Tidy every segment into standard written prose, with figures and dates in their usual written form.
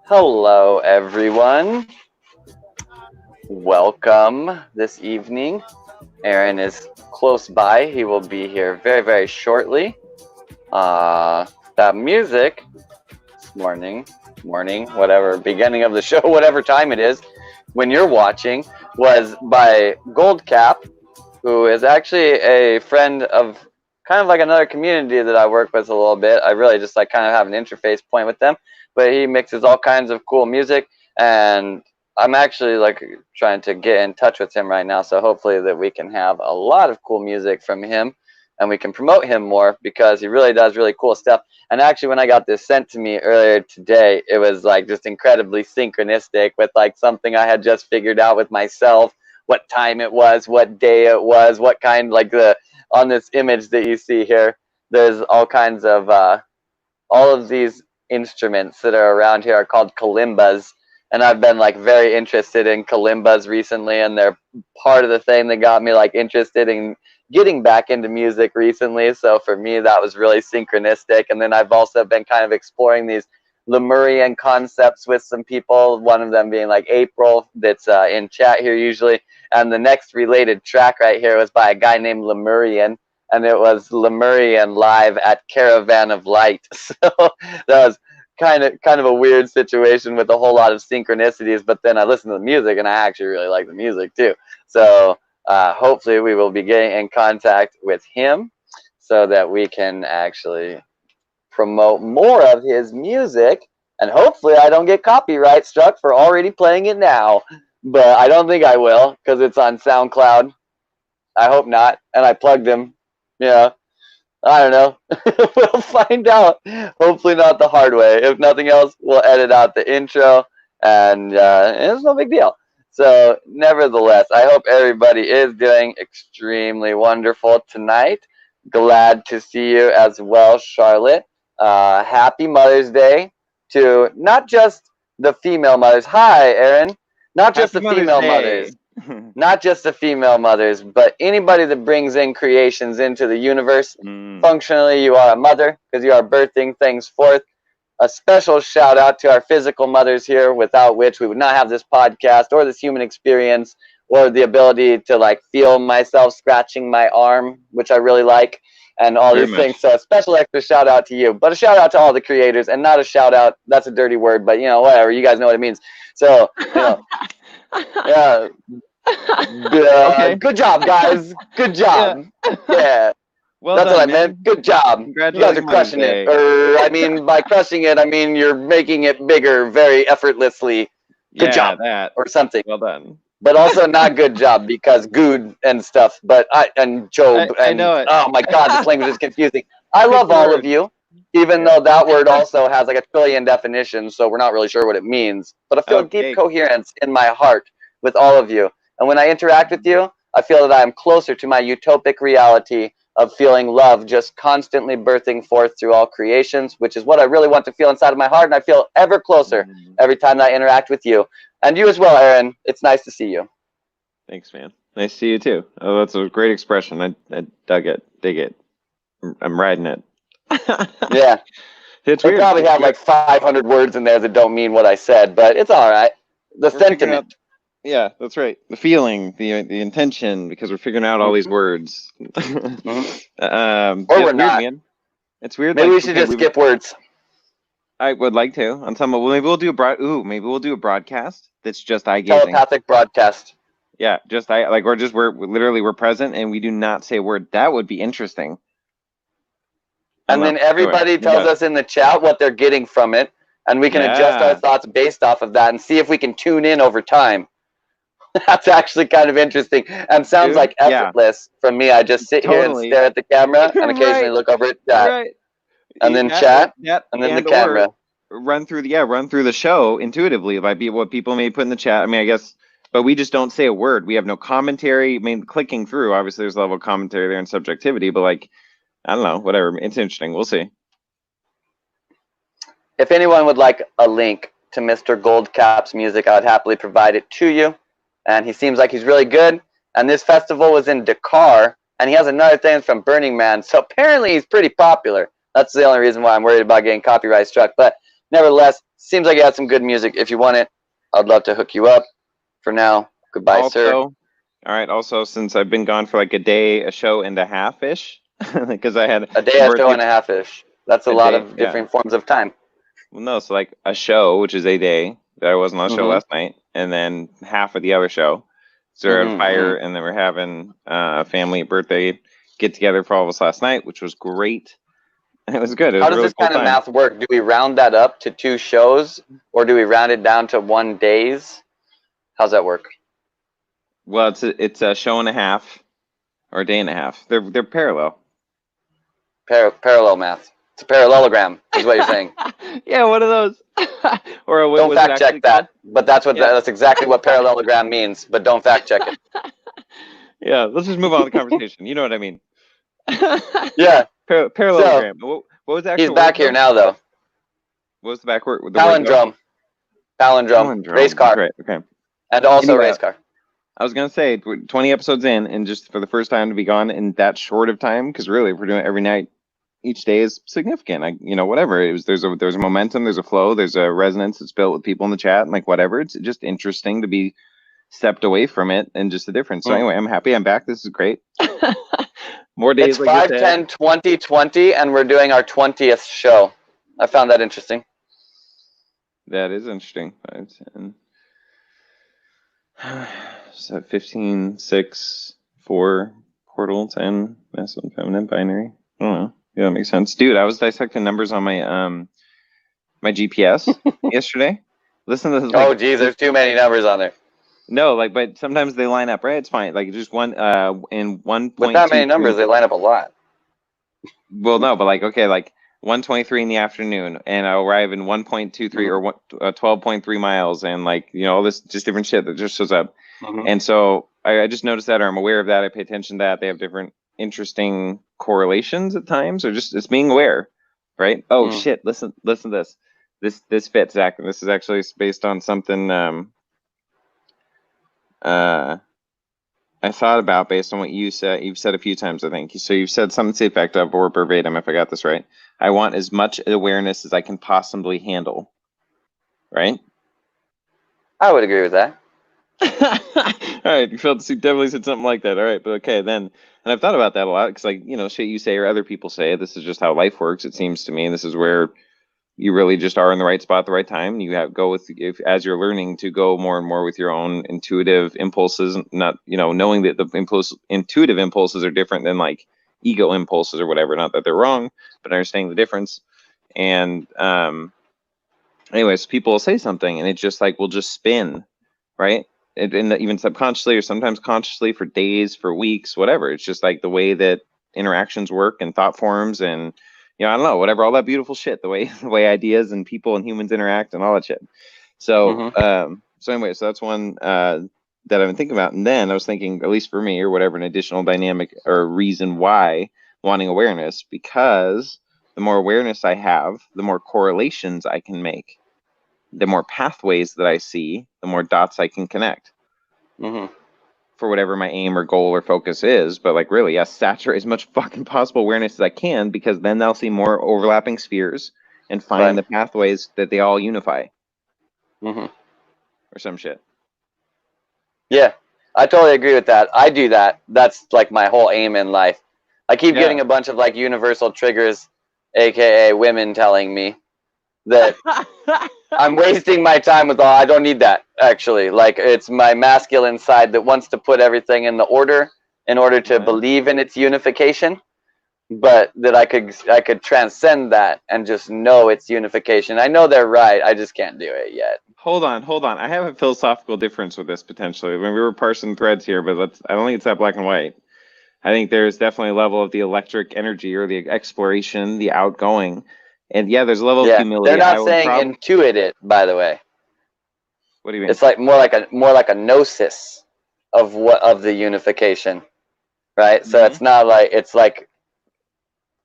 Hello, everyone. Welcome this evening. Aaron is close by. He will be here very, very shortly. That music this morning, whatever, beginning of the show, whatever time it is, when you're watching, was by Goldcap, who is actually a friend of kind of like another community that I work with a little bit. I really just like kind of have an interface point with them, but he mixes all kinds of cool music, and I'm actually like trying to get in touch with him right now, so hopefully that we can have a lot of cool music from him and we can promote him more because he really does really cool stuff. And actually, when I got this sent to me earlier today, it was like just incredibly synchronistic with like something I had just figured out with myself, what time it was, what day it was, what kind, like the on this image that you see here, there's all kinds of all of these instruments that are around here are called kalimbas, and I've been like very interested in kalimbas recently, and they're part of the thing that got me like interested in getting back into music recently. So for me, that was really synchronistic. And then I've also been kind of exploring these Lemurian concepts with some people, one of them being like April, that's in chat here usually. And the next related track right here was by a guy named Lemurian, and it was Lemurian live at Caravan of Light. So that was kind of a weird situation with a whole lot of synchronicities. But then I listened to the music, and I actually really like the music too. So hopefully we will be getting in contact with him so that we can actually promote more of his music, and hopefully I don't get copyright struck for already playing it now, but I don't think I will because it's on SoundCloud. I hope not, and I plugged him. Yeah, I don't know. We'll find out. Hopefully not the hard way. If nothing else, we'll edit out the intro, and it's no big deal. So, nevertheless, I hope everybody is doing extremely wonderful tonight. Glad to see you as well, Charlotte. Happy Mother's Day to not just the female mothers. Hi, Aaron. Not just Happy the Mother's female Day. mothers. Not just the female mothers, but anybody that brings in creations into the universe. Functionally, you are a mother because you are birthing things forth. A special shout out to our physical mothers here, without which we would not have this podcast or this human experience or the ability to like feel myself scratching my arm, which I really like, and all Very these much. things. So a special extra shout out to you, but a shout out to all the creators, and not a shout out. That's a dirty word, but you know, whatever. You guys know what it means. So, you know, yeah. Okay. Good job, guys. Good job. Yeah. Well That's done, what I man. meant. Good job. You guys Congratulations, are Mother's crushing it. Day. Or, I mean, by crushing it, I mean you're making it bigger very effortlessly. Good job. That. Or something. Well done. But also not good job because good and stuff. But and Job I and know it. oh my God, this language is confusing. I Pick love the all word. of you, even though that word also has like a trillion definitions, so we're not really sure what it means. But I feel Okay. deep coherence in my heart with all of you. And when I interact with you, I feel that I am closer to my utopic reality of feeling love just constantly birthing forth through all creations, which is what I really want to feel inside of my heart. And I feel ever closer every time that I interact with you. And you as well, Aaron. It's nice to see you. Thanks, man. Nice to see you too. Oh, that's a great expression. I dug it. Dig it. I'm riding it. Yeah. It's They weird. probably have like 500 words in there that don't mean what I said, but it's all right. The We're figuring sentiment. out. Yeah, that's right. The feeling, the intention, because we're figuring out all these words. Or It's we're weird, not. man. It's weird. Maybe like, we should okay, just skip words. I would like to on some. Well, maybe we'll do maybe we'll do a broadcast that's just eye gazing. Telepathic broadcast. Yeah, just we're literally we're present and we do not say a word. That would be interesting. And then everybody tells us in the chat what they're getting from it, and we can adjust our thoughts based off of that and see if we can tune in over time. That's actually kind of interesting and sounds like effortless from me. I just sit here and stare at the camera and occasionally look over at chat. And then chat, and then the camera. Run through the show intuitively by what people may put in the chat. I mean, I guess, but we just don't say a word. We have no commentary. I mean, clicking through, obviously there's a level of commentary there and subjectivity, but like, I don't know, whatever. It's interesting. We'll see. If anyone would like a link to Mr. Goldcap's music, I would happily provide it to you. And he seems like he's really good. And this festival was in Dakar, and he has another thing from Burning Man. So apparently he's pretty popular. That's the only reason why I'm worried about getting copyright struck. But nevertheless, seems like you had some good music. If you want it, I'd love to hook you up. For now, goodbye, sir. All right. Also, since I've been gone for like a day, a show and a half ish, because I had A day, a show and a half ish. That's a lot day, of different forms of time. Well, no, so like a show, which is a day that I wasn't on the show Mhm. last night, and then half of the other show. So we're at fire, and then we're having a family birthday get together for all of us last night, which was great. It was good. It was How a does really this cool kind of time. math work? Do we round that up to 2 shows, or do we round it down to 1 days? How's that work? Well, it's a show and a half, or a day and a half. They're parallel. Parallel math. It's a parallelogram, is what you're saying. Yeah, one of those. Or what don't was it fact check actually that, called? but that's exactly what parallelogram means. But don't fact check it. Yeah, let's just move on to the conversation. You know what I mean? Yeah. Parallelogram. What was the actual He's back word, here though? now, though. What was the back word? The Palindrome. Palindrome. Race car. Right, okay. And also Anyway, race car. I was going to say, 20 episodes in, and just for the first time to be gone in that short of time, because really, if we're doing it every night, each day is significant. Whatever. There's a momentum, there's a flow, there's a resonance that's built with people in the chat, and like whatever. It's just interesting to be stepped away from it and just the difference. So anyway, I'm happy I'm back. This is great. More days. It's 5/10/2020, and we're doing our 20th show. I found that interesting. That is interesting. 5, 10. So 15, 6, 4, portal, 10, masculine, feminine, binary. I don't know. Yeah, that makes sense. Dude, I was dissecting numbers on my my GPS yesterday. Listen to this. Oh, geez, there's too many numbers on there. No, but sometimes they line up, right? It's fine. Like just one in 1. With that many numbers, they line up a lot. Well, no, but okay, 1:23 in the afternoon, and I'll arrive in 1.23 or 12.3 miles, and all this just different shit that just shows up. And so I just noticed that, or I'm aware of that. I pay attention to that. They have different interesting correlations at times, or just it's being aware, right? Oh shit! Listen to this. This fits, Zach. This is actually based on something I thought about based on what you said. You've said a few times, I think. So you've said something to the effect of, or verbatim, if I got this right. I want as much awareness as I can possibly handle. Right? I would agree with that. All right, you definitely said something like that. All right, but okay then. And I've thought about that a lot because, shit you say or other people say. This is just how life works. It seems to me. This is where you really just are in the right spot at the right time. You as you're learning to go more and more with your own intuitive impulses, not knowing that the intuitive impulses are different than ego impulses or whatever. Not that they're wrong, but understanding the difference. And anyways, people will say something and it just will just spin, right? And even subconsciously or sometimes consciously for days, for weeks, whatever. It's just the way that interactions work and thought forms and I don't know, whatever, all that beautiful shit, the way ideas and people and humans interact and all that shit. So, so that's one that I've been thinking about. And then I was thinking, at least for me or whatever, an additional dynamic or reason why wanting awareness, because the more awareness I have, the more correlations I can make, the more pathways that I see, the more dots I can connect. For whatever my aim or goal or focus is, but really, yes, saturate as much fucking possible awareness as I can, because then I'll see more overlapping spheres and find the pathways that they all unify. Or some shit. Yeah, I totally agree with that. I do that. That's my whole aim in life. I keep getting a bunch of universal triggers, aka women telling me that I'm wasting my time with all. I don't need that, actually. It's my masculine side that wants to put everything in the order in order to believe in its unification, but that I could transcend that and just know its unification. I know they're right. I just can't do it yet. Hold on. I have a philosophical difference with this potentially. When we were parsing threads here, but I don't think it's that black and white. I think there's definitely a level of the electric energy or the exploration, the outgoing. And yeah, there's a level of humility. They're not saying intuit it, by the way. What do you mean? It's more like a gnosis of the unification, right? So it's not it's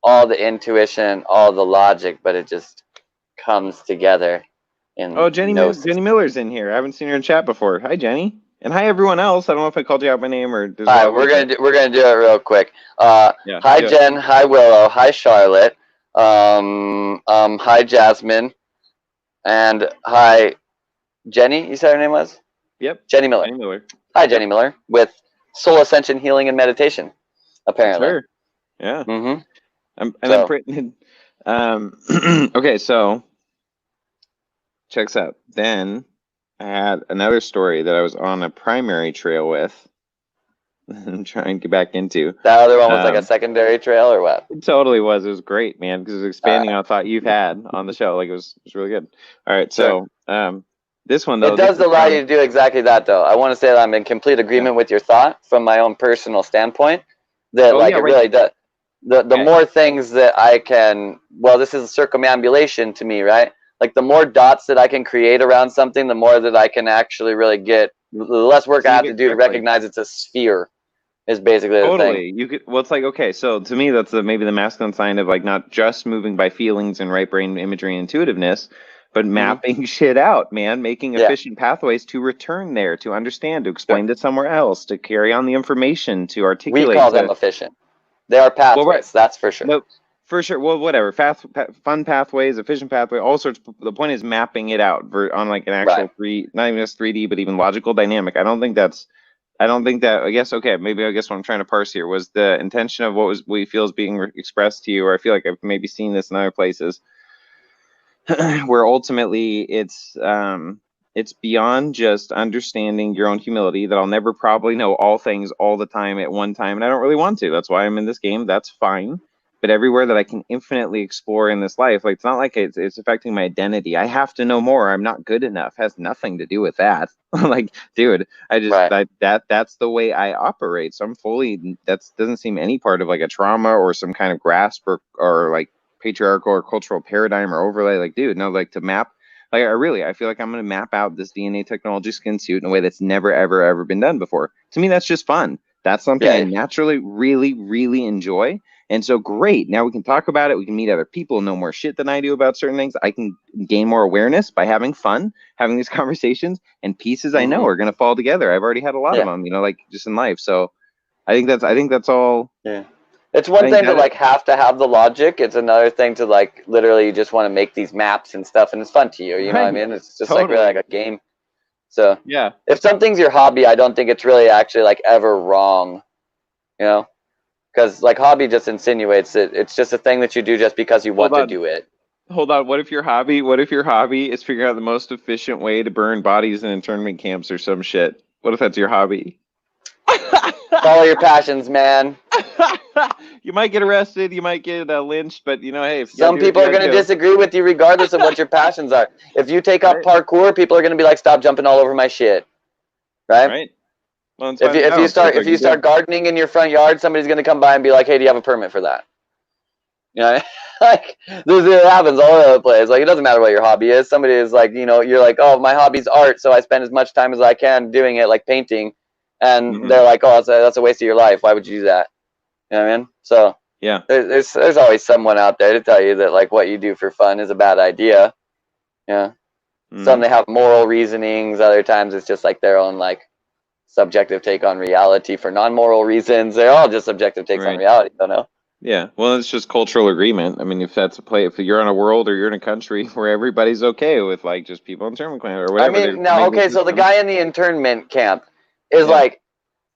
all the intuition, all the logic, but it just comes together in Jenny Miller's in here. I haven't seen her in chat before. Hi, Jenny. And hi, everyone else. I don't know if I called you out by name or. All right, we're gonna do it real quick. Hi, Jen. Hi, Willow. Hi, Charlotte. Hi, Jasmine. And hi, Jenny, you said her name was? Yep. Jenny Miller. Jenny Miller. Hi, Jenny Miller, with Soul Ascension Healing and Meditation, apparently. Sure. Yeah. Mm-hmm. I'm pretty. Okay, so checks out. Then I had another story that I was on a primary trail with. I'm trying to get back into. That other one was like a secondary trail or what? It totally was. It was great, man, because it was expanding on a thought you've had on the show. Like it was really good. All right, so this one though. It does allow you to do exactly that, though. I want to say that I'm in complete agreement with your thought from my own personal standpoint. That really does. The more things that I can, well, this is a circumambulation to me, right? Like the more dots that I can create around something, the more that I can actually really get. The less work I have to do to recognize it's a sphere. Is basically the thing. You could. Well, it's like, okay, so to me, that's maybe the masculine sign of like not just moving by feelings and right brain imagery and intuitiveness, but mapping shit out, man, making efficient pathways to return there, to understand, to explain it somewhere else, to carry on the information, to articulate. We call them efficient. They are pathways, that's for sure. No, for sure. Well, whatever. Fun pathways, efficient pathway, all sorts. The point is mapping it out on like an actual not even just 3D, but even logical dynamic. I guess, okay, I guess what I'm trying to parse here was the intention of what we feel is being expressed to you, or I feel like I've maybe seen this in other places, where ultimately it's beyond just understanding your own humility, that I'll never probably know all things all the time at one time, and I don't really want to. That's why I'm in this game. That's fine. But everywhere that I can infinitely explore in this life, like it's not like it's affecting my identity. I have to know more. I'm not good enough. Has nothing to do with that. Like, dude, that's the way I operate. So I'm fully, that doesn't seem any part of like a trauma or some kind of grasp or like patriarchal or cultural paradigm or overlay. Like, dude, no, like to map, like I feel like I'm going to map out this DNA technology skin suit in a way that's never, ever, ever been done before. To me, that's just fun. That's something I naturally really, really enjoy. And so great, now we can talk about it. We can meet other people, know more shit than I do about certain things. I can gain more awareness by having fun, having these conversations, and pieces I know are going to fall together. I've already had a lot of them, like just in life. So I think that's all. Yeah. It's one thing to like have to have the logic. It's another thing to like literally you just want to make these maps and stuff, and it's fun to you. You know what I mean? It's just like really like a game. So yeah, if something's your hobby, I don't think it's really actually like ever wrong. You know? Because like hobby just insinuates it. It's just a thing that you do just because you want to do it. Hold on. What if your hobby is figuring out the most efficient way to burn bodies in internment camps or some shit? What if that's your hobby? Follow your passions, man. You might get arrested. You might get lynched. But you know, hey, some people are going to disagree with you regardless of what your passions are. If you take up parkour, people are going to be like, "Stop jumping all over my shit." Right. Well, if you start gardening in your front yard, somebody's going to come by and be like, "Hey, do you have a permit for that?" You know, like this happens all over the place. Like it doesn't matter what your hobby is. Somebody is like, you know, you're like, "Oh, my hobby's art, so I spend as much time as I can doing it, like painting," and they're like, "Oh, that's a waste of your life. Why would you do that?" You know what I mean? So yeah, there's always someone out there to tell you that like what you do for fun is a bad idea. Yeah. Some they have moral reasonings. Other times it's just like their own like subjective take on reality for non-moral reasons. They're all just subjective takes on reality, don't know? Yeah, well, it's just cultural agreement. I mean, if that's if you're in a world or you're in a country where everybody's okay with like just people in internment camp or whatever. I mean, now, okay, so the guy in the internment camp is like,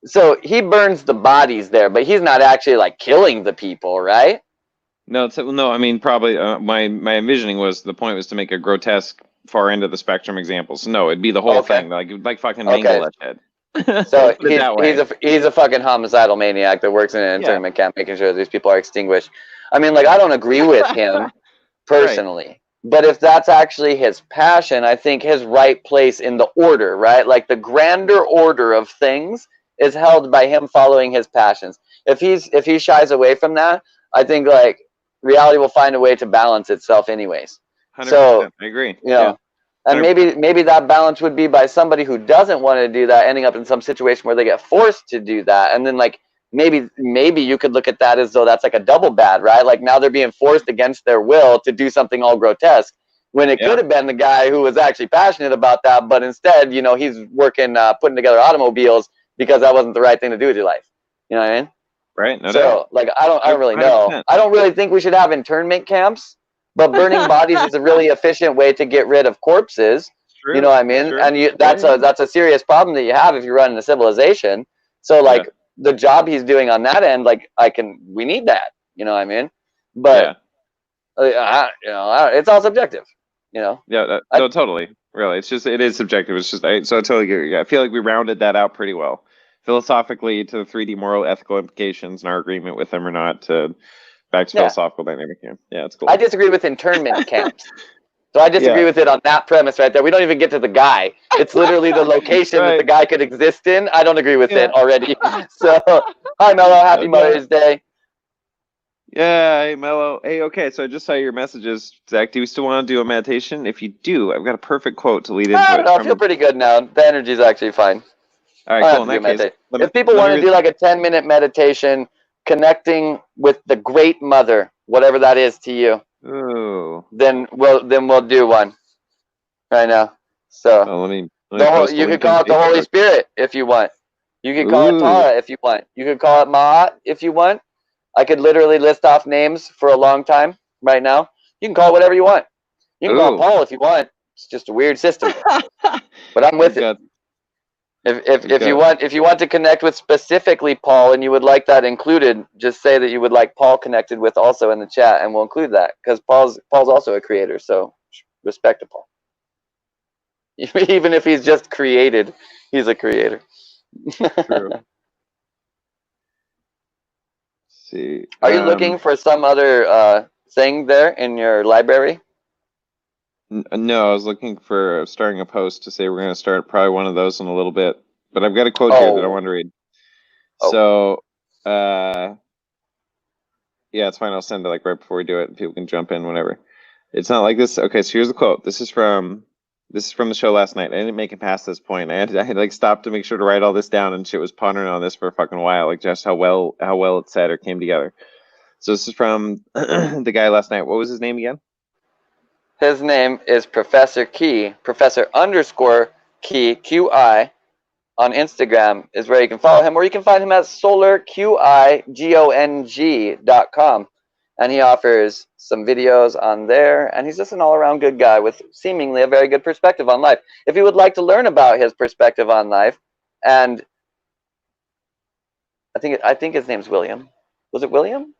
so he burns the bodies there, but he's not actually like killing the people, right? No, no. I mean, probably my envisioning was the point was to make a grotesque far end of the spectrum example. So no, it'd be the whole thing, like fucking mangle that shit. So he's a fucking homicidal maniac that works in an internment camp, making sure these people are extinguished. I mean, like I don't agree with him personally, but if that's actually his passion, I think his right place in the order, right, like the grander order of things, is held by him following his passions. If he shies away from that, I think like reality will find a way to balance itself, anyways. 100%, so I agree. You know, and maybe that balance would be by somebody who doesn't want to do that ending up in some situation where they get forced to do that, and then like maybe you could look at that as though that's like a double bad, right? Like now they're being forced against their will to do something all grotesque, when it could have been the guy who was actually passionate about that, but instead, you know, he's working putting together automobiles because that wasn't the right thing to do with your life. You know what I mean? Right. No so like I don't really know. I don't really think we should have internment camps. but burning bodies is a really efficient way to get rid of corpses. You know True. what I mean? Sure. And Yeah. that's a serious problem that you have if you're running a civilization. So like Yeah. the job he's doing on that end, like we need that. You know what I mean? But Yeah. it's all subjective. You know, Yeah. I, No, totally. Really, it is subjective. It's just so I totally agree. Yeah, I feel like we rounded that out pretty well philosophically to the 3D moral ethical implications and our agreement with them or not to back to yeah, philosophical dynamic here. Yeah, it's I cool. disagree with internment camps. So I disagree Yeah. with it on that premise right there. We don't even get to the guy. It's literally the location that the Right. guy could exist in. I don't agree with Yeah. it already. So, hi Mello, happy Okay. Mother's Day. Yeah, hey Mello. Hey, okay, so I just saw your messages. Zach, do you still want to do a meditation? If you do, I've got a perfect quote to lead into I don't it know. I feel from. pretty good now. The energy's actually fine. All I right, don't cool. have In to do that case, meditation. If people let me want to read. do like a 10-minute meditation, connecting with the Great Mother, whatever that is to you, Oh, then we'll do one right now. So well, let me post a you could link in call it the Holy Facebook. Spirit if you want. You could call it Ooh, Tara if you want. You could call it Ma'at if you want. I could literally list off names for a long time right now. You can call it whatever you want. You can call it ooh. Paul if you want. It's just a weird system, but I'm with We've it. got we've If got. you want to connect with specifically Paul and you would like that included, just say that you would like Paul connected with also in the chat, and we'll include that because Paul's also a creator. So respect to Paul, even if he's just created, he's a creator. True. Let's see. Are you looking for some other thing there in your library? No, I was looking for starting a post to say we're going to start probably one of those in a little bit, but I've got a quote here that I Oh, want to read. oh, So, yeah, it's fine. I'll send it like right before we do it, and people can jump in whenever. It's not like this. Okay, so here's the quote. This is from the show last night. I didn't make it past this point. I had like stopped to make sure to write all this down, and shit was pondering on this for a fucking while, like just how well it said or came together. So this is from the guy last night. What was his name again? his name is Professor Key, Professor underscore Key QI on Instagram is where you can follow him, or you can find him at solarqigong.com. And he offers some videos on there, and he's just an all-around good guy with seemingly a very good perspective on life. If you would like to learn about his perspective on life, and I think his name's William. Was it William?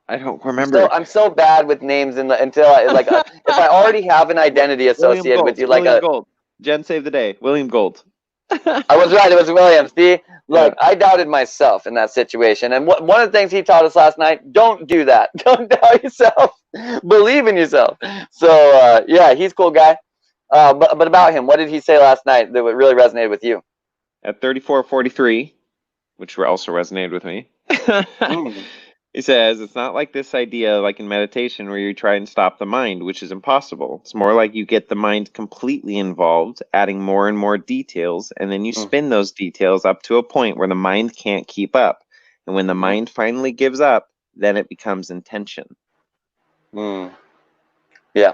I don't remember. I'm so bad with names until I like if I already have an identity William associated with Gold. you, like William Gold. Jen saved the day. William Gold. I was right. It was Williams. See, Yeah. like I doubted myself in that situation, and one of the things he taught us last night: don't do that. Don't doubt yourself. Believe in yourself. So yeah, he's a cool guy. But about him, what did he say last night that really resonated with you? At 34:43, which also resonated with me. Mm. He says, it's not like this idea, like in meditation, where you try and stop the mind, which is impossible. It's more like you get the mind completely involved, adding more and more details, and then you Mm. spin those details up to a point where the mind can't keep up. And when the Mm. mind finally gives up, then it becomes intention. Mm. Yeah.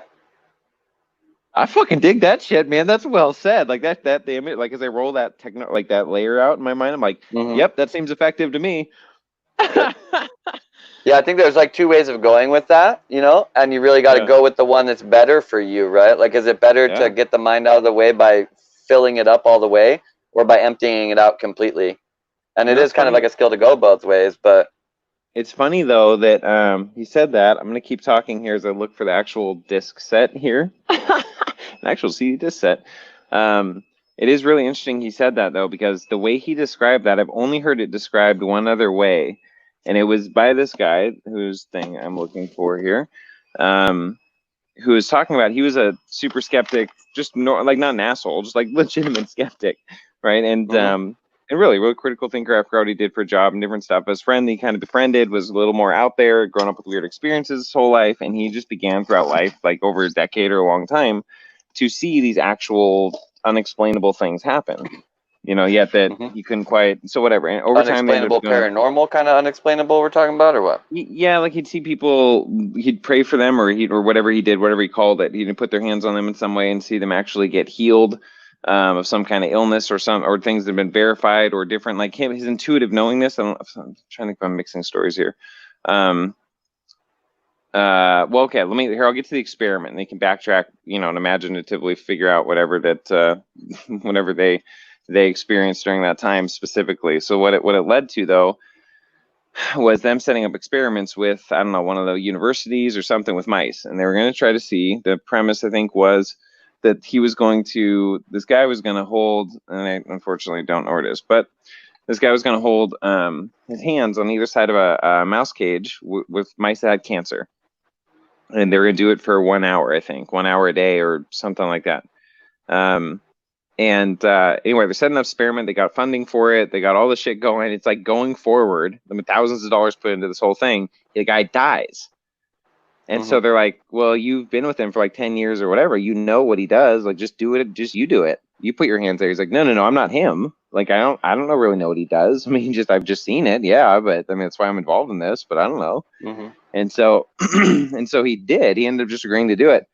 I fucking dig that shit, man. That's well said. Like that the image, like as I roll that like that layer out in my mind, I'm like, Mm-hmm. yep, that seems effective to me. Yep. Yeah, I think there's like two ways of going with that, and you really got to Yeah, go with the one that's better for you, right? Like, is it better to yeah. get the mind out of the way by filling it up all the way, or by emptying it out completely? And You it know, is it's kind of funny. like a skill to go both ways, but It's funny though that he said that. I'm gonna keep talking here as I look for the actual disc set here, an actual CD disc set. It is really interesting he said that though, because the way he described that, I've only heard it described one other way, and it was by this guy whose thing I'm looking for here, who was talking about he was a super skeptic, just like not an asshole, just like legitimate skeptic, right? And really, really critical thinker after what he did for a job and different stuff. His friend he kind of befriended was a little more out there, grown up with weird experiences his whole life, and he just began throughout life, like over a decade or a long time, to see these actual unexplainable things happen. Yet that mm-hmm. he couldn't quite. So whatever. And over time, they ended Unexplainable, up doing. paranormal, kind of unexplainable. We're talking about, or what? Yeah, like he'd see people, he'd pray for them, or whatever he did, whatever he called it. He'd put their hands on them in some way and see them actually get healed of some kind of illness or things that have been verified or different. Like his intuitive knowingness. I'm trying to think if I'm mixing stories here. Well, okay, I'll get to the experiment, and they can backtrack, and imaginatively figure out whatever that, whatever they experienced during that time specifically. So what it led to, though, was them setting up experiments with, I don't know, one of the universities or something with mice, and they were going to try to see. The premise, I think, was that this guy was going to hold, and I unfortunately don't know where it is, but this guy was going to hold his hands on either side of a mouse cage with mice that had cancer. And they were going to do it for 1 hour, I think, 1 hour a day or something like that. Anyway, they're setting up experiment. They got funding for it. They got all the shit going. It's like going forward. Thousands of dollars put into this whole thing. The guy dies. And so they're like, well, you've been with him for like 10 years or whatever. You know what he does. Like, just do it. Just you do it. You put your hands there. He's like, no, I'm not him. Like, I don't really know what he does. I mean, I've just seen it. Yeah. But I mean, that's why I'm involved in this, but I don't know. And so, he did. He ended up just agreeing to do it.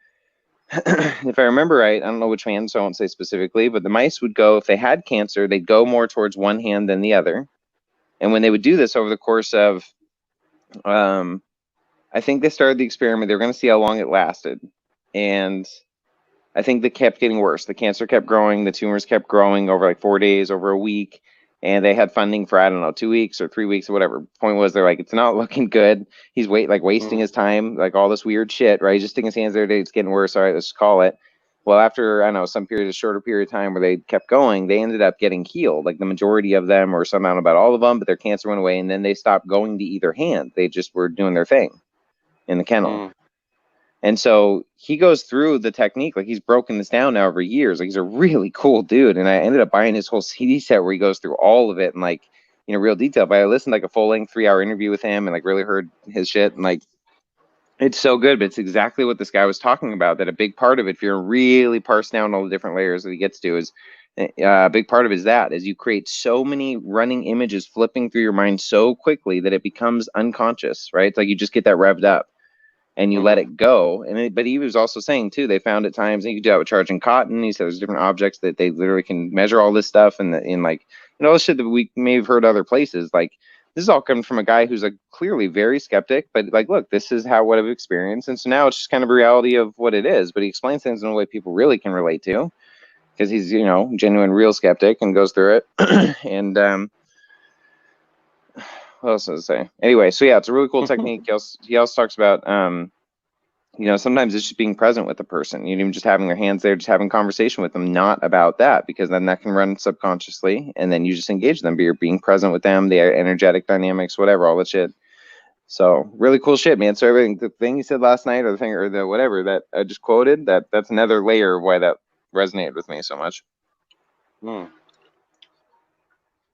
If I remember right, I don't know which hand, so I won't say specifically, but the mice would go, if they had cancer, they'd go more towards one hand than the other. And when they would do this over the course of, I think they started the experiment, they were going to see how long it lasted. And I think they kept getting worse. The cancer kept growing, the tumors kept growing over like 4 days, over a week. And they had funding for, I don't know, 2 weeks or 3 weeks or whatever. Point was, they're like, it's not looking good. He's wasting his time, like all this weird shit, right? He's just sticking his hands there. It's getting worse. All right, let's call it. Well, after, I don't know, a shorter period of time where they kept going, they ended up getting healed. Like the majority of them, or some, I don't know about all of them, but their cancer went away. And then they stopped going to either hand. They just were doing their thing in the kennel. And so he goes through the technique, like he's broken this down now over years. Like he's a really cool dude. And I ended up buying his whole CD set where he goes through all of it in like, real detail. But I listened to like a full length 3-hour interview with him and like really heard his shit. And like, it's so good, but it's exactly what this guy was talking about. That a big part of it, if you're really parse down all the different layers that he gets to, is a big part of it is you create so many running images flipping through your mind so quickly that it becomes unconscious, right? It's like you just get that revved up and you let it go. But he was also saying too, they found at times, and you could do that with charging cotton. He said there's different objects that they literally can measure all this stuff, and in like, all the shit that we may have heard other places. Like this is all coming from a guy who's like clearly very skeptic, but like, look, this is what I've experienced, and so now it's just kind of a reality of what it is. But he explains things in a way people really can relate to, because he's genuine, real skeptic and goes through it. And what else did I say? Anyway, so yeah, it's a really cool technique. He also talks about, sometimes it's just being present with the person, even just having their hands there, just having conversation with them, not about that, because then that can run subconsciously, and then you just engage them, but you're being present with them, the energetic dynamics, whatever, all that shit. So really cool shit, man. So everything, the thing you said last night, or the thing, or the whatever that I just quoted, that's another layer of why that resonated with me so much.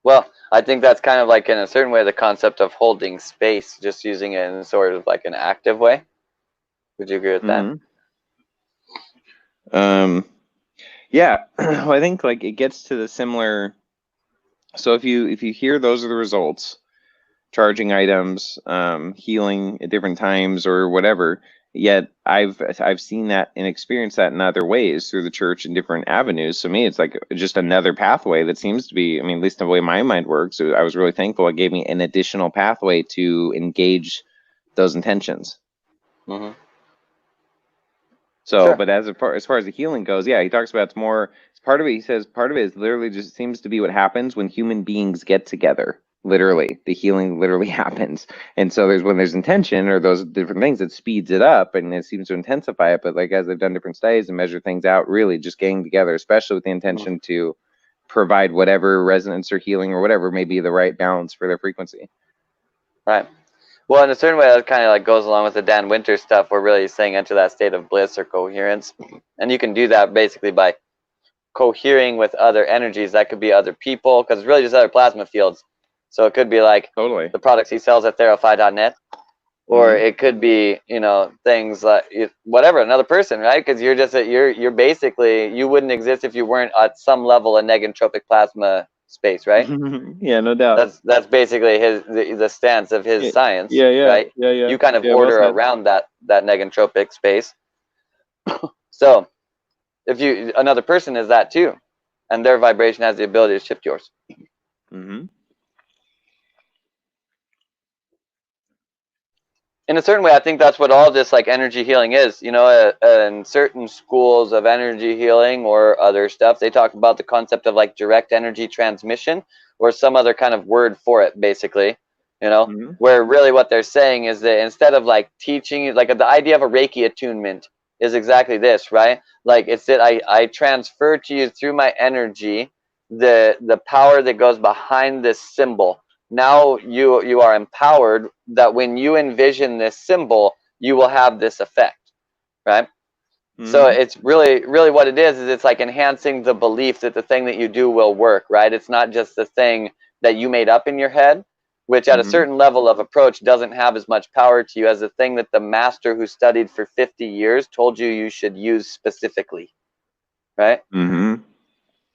Well, I think that's kind of like, in a certain way, the concept of holding space, just using it in sort of like an active way. Would you agree with that? Yeah, well, I think like it gets to the similar. So if you hear those are the results, charging items, healing at different times or whatever. Yet I've seen that and experienced that in other ways through the church in different avenues. So me, it's like just another pathway that seems to be, I mean, at least the way my mind works. So I was really thankful. It gave me an additional pathway to engage those intentions. So, Sure. but as far as the healing goes, yeah, he talks about it's more. It's part of it. He says part of it is literally just seems to be what happens when human beings get together. Literally, the healing literally happens. And so when there's intention or those different things, it speeds it up and it seems to intensify it. But like as they've done different studies and measure things out, really just getting together, especially with the intention to provide whatever resonance or healing or whatever may be the right balance for their frequency. Right. Well, in a certain way, that kind of like goes along with the Dan Winter stuff. We're really saying enter that state of bliss or coherence, and you can do that basically by cohering with other energies. That could be other people, because it's really just other plasma fields. So it could be like the products he sells at therapy.net, or it could be things like whatever, another person, right? Because you're just you're basically, you wouldn't exist if you weren't at some level a negentropic plasma space, right? Yeah, no doubt. That's basically the stance of his science, right? Yeah. You kind of order around that negentropic space. So if another person is that too, and their vibration has the ability to shift yours. in a certain way, I think that's what all this like energy healing is. You know, in certain schools of energy healing or other stuff, they talk about the concept of like direct energy transmission or some other kind of word for it, basically. You know, Mm-hmm. where really what they're saying is that instead of like teaching you, like the idea of a Reiki attunement is exactly this, right? Like it's that I transfer to you through my energy the power that goes behind this symbol. Now you are empowered that when you envision this symbol, you will have this effect, right? So Mm-hmm. it's really what it is it's like enhancing the belief that the thing that you do will work, right? It's not just the thing that you made up in your head, which at a Mm-hmm. certain level of approach doesn't have as much power to you as the thing that the master who studied for 50 years told you you should use specifically, right? Mm-hmm.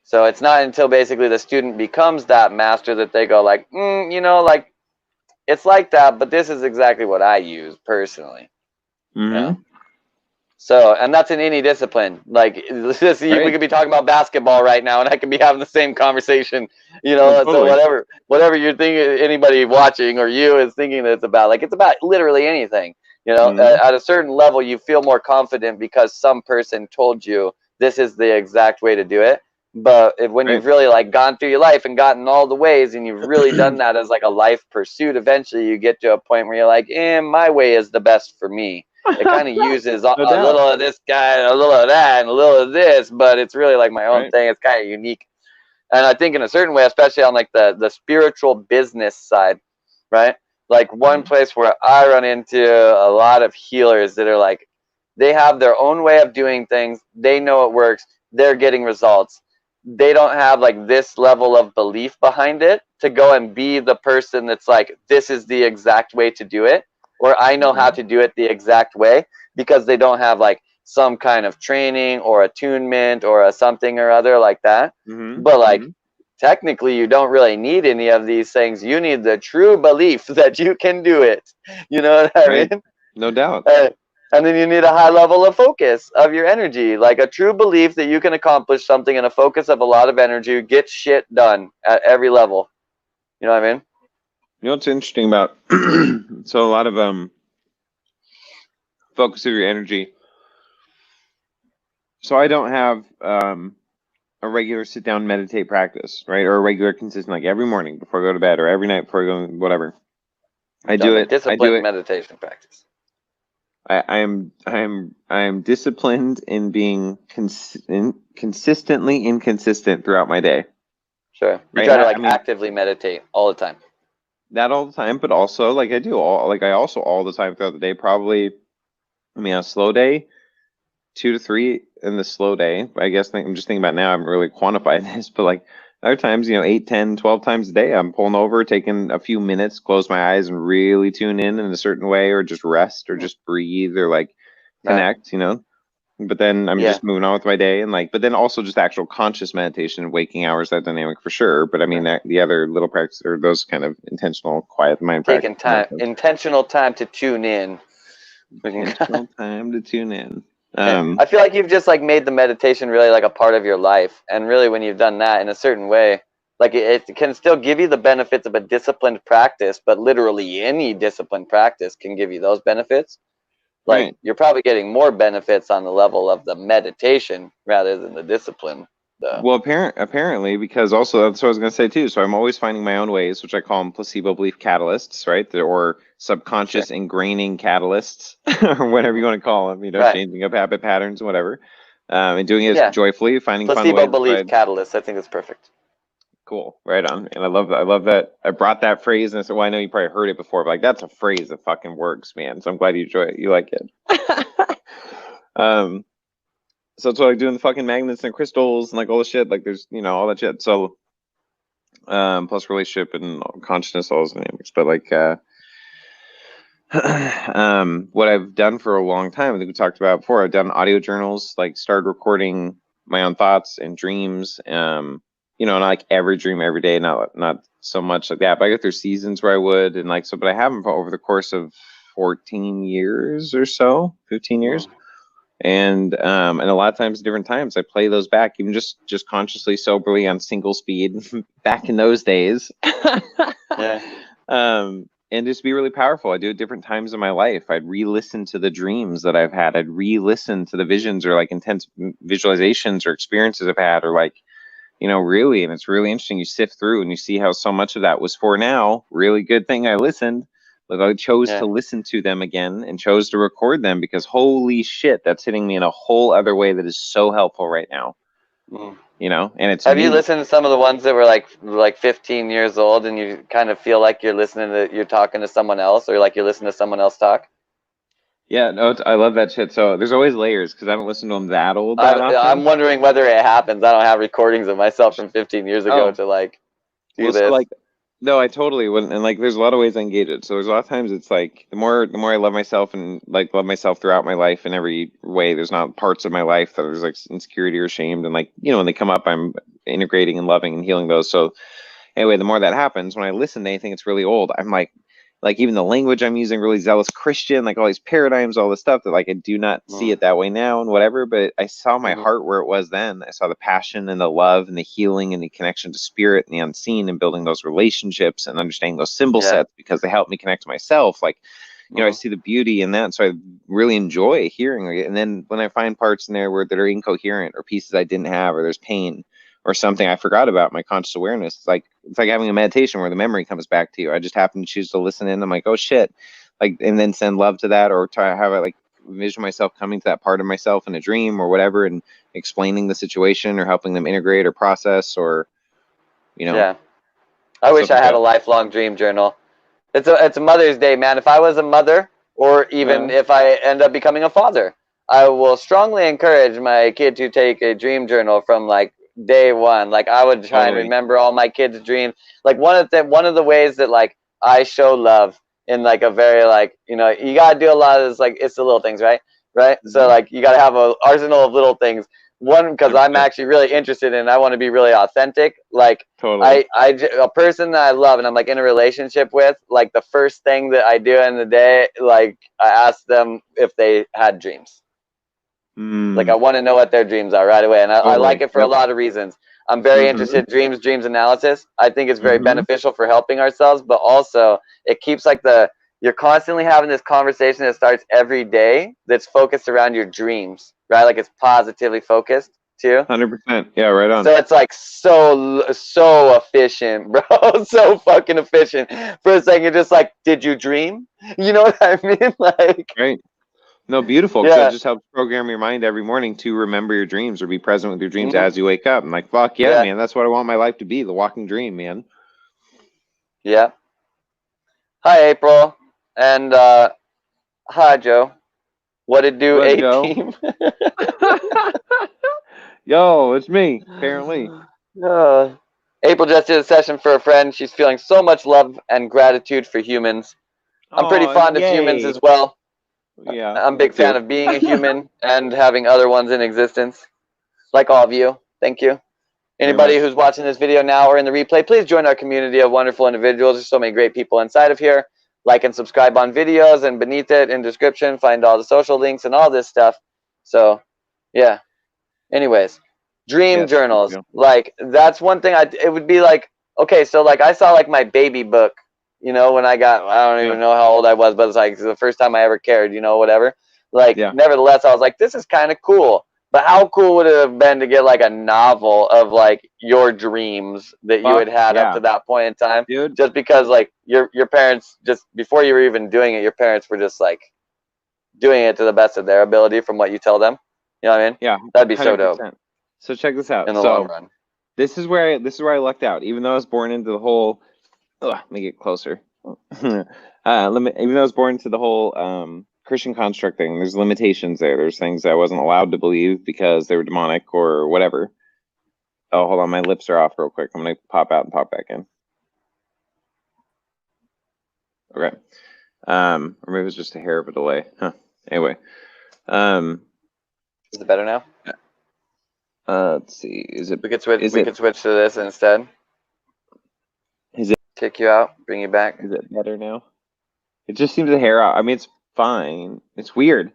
So it's not until basically the student becomes that master that they go like, you know, like it's like that, but this is exactly what I use personally. You know? Mm-hmm. So, and that's in any discipline. Like, we Right. could be talking about basketball right now, and I could be having the same conversation. You No, know, so totally. whatever you're thinking, anybody watching or you is thinking that it's about, like, it's about literally anything. You know, Mm-hmm. at a certain level, you feel more confident because some person told you this is the exact way to do it. But when Right. you've really like gone through your life and gotten all the ways, and you've really done that as like a life pursuit, eventually you get to a point where you're like, my way is the best for me. It kind of uses No a doubt. little of this guy, a little of that, and a little of this, but it's really like my own Right. thing. It's kind of unique. And I think in a certain way, especially on like the spiritual business side, right? Like one Mm-hmm. place where I run into a lot of healers that are like, they have their own way of doing things. They know it works. They're getting results. They don't have like this level of belief behind it to go and be the person that's like, this is the exact way to do it, or I know how Mm-hmm. to do it the exact way, because they don't have like some kind of training or attunement or a something or other like that. But like Mm-hmm. technically you don't really need any of these things. You need the true belief that you can do it. You know what I Right. mean? No doubt. Uh, and then you need a high level of focus of your energy, like a true belief that you can accomplish something, and a focus of a lot of energy, get shit done at every level. You know what I mean? You know what's interesting about so a lot of focus of your energy. So I don't have a regular sit down meditate practice, right? Or a regular consistent like every morning before I go to bed or every night before I go whatever. I So do I'm a it. I do disciplined it. meditation practice. I am disciplined in being consistently inconsistent throughout my day. Sure. You Right. try to I like mean actively meditate all the time. that all the time, but also like I do all like I also all the time throughout the day. Probably I mean on a slow day, 2 to 3 in the slow day. I guess I'm just thinking about now. I haven't really quantified this, but like other times, 8, 10, 12 times a day, I'm pulling over, taking a few minutes, close my eyes, and really tune in a certain way, or just rest, or just breathe, or like Right. connect. But then I'm Yeah. just moving on with my day, and like, but then also just actual conscious meditation, waking hours, that dynamic for sure. But I mean, Right. that the other little practice or those kind of intentional quiet mind Taking practice time, nonsense. intentional time to tune in. Intentional time to tune in. I feel like you've just like made the meditation really like a part of your life, and really when you've done that in a certain way, like it can still give you the benefits of a disciplined practice, but literally any disciplined practice can give you those benefits. Like Right. you're probably getting more benefits on the level of the meditation rather than the discipline. Though. Well, apparently, because also that's what I was going to say too. So I'm always finding my own ways, which I call them placebo belief catalysts, right? Or Sure. subconscious ingraining catalysts, or whatever you want to call them. Right. Changing up habit patterns, whatever, and doing it Yeah. joyfully, finding fun Placebo ways. That's belief why catalyst. I think it's perfect. cool, right on. And I love that. I brought that phrase, and I said, well, I know you probably heard it before, but like that's a phrase that fucking works, man. So I'm glad you enjoy it. You like it. um. So it's like doing the fucking magnets and crystals and like all the shit. Like there's all that shit. So plus relationship and consciousness, all those dynamics. But like what I've done for a long time, I think we talked about before, I've done audio journals, like started recording my own thoughts and dreams. Not like every dream every day, not so much like that, but I go through seasons where I would, and like so, but I haven't over the course of 14 years or so, 15 years. And a lot of times, different times, I play those back, even just consciously, soberly on single speed back in those days. Yeah. and just be really powerful. I do it different times in my life. I'd re-listen to the dreams that I've had. I'd re-listen to the visions or like intense visualizations or experiences I've had, or like, really. And it's really interesting. You sift through and you see how so much of that was for now. Really good thing I listened. Like I chose to listen to them again and chose to record them because holy shit, that's hitting me in a whole other way that is so helpful right now. Mm. And it's Have you me. listened to some of the ones that were like 15 years old, and you kind of feel like you're talking to someone else, or like you're listening to someone else talk? Yeah, no, I love that shit. So there's always layers because I haven't listened to them that old that I'm often. wondering whether it happens. I don't have recordings of myself from 15 years ago Oh, to like do well, so this. like, no, I totally wouldn't. And like, there's a lot of ways I engage it. So there's a lot of times it's like the more I love myself and like love myself throughout my life in every way. There's not parts of my life that there's like insecurity or shamed, and like when they come up, I'm integrating and loving and healing those. So anyway, the more that happens, when I listen to anything it's really old, I'm like even the language I'm using, really zealous Christian, like all these paradigms, all this stuff that like I do not see it that way now and whatever, but I saw my heart where it was then. I saw the passion and the love and the healing and the connection to spirit and the unseen and building those relationships and understanding those symbol sets because they help me connect to myself. Like, I see the beauty in that. So I really enjoy hearing it. And then when I find parts in there that are incoherent or pieces I didn't have, or there's pain or something I forgot about, my conscious awareness, it's like having a meditation where the memory comes back to you. I just happen to choose to listen in. I'm like, oh shit. Like, and then send love to that, or try to have it like envision myself coming to that part of myself in a dream or whatever, and explaining the situation or helping them integrate or process or, Yeah. I wish I had a lifelong dream journal. It's a Mother's Day, man. If I was a mother, or even if I end up becoming a father, I will strongly encourage my kid to take a dream journal from like day one. Like I would try and remember all my kids' dreams. Like one of the ways that like I show love in like a very like you gotta do a lot of this, like it's the little things, right? So like you gotta have an arsenal of little things. One, because I'm actually really interested in, I want to be really authentic. Like a person that I love and I'm like in a relationship with, like the first thing that I do in the day, like I ask them if they had dreams. Like I want to know what their dreams are right away. And I like it for a lot of reasons. I'm very interested in dreams analysis. I think it's very beneficial for helping ourselves, but also it keeps like you're constantly having this conversation that starts every day that's focused around your dreams, right? Like it's positively focused too. 100%. Yeah, right on. So it's like so efficient, bro. So fucking efficient. For a second, you're just like, did you dream? You know what I mean? Like, right. No, beautiful. Because it just helps program your mind every morning to remember your dreams or be present with your dreams as you wake up. I'm like, fuck yeah, man. That's what I want my life to be, the walking dream, man. Yeah. Hi, April. And hi, Joe. What it do, A-Team? Yo, it's me, apparently. April just did a session for a friend. She's feeling so much love and gratitude for humans. I'm pretty fond of humans as well. Yeah. I'm a big fan of being a human and having other ones in existence. Like all of you. Thank you. Anybody who's watching this video now or in the replay, please join our community of wonderful individuals. There's so many great people inside of here. Like and subscribe on videos, and beneath it in description, find all the social links and all this stuff. So, yeah. Anyways, dream journals. Like, that's one thing it would be like, okay, so like I saw like my baby book, when I don't even know how old I was, but it's like the first time I ever cared, whatever. Like, nevertheless, I was like, this is kind of cool. But how cool would it have been to get like a novel of like your dreams that you had up to that point in time? Dude. Just because like your parents, just before you were even doing it, your parents were just like doing it to the best of their ability from what you tell them. You know what I mean? Yeah. That'd be so dope. So check this out. In the long run. This is where I lucked out. Even though I was born into the whole let me get closer. Even though I was born into the whole Christian construct thing, there's limitations there. There's things I wasn't allowed to believe because they were demonic or whatever. Oh, hold on, my lips are off real quick. I'm gonna pop out and pop back in. Okay. Or maybe it was just a hair of a delay. Huh. Anyway. Is it better now? Let's see. Is it? We could switch to this instead. Is it? Kick you out, bring you back. Is it better now? It just seems a hair off. I mean, it's fine. It's weird.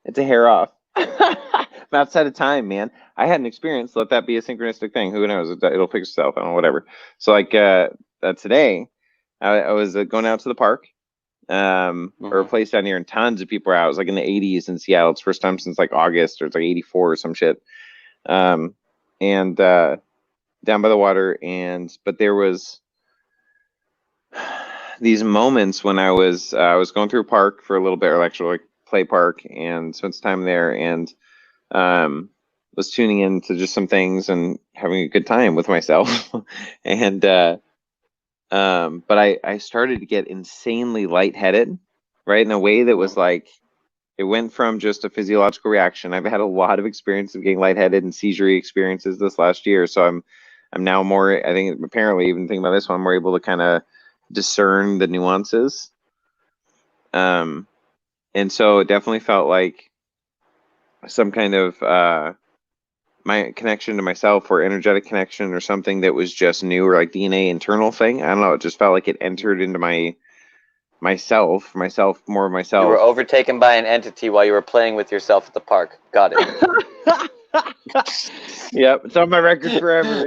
It's a hair off. I'm outside of time, man. I had an experience. Let that be a synchronistic thing. Who knows? It'll fix itself. I don't know. Whatever. So like today, I was going out to the park or a place down here, and tons of people were out. It was like in the 80s in Seattle. It's first time since like August, or it's like 84 or some shit. And down by the water, but there was these moments when I was going through a park for a little bit, or actually like play park, and spent some time there, and was tuning into just some things and having a good time with myself. And but I started to get insanely lightheaded, right, in a way that was like, it went from just a physiological reaction. I've had a lot of experience of getting lightheaded and seizure experiences this last year, so I'm now more, I think, apparently, even thinking about this one, I'm more able to kind of discern the nuances. And so it definitely felt like some kind of my connection to myself, or energetic connection, or something that was just new, or like DNA internal thing. I don't know. It just felt like it entered into myself, more of myself. You were overtaken by an entity while you were playing with yourself at the park. Got it. Yep, it's on my record forever.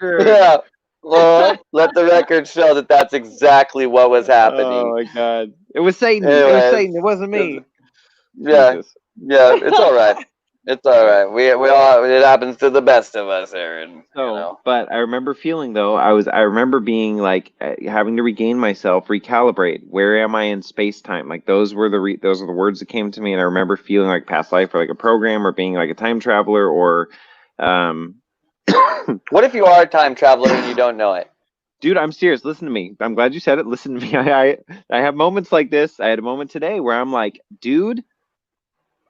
Yeah. Well, let the record show that that's exactly what was happening. Oh my god, it was Satan. Anyways, it was Satan. It wasn't me. Yeah, Jesus. yeah, it's all right. It's all right. We all, it happens to the best of us, Aaron. So, you know? But I remember feeling, though, I remember being like having to regain myself, recalibrate. Where am I in space time? Like those were those are the words that came to me, and I remember feeling like past life, or like a program, or being like a time traveler, or What if you are a time traveler and you don't know it? Dude, I'm serious. Listen to me. I'm glad you said it. Listen to me. I have moments like this. I had a moment today where I'm like, dude,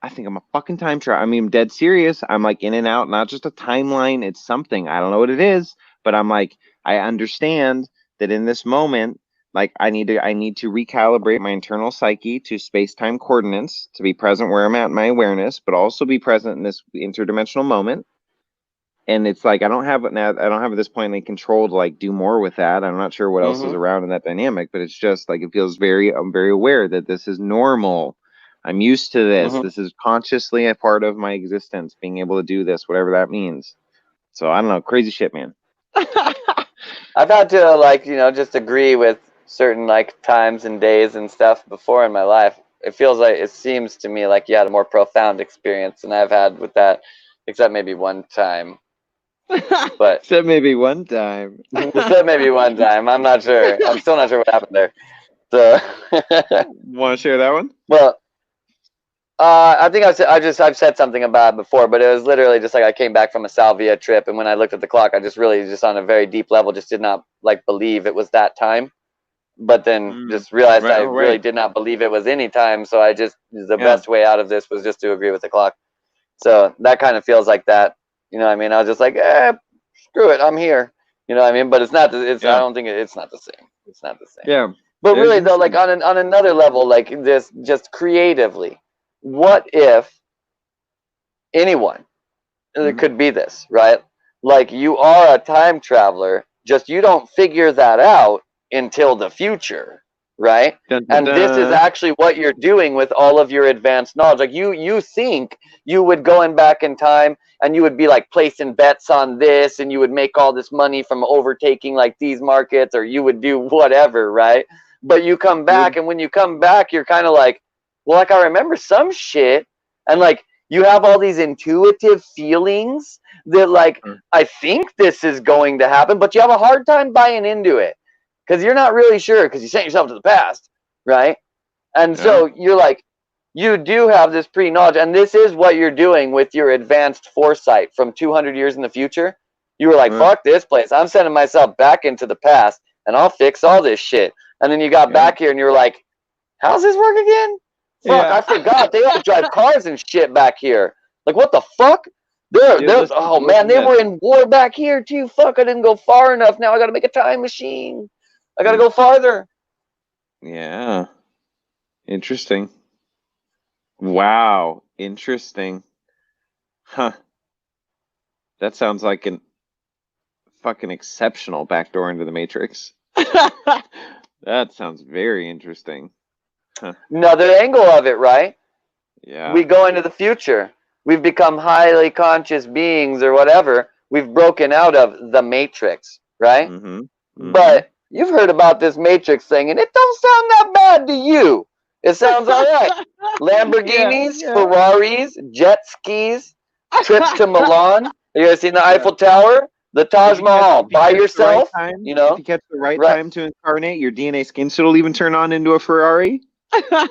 I think I'm a fucking time traveler. I mean, I'm dead serious. I'm like in and out, not just a timeline. It's something. I don't know what it is, but I'm like, I understand that in this moment, like I need to recalibrate my internal psyche to space-time coordinates, to be present where I'm at in my awareness, but also be present in this interdimensional moment. And it's like I don't have at this point any control to like do more with that. I'm not sure what else is around in that dynamic, but it's just like it feels I'm very aware that this is normal. I'm used to this. This is consciously a part of my existence, being able to do this, whatever that means. So I don't know, crazy shit, man. I've had to like, just agree with certain like times and days and stuff before in my life. It seems to me like you had a more profound experience than I've had with that, except maybe one time. But except maybe one time. Except maybe one time. I'm not sure. I'm still not sure what happened there. So want to share that one? Well, I think I've said something about it before, but it was literally just like I came back from a salvia trip, and when I looked at the clock, I just really, just on a very deep level, just did not like believe it was that time. But then just realized I really did not believe it was any time. So the best way out of this was just to agree with the clock. So that kind of feels like that. You know what I mean? I was just like, screw it, I'm here. You know what I mean? But it's not. I don't think it's not the same. It's not the same. Yeah. But really, though, like on another level, like this, just creatively, what if anyone could be this, right? Like you are a time traveler, just you don't figure that out until the future, right? Dun, dun, and this is actually what you're doing with all of your advanced knowledge. Like you think you would go back in time and you would be like placing bets on this, and you would make all this money from overtaking like these markets, or you would do whatever, right? But you come back, and when you come back, you're kind of like, well, like I remember some shit, and like you have all these intuitive feelings that like I think this is going to happen, but you have a hard time buying into it because you're not really sure, because you sent yourself to the past, right? And so you're like, you do have this pre-knowledge, and this is what you're doing with your advanced foresight from 200 years in the future. You were like, fuck this place. I'm sending myself back into the past, and I'll fix all this shit. And then you got back here, and you were like, how's this work again? Fuck, I forgot. They all drive cars and shit back here. Like, what the fuck? Oh, man, they were in war back here, too. Fuck, I didn't go far enough. Now I got to make a time machine. I got to go farther. Yeah. Interesting. Wow. Interesting. Huh. That sounds like an fucking exceptional backdoor into the Matrix. That sounds very interesting. Huh. Another angle of it, right? Yeah. We go into the future. We've become highly conscious beings or whatever. We've broken out of the Matrix, right? But you've heard about this Matrix thing, and it don't sound that bad to you. It sounds all right. Yeah, Lamborghinis, yeah. Ferraris, jet skis, trips to Milan. Have you ever seen the Yeah. Eiffel Tower? The Taj Mahal If you by catch the right yourself, time, you if know? you catch the right Right. time to incarnate, your DNA skin cell will even turn on into a Ferrari.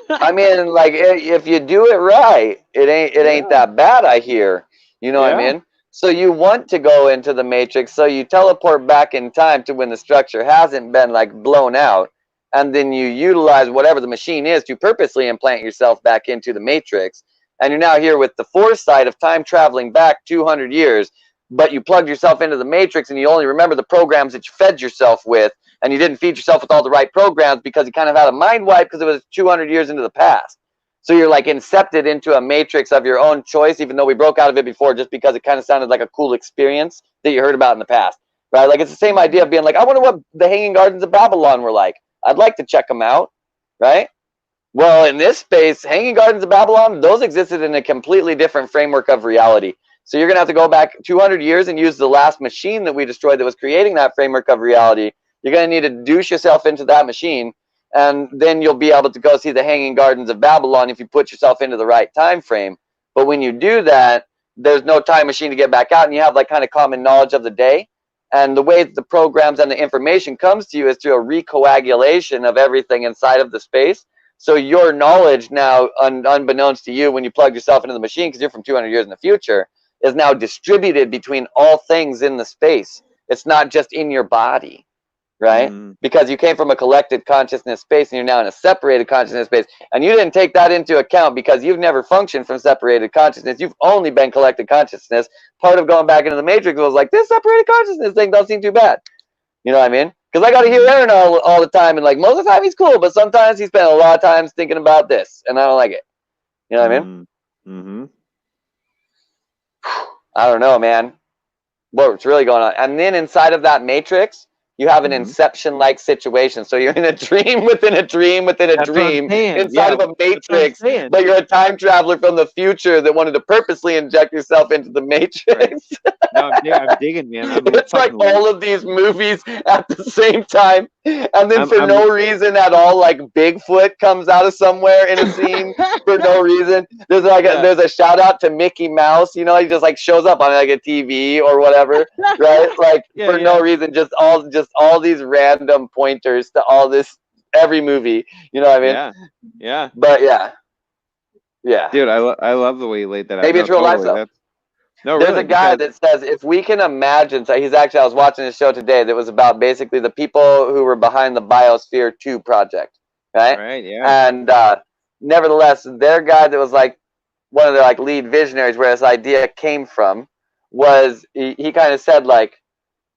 I mean, like if you do it right, it ain't Yeah. that bad. I hear, you know what I Yeah. mean. So you want to go into the matrix, so you teleport back in time to when the structure hasn't been like blown out, and then you utilize whatever the machine is to purposely implant yourself back into the matrix, and you're now here with the foresight of time traveling back 200 years, but you plugged yourself into the matrix and you only remember the programs that you fed yourself with, and you didn't feed yourself with all the right programs because you kind of had a mind wipe because it was 200 years into the past. So you're like incepted into a matrix of your own choice, even though we broke out of it before just because it kind of sounded like a cool experience that you heard about in the past, right? Like it's the same idea of being like, I wonder what the Hanging Gardens of Babylon were like. I'd like to check them out, right? Well, in this space, Hanging Gardens of Babylon, those existed in a completely different framework of reality. So you're going to have to go back 200 years and use the last machine that we destroyed that was creating that framework of reality. You're going to need to douche yourself into that machine, and then you'll be able to go see the Hanging Gardens of Babylon if you put yourself into the right time frame. But when you do that, there's no time machine to get back out, and you have like kind of common knowledge of the day. And the way that the programs and the information comes to you is through a recoagulation of everything inside of the space. So your knowledge now, unbeknownst to you, when you plug yourself into the machine, because you're from 200 years in the future, is now distributed between all things in the space. It's not just in your body, right? Mm. Because you came from a collected consciousness space and you're now in a separated consciousness space. And you didn't take that into account because you've never functioned from separated consciousness. You've only been collected consciousness. Part of going back into the matrix was like, this separated consciousness thing don't seem too bad. You know what I mean? Because I got to hear Aaron all the time, and like most of the time he's cool, but sometimes he spent a lot of times thinking about this, and I don't like it. You know what I mean? Mm. Mm-hmm. I don't know, man. What's really going on? And then inside of that matrix, you have an Mm-hmm. inception-like situation. So you're in a dream within a dream within a That's what I'm dream saying. inside Yeah, of a that's what I'm matrix, saying. but you're a time traveler from the future that wanted to purposely inject yourself into the Right. matrix. No, I'm digging, man. I mean, It's like fucking. all of these movies at the same time, and then for I'm. no reason at all, like Bigfoot comes out of somewhere in a scene for no reason. There's like Yeah. there's a shout out to Mickey Mouse. You know, he just like shows up on like a TV or whatever, right? Like Yeah, for yeah. no reason, just all these random pointers to all this every movie. You know what I mean? Yeah. Yeah. But yeah. Dude, I love the way you laid that out. Maybe No, it's real life totally. though. That's no, There's really, a guy because that says if we can imagine, so he's actually, I was watching a show today that was about basically the people who were behind the Biosphere 2 project, right? right, yeah. And nevertheless, their guy that was like one of their like lead visionaries where this idea came from was he kind of said like,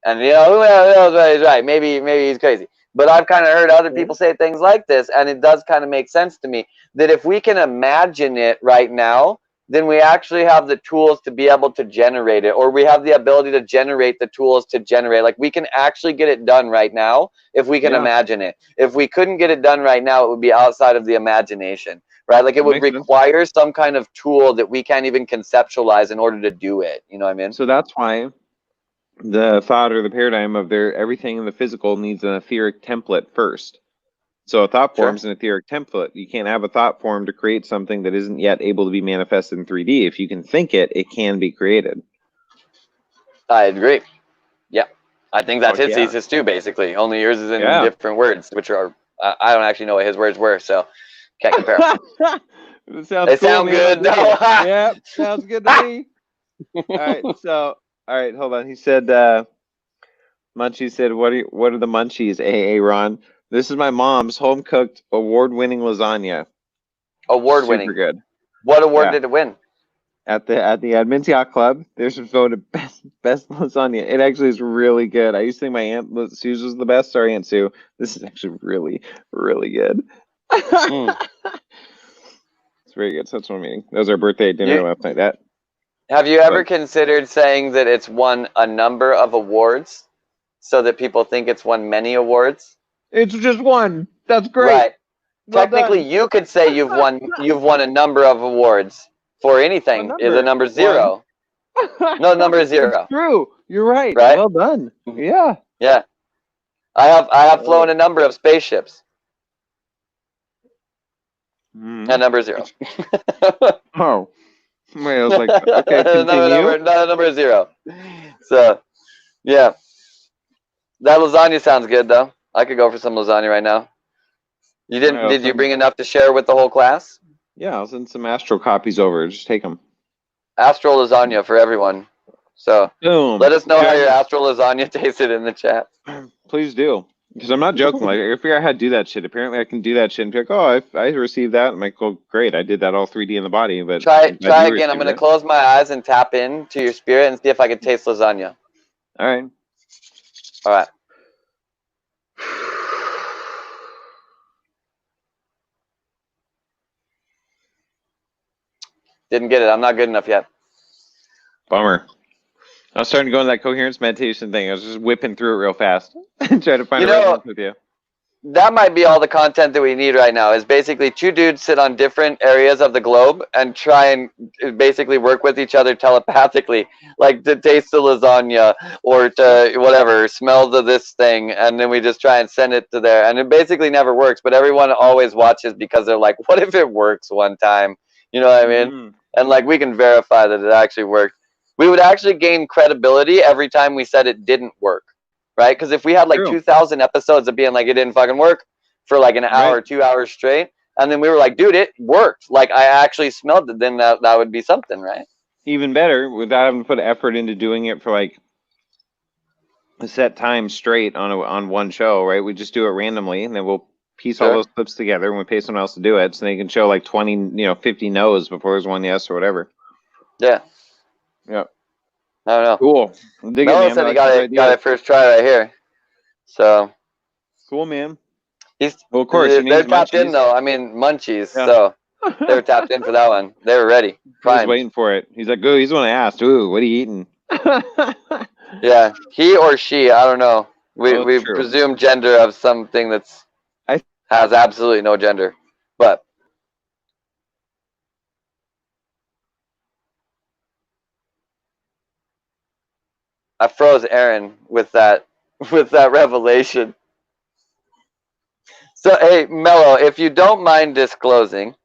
and you know, who knows what he's right, maybe he's crazy. But I've kind of heard other people say things like this, and it does kind of make sense to me that if we can imagine it right now, then we actually have the tools to be able to generate it, or we have the ability to generate the tools to generate. Like we can actually get it done right now if we can Yeah. imagine it. If we couldn't get it done right now, it would be outside of the imagination, right? Like it That would makes sense. require some kind of tool that we can't even conceptualize in order to do it. You know what I mean? So that's why the thought or the paradigm of everything in the physical needs an etheric template first. So a thought Sure. form is an etheric template. You can't have a thought form to create something that isn't yet able to be manifested in 3D. If you can think it, it can be created. I agree. Yeah. I think that's Fuck his yeah. thesis too, basically. Only yours is in Yeah. different words, which are, I don't actually know what his words were, so can't compare. It sounds They cool, sound man. good, I dig though. it. Yeah, sounds good to me. All right, hold on. He said, Munchie said, what are the munchies, AA Ron? This is my mom's home cooked, award winning lasagna. Award Super winning. good. What award Yeah. did it win? At the Admins Yacht Club, there's voted best lasagna. It actually is really good. I used to think my aunt Sue's was the best. Sorry, Aunt Sue. This is actually really, really good. It's very good. So that's what I'm eating. That was our birthday dinner last night. Have you ever considered saying that it's won a number of awards so that people think it's won many awards? It's just one. That's great. Right. Well Technically, done. you could say you've won a number of awards for anything. Is the number zero? No, the number is zero. It's true. You're right. Right? Well done. Yeah. Yeah. I have flown a number of spaceships. Mm. And number 0. Oh. Wait, I was like, okay, continue. number 0. So, yeah. That lasagna sounds good, though. I could go for some lasagna right now. You didn't? Did you bring enough to share with the whole class? Yeah, I'll send some Astro copies over. Just take them. Astral lasagna for everyone. So, Boom. let us know how your astral lasagna tasted in the chat. Please do. Because I'm not joking. Like, I figure out how to do that shit. Apparently, I can do that shit and be like, oh, I received that. I'm like, oh, great. I did that all 3D in the body. But Try again. I'm going to close my eyes and tap into your spirit and see if I can taste lasagna. All right. All right. Didn't get it. I'm not good enough yet. Bummer. I was starting to go into that coherence meditation thing. I was just whipping through it real fast and trying to find a resonance with you. That might be all the content that we need right now, is basically 2 dudes sit on different areas of the globe and try and basically work with each other telepathically, like to taste the lasagna or to whatever, smell this thing, and then we just try and send it to there. And it basically never works, but everyone always watches because they're like, what if it works one time? You know what I mean? Mm-hmm. And like we can verify that it actually worked. We would actually gain credibility every time we said it didn't work. Right? Because if we had like 2,000 episodes of being like, it didn't fucking work for like an hour, 2 hours straight, and then we were like, dude, it worked. Like, I actually smelled it, then that would be something, right? Even better, without having to put effort into doing it for like a set time straight on one show, right? We just do it randomly, and then we'll piece all those clips together, and we pay someone else to do it, so they can show like 20, 50 no's before there's one yes or whatever. Yeah. Yep. I don't know. Cool. Melo said he got it first try right here. So. Cool, man. Well, of course. They're tapped in, though. I mean, munchies. Yeah. So they were tapped in for that one. They were ready. He was waiting for it. He's like, ooh, he's the one I asked. Ooh, what are you eating? Yeah. He or she, I don't know. We presume gender of something that's has absolutely no gender. But. I froze Aaron with that revelation. So hey, Mello, if you don't mind disclosing,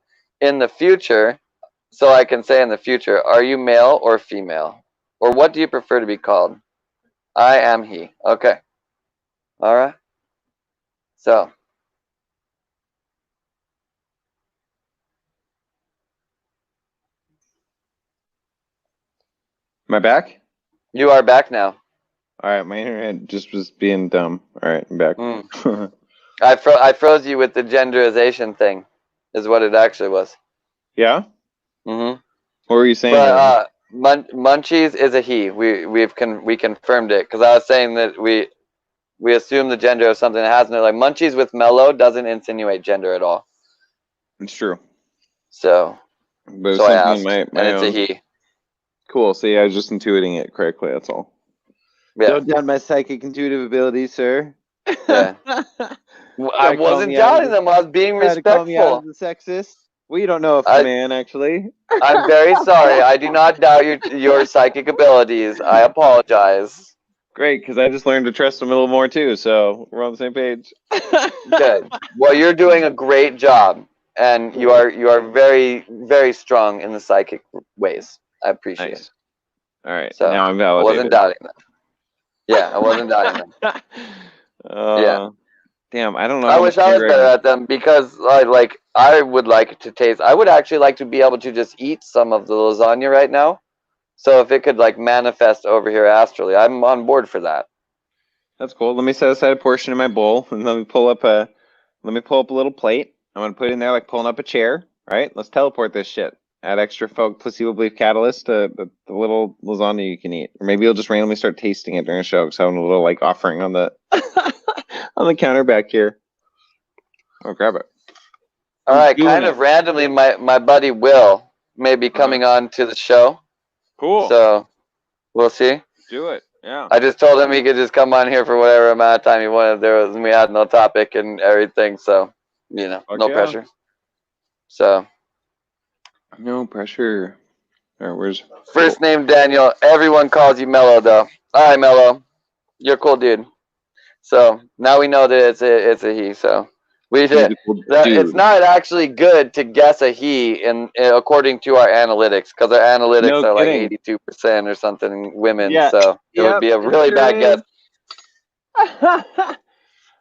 in the future, so I can say in the future, are you male or female? Or what do you prefer to be called? I am he. Okay. Alright. So. Am I back? You are back now. Alright, my internet just was being dumb. Alright, I'm back. I froze you with the genderization thing, is what it actually was. Yeah? Mm-hmm. What were you saying? But Munchies is a he. We confirmed it, because I was saying that we assume the gender of something that hasn't. Like Munchies with Mellow doesn't insinuate gender at all. It's true. So I asked, and it's a he. Cool. See, I was just intuiting it correctly. That's all. Yeah. Don't doubt my psychic intuitive abilities, sir. Yeah. I wasn't doubting them. I was being respectful. Call me out as a sexist. Well, you don't know if I'm a man, actually. I'm very sorry. I do not doubt your psychic abilities. I apologize. Great, because I just learned to trust him a little more, too, so we're on the same page. Good. Well, you're doing a great job, and you are very, very strong in the psychic ways. I appreciate it. All right, so now I'm validated. I wasn't doubting them. Yeah, I wasn't doubting them. Yeah. Damn, I don't know. I wish I was better at them, because I would like to taste. I would actually like to be able to just eat some of the lasagna right now. So if it could like manifest over here astrally, I'm on board for that. That's cool. Let me set aside a portion in my bowl, and let me pull up a little plate. I'm gonna put it in there like pulling up a chair. Right? Let's teleport this shit. Add extra placebo belief catalyst to the little lasagna you can eat, or maybe you'll just randomly start tasting it during a show. Because I'm a little like offering on the on the counter back here. Oh, grab it. All right, kind of randomly, my buddy Will may be coming on to the show. Cool. So we'll see. Do it. Yeah. I just told him he could just come on here for whatever amount of time he wanted. We had no topic and everything, so no pressure. So. No pressure. All right, where's first name Daniel? Everyone calls you Mello though. All right, Mello, you're a cool dude. So now we know that it's a he. So we did. Beautiful It's dude. not actually good to guess a he according to our analytics, because our analytics No are like kidding. 82% or something women. Yeah. So it would Yep. be a It really sure bad guess. is.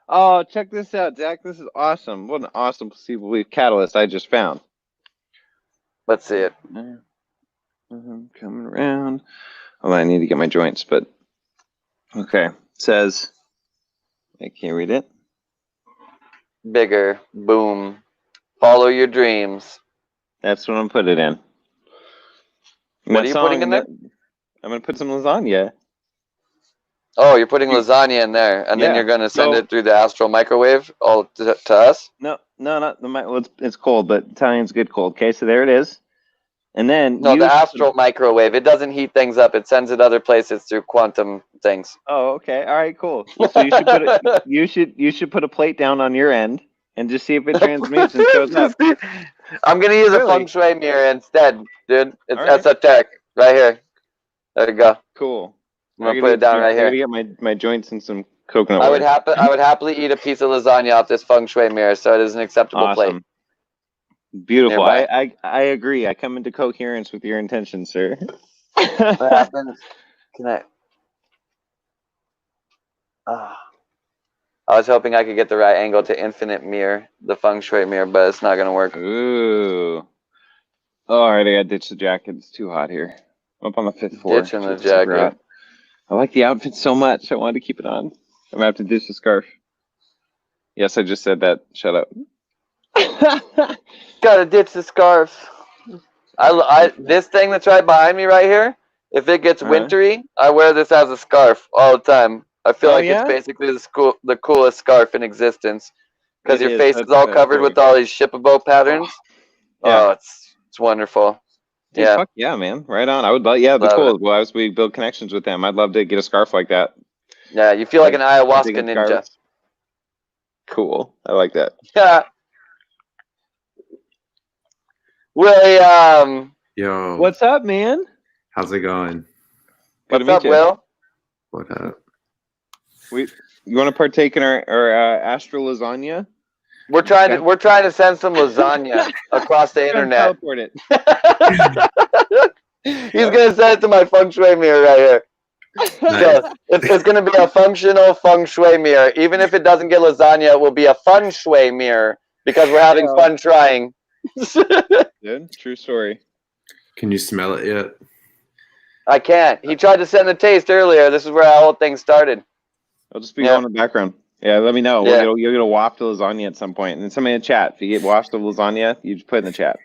Oh, check this out, Zach. This is awesome. What an awesome placebo belief catalyst I just found. Let's see it. Coming around. Oh, I need to get my joints, but okay. It says, I can't read it. Bigger. Boom. Follow your dreams. That's what I'm putting it in. What are you putting in there? I'm gonna put some lasagna. Oh, you're putting lasagna in there, and then Yeah, you're going to send so- it through the astral microwave all to us? No, not the well, it's cold, but Italian's good cold. Okay, so there it is. And then No, the astral microwave. It doesn't heat things up. It sends it other places through quantum things. Oh, okay. All right, cool. So you should put it. You should put a plate down on your end and just see if it transmutes and shows up. I'm gonna use a Really? feng shui mirror instead, dude. It's All right. esoteric. Right here. There you go. Cool. I'm gonna put it down right I gotta here. get my joints and some coconut I oil. would happily eat a piece of lasagna off this feng shui mirror, so it is an acceptable plate. Awesome. Beautiful. Nearby. I agree. I come into coherence with your intentions, sir. What happens? Can I? I was hoping I could get the right angle to infinite mirror, the feng shui mirror, but it's not gonna work. Ooh. All right, I gotta ditch the jacket. It's too hot here. I'm up on the 5th floor. Ditching the It's super jacket. hot. I like the outfit so much. I wanted to keep it on. I'm gonna have to ditch the scarf. Yes, I just said that. Shut up. Gotta ditch the scarf. This thing that's right behind me right here. If it gets wintry, I wear this as a scarf all the time. I feel like yeah? it's basically the coolest scarf in existence, because It your is. face is all covered with all these shippable patterns. Yeah. Oh, it's wonderful. Dude, Yeah. fuck yeah, man. Right on. I would love, yeah, the Love cool. Well, as we build connections with them, I'd love to get a scarf like that. Yeah, you feel like an ayahuasca Digging ninja. scarves. Cool. I like that. Yeah. William, Yo, What's up, man? how's it going? Good to what's up, meet you. Will? What up? You want to partake in our astral lasagna? We're trying to send some lasagna across the internet. Teleport it. He's gonna send it to my feng shui mirror right here. Nice. So it's gonna be a functional feng shui mirror. Even if it doesn't get lasagna, it will be a feng shui mirror because we're having Yeah. fun trying. Dude, true story. Can you smell it yet? I can't. He tried to send the taste earlier. This is where our whole thing started. I'll just be going in the background. Yeah, let me know. Yeah. You'll get a waft of lasagna at some point. And then somebody in the chat, if you get waft of lasagna, you just put it in the chat.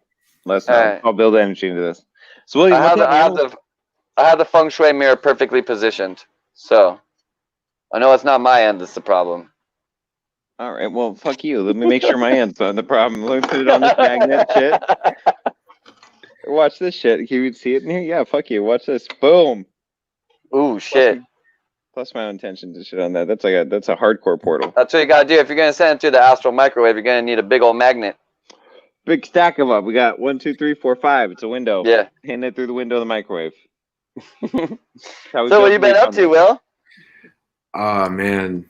Let us know. All right. I'll build energy into this. So, William, I have the feng shui mirror perfectly positioned. So I know it's not my end that's the problem. All right, well, fuck you. Let me make sure my end's not the problem. Let me put it on this magnet shit. Watch this shit. Can you see it in here? Yeah, fuck you. Watch this. Boom. Ooh, shit. Plus my intention to shit on that. That's a hardcore portal. That's what you gotta do. If you're gonna send it to the astral microwave, you're gonna need a big old magnet. Big stack of them. We got 1, 2, 3, 4, 5. It's a window. Yeah. Hand it through the window of the microwave. So what you been up to, Will? Oh man,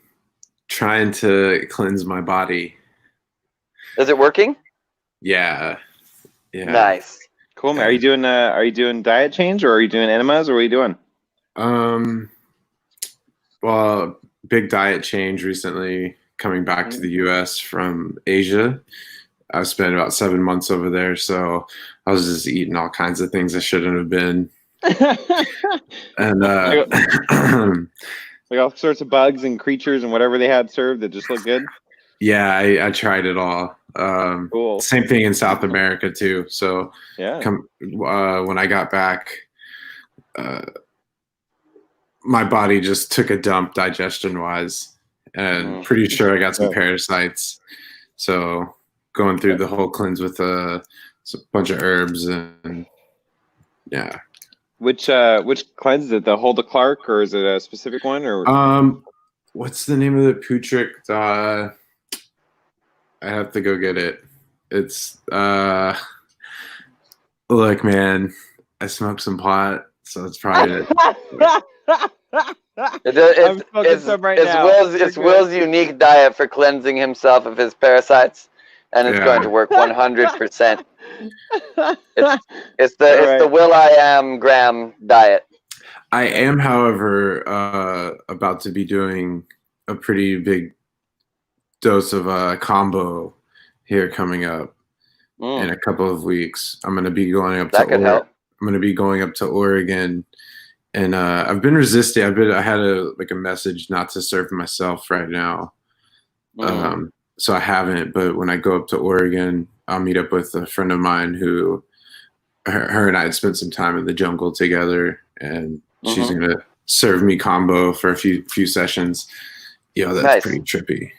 trying to cleanse my body. Is it working? Yeah. Nice. Cool, man. Are you doing diet change, or are you doing enemas, or what are you doing? Well, big diet change recently coming back to the US from Asia. I spent about 7 months over there, so I was just eating all kinds of things I shouldn't have been. And like all sorts of bugs and creatures and whatever they had served that just looked good. yeah, I tried it all. Cool. Same thing in South America too. So Yeah. when I got back, my body just took a dump digestion wise, and pretty sure I got some parasites. So going through the whole cleanse with a bunch of herbs and yeah. Which cleanse is it? The Hulda Clark, or is it a specific one? Or what's the name of the Putric? I have to go get it. It's look, man, I smoked some pot, so it's probably it. I'm smoking some right now. It's Will's unique diet for cleansing himself of his parasites, and it's going to work 100%. It's the Will I Am Graham diet. I am, however, about to be doing a pretty big dose of Kambo here coming up in a couple of weeks. I'm going to be going up that could help. I'm going to be going up to Oregon, and I've been resisting. I had a message not to serve myself right now, so I haven't. But when I go up to Oregon, I'll meet up with a friend of mine who, her and I had spent some time in the jungle together, and she's going to serve me Kambo for a few sessions. That's nice. Pretty trippy.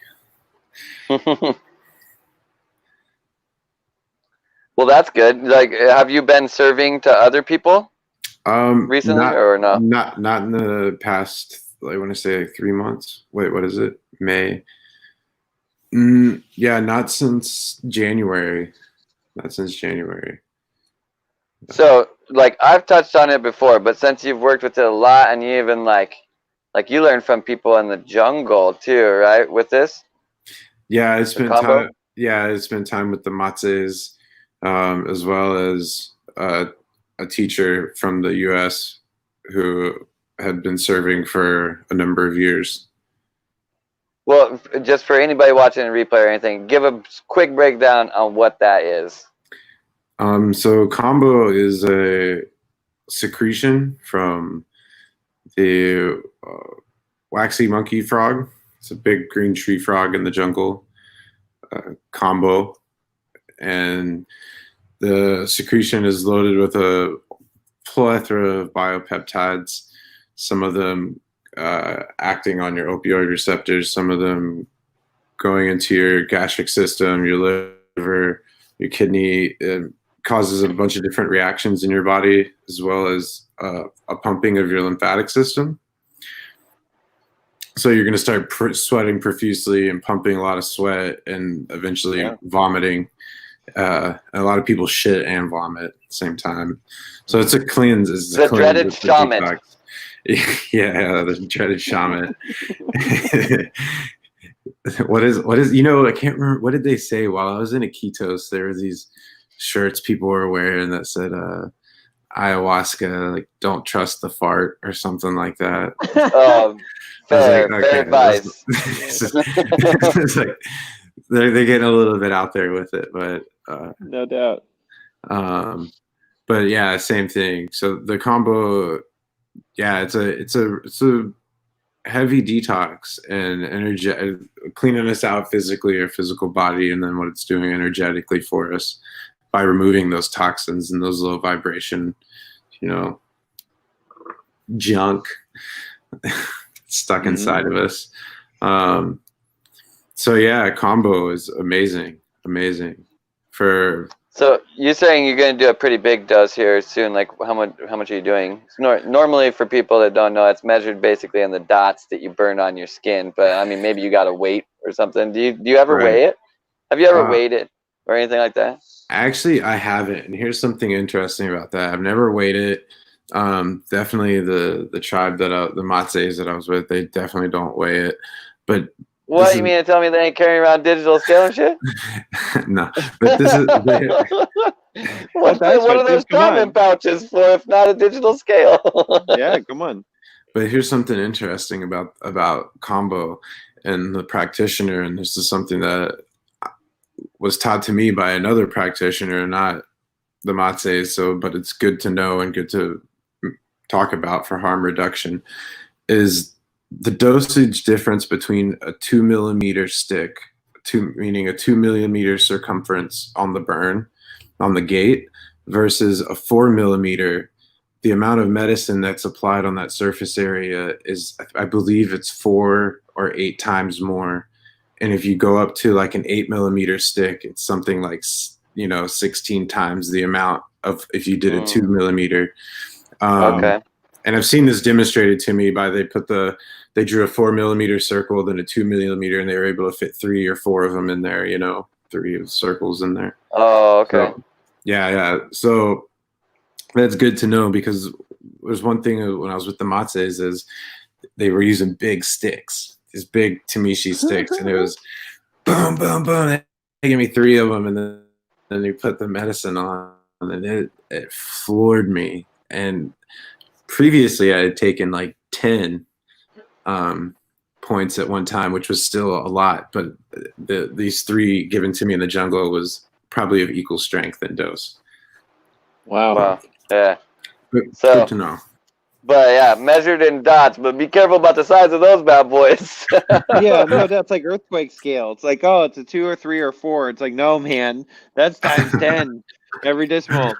Well, that's good. Like, have you been serving to other people recently, or no? Not in the past. I want to say 3 months. Wait, what is it? May. Yeah, not since January. Not since January. So, like, I've touched on it before, but since you've worked with it a lot, and you even like you learn from people in the jungle too, right? With this. Yeah, it's been time. Yeah, it's been time with the Matses, as well as a teacher from the U.S. who had been serving for a number of years. Well, just for anybody watching a replay or anything, give a quick breakdown on what that is. So Kambo is a secretion from the waxy monkey frog. It's a big green tree frog in the jungle, Kambo. And the secretion is loaded with a plethora of biopeptides, some of them acting on your opioid receptors, some of them going into your gastric system, your liver, your kidney. It causes a bunch of different reactions in your body, as well as a pumping of your lymphatic system. So you're going to start sweating profusely and pumping a lot of sweat, and eventually vomiting. A lot of people shit and vomit at the same time. So it's a cleanse. It's the dreaded shaman. Yeah, the dreaded shaman. What is I can't remember, what did they say while I was in Iquitos? There were these shirts people were wearing that said ayahuasca, like, don't trust the fart, or something like that. Fair advice. It's like they're getting a little bit out there with it, but no doubt. But yeah, same thing. So the Kambo, yeah, it's a heavy detox and energy, cleaning us out physically, our physical body, and then what it's doing energetically for us by removing those toxins and those low vibration, junk stuck inside of us. So yeah, Kambo is amazing. So you're saying you're going to do a pretty big dose here soon. Like, how much are you doing? Normally, for people that don't know, it's measured basically in the dots that you burn on your skin. But I mean, maybe you got to weight or something. Do you ever weigh it? Have you ever weighed it or anything like that? Actually, I haven't. And here's something interesting about that. I've never weighed it. Definitely the tribe the Matses that I was with, they definitely don't weigh it. But what, you mean to tell me they ain't carrying around digital scale and shit? No, but this is what are those condom pouches for if not a digital scale? Yeah, come on. But here's something interesting about Kambo and the practitioner, and this is something that was taught to me by another practitioner, not the Matses. But it's good to know and good to talk about for harm reduction, is the dosage difference between a 2 millimeter stick, meaning a 2 millimeter circumference on the burn, on the gate, versus a 4 millimeter. The amount of medicine that's applied on that surface area is, I believe it's 4 or 8 times more. And if you go up to like an 8 millimeter stick, it's something like 16 times the amount of if you did a 2 millimeter. Okay. And I've seen this demonstrated to me by they drew a 4 millimeter circle, then a 2 millimeter, and they were able to fit 3 or 4 of them in there, 3 circles in there. Oh, okay. So, yeah. So that's good to know, because there's one thing when I was with the Matses is they were using big sticks, these big Tamishi sticks, and it was boom, boom, boom. They gave me 3 of them, and then they put the medicine on, and it floored me. And previously, I had taken like 10 points at one time, which was still a lot. But these 3 given to me in the jungle was probably of equal strength and dose. Wow. Yeah. Good So, to know. but yeah, measured in dots, but be careful about the size of those bad boys. Yeah, no, that's like earthquake scale. It's like, oh, it's a 2 or 3 or 4. It's like, no, man, that's times 10 every decimal.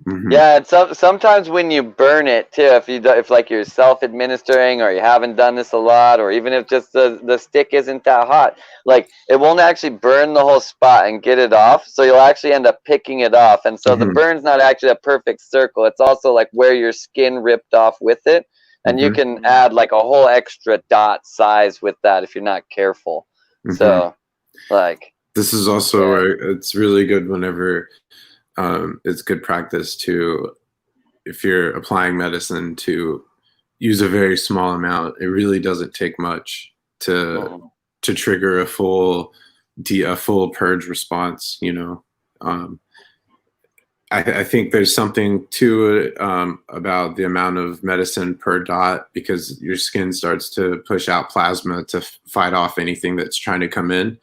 Mhm. Yeah, and sometimes when you burn it too, if like you're self-administering or you haven't done this a lot, or even if just the stick isn't that hot, like it won't actually burn the whole spot and get it off. So you'll actually end up picking it off, and so the Mhm. burn's not actually a perfect circle. It's also like where your skin ripped off with it, and you Mhm. can add like a whole extra dot size with that if you're not careful. Mhm. So, like, This is also Yeah. where it's really good whenever it's good practice to, if you're applying medicine, to use a very small amount. It really doesn't take much mhm. to trigger a full purge response. You know, I think there's something to it about the amount of medicine per dot, because your skin starts to push out plasma to fight off anything that's trying to come in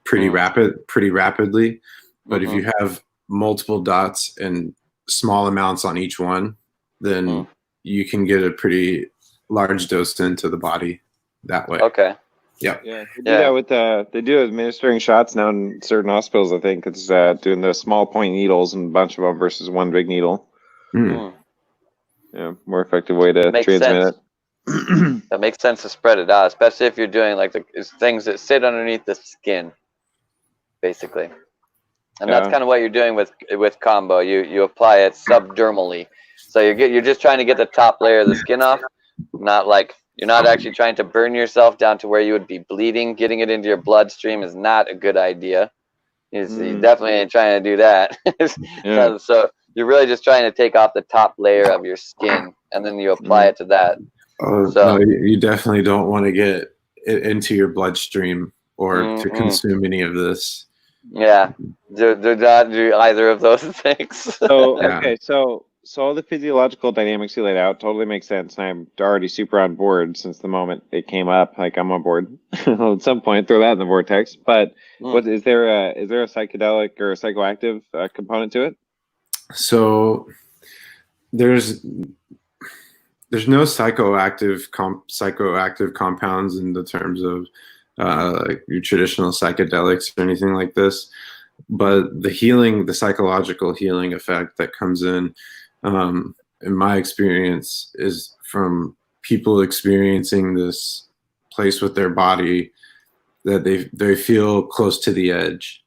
pretty rapidly. But if Mhm. you have multiple dots and small amounts on each one, then you can get a pretty large dose into the body that way. Okay. Yep. Yeah, they do that with they do administering shots now in certain hospitals. I think it's doing the small point needles and a bunch of them versus one big needle. Mm. Yeah, more effective way to Makes transmit sense. it. That makes sense to spread it out, especially if you're doing like the things that sit underneath the skin, basically. And that's Yeah. kind of what you're doing with Kambo. You apply it subdermally, so you're just trying to get the top layer of the skin off, not like you're not actually trying to burn yourself down to where you would be bleeding. Getting it into your bloodstream is not a good idea. You definitely ain't trying to do that. Yeah. So you're really just trying to take off the top layer of your skin, and then you apply it to that. No, So you definitely don't want to get it into your bloodstream or to mm-mm. consume any of this. Yeah, do not do either of those things. So Yeah. okay, so all the physiological dynamics you laid out totally make sense, and I'm already super on board since the moment it came up. Like I'm on board. At some point, throw that in the vortex. But what is there a psychedelic or a psychoactive component to it? So there's no psychoactive compounds in the terms of like your traditional psychedelics or anything like this, but the psychological healing effect that comes in my experience, is from people experiencing this place with their body that they feel close to the edge,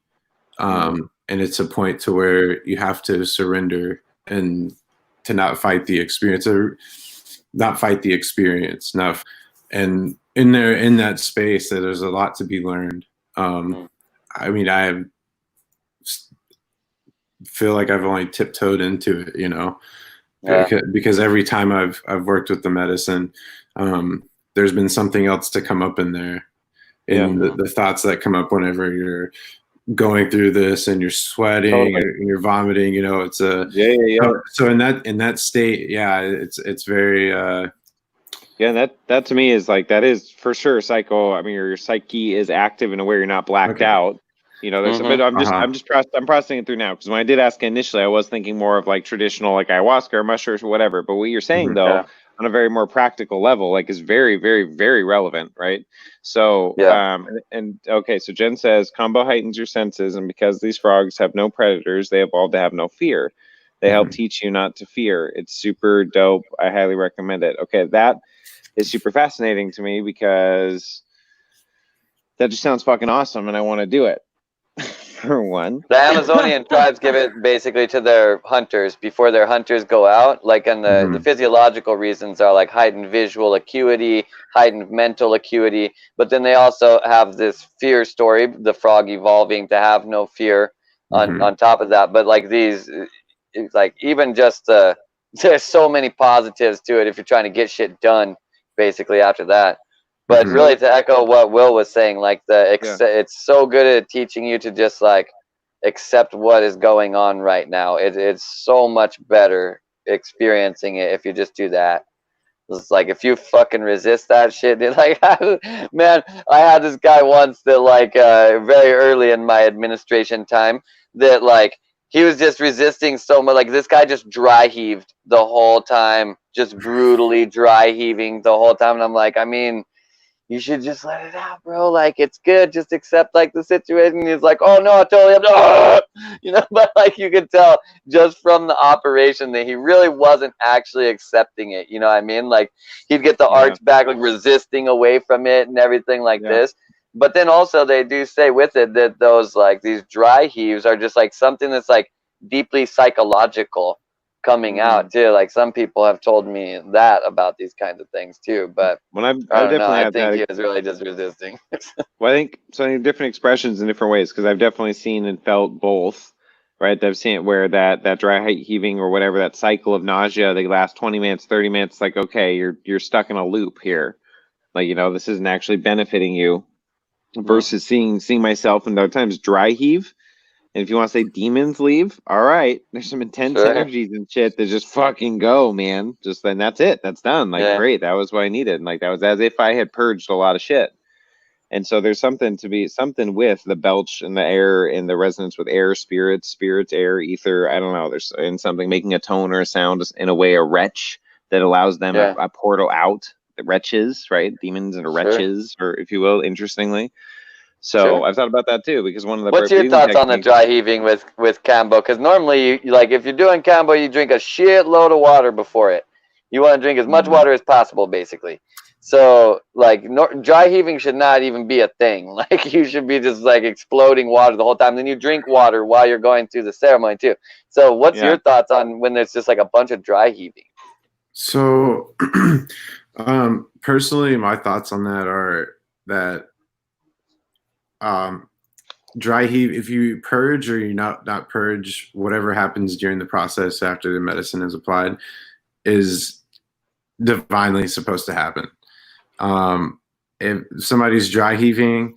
and it's a point to where you have to surrender and to not fight the experience, or not fight the experience. Now, and in that space, there's a lot to be learned. I mean, I feel like I've only tiptoed into it, you know, because every time I've worked with the medicine, there's been something else to come up in there, in the thoughts that come up whenever you're going through this and you're sweating and you're vomiting. You know, it's a So in that state, it's very that to me is like, that is for sure psycho. I mean, your psyche is active in a way you're not blacked out. You know, there's a bit. I'm processing it through now, because when I did ask initially, I was thinking more of like traditional, like ayahuasca or mushrooms or whatever. But what you're saying though, on a very more practical level, like, is very, very, very relevant, right? So, and okay, so Jen says Kambo heightens your senses, and because these frogs have no predators, they evolved to have no fear. They help teach you not to fear. It's super dope. I highly recommend it. Okay, that is super fascinating to me, because that just sounds fucking awesome, and I want to do it. For one, the Amazonian tribes give it basically to their hunters before their hunters go out. Like, and the physiological reasons are like heightened visual acuity, heightened mental acuity. But then they also have this fear story, the frog evolving to have no fear on top of that. But like these, it's like even just there's so many positives to it if you're trying to get shit done. basically after that. But really, to echo what Will was saying, like it's so good at teaching you to just like accept what is going on right now. It's so much better experiencing it if you just do that. It's like if you fucking resist that shit, dude, like man, I had this guy once that like very early in my administration time that like he was just resisting so much. Like this guy just dry heaved the whole time, just brutally dry heaving the whole time, and I'm like, I mean, you should just let it out, bro. Like, it's good. Just accept, like, the situation. He's like, oh, no, I totally have to, you know, but, like, you could tell just from the operation that he really wasn't actually accepting it. You know what I mean? Like, he'd get the arch back, like, resisting away from it and everything like this. But then also they do say with it that those, like, these dry heaves are just, like, something that's, like, deeply psychological coming out too. Like some people have told me that about these kinds of things too, but when I don't know. definitely I had think that. he was really just resisting. Well, I think so many different expressions in different ways because I've definitely seen and felt both. Right, I've seen it where that dry heaving or whatever, that cycle of nausea, they last 20 minutes, 30 minutes. Like, okay, you're stuck in a loop here. Like, you know, this isn't actually benefiting you. Versus seeing myself and other times dry heave. And if you want to say demons leave, all right. There's some intense energies and shit that just fucking go, man. Just then that's it. That's done. Like, great. That was what I needed. And like, that was as if I had purged a lot of shit. And so there's something with the belch and the air and the resonance with air, spirits, air, ether. I don't know. There's in something making a tone or a sound in a way, a retch that allows them a portal out. The wretches, right? Demons and wretches, or if you will, interestingly. So I've thought about that too, because one of the what's your thoughts on the dry heaving with Kambo? Because normally, like if you're doing Kambo, you drink a shitload of water before it. You want to drink as much water as possible, basically. So like dry heaving should not even be a thing. Like you should be just like exploding water the whole time. Then you drink water while you're going through the ceremony too. So what's your thoughts on when there's just like a bunch of dry heaving? So personally, my thoughts on that are that dry heave, if you purge or you not purge, whatever happens during the process after the medicine is applied is divinely supposed to happen. If somebody's dry heaving,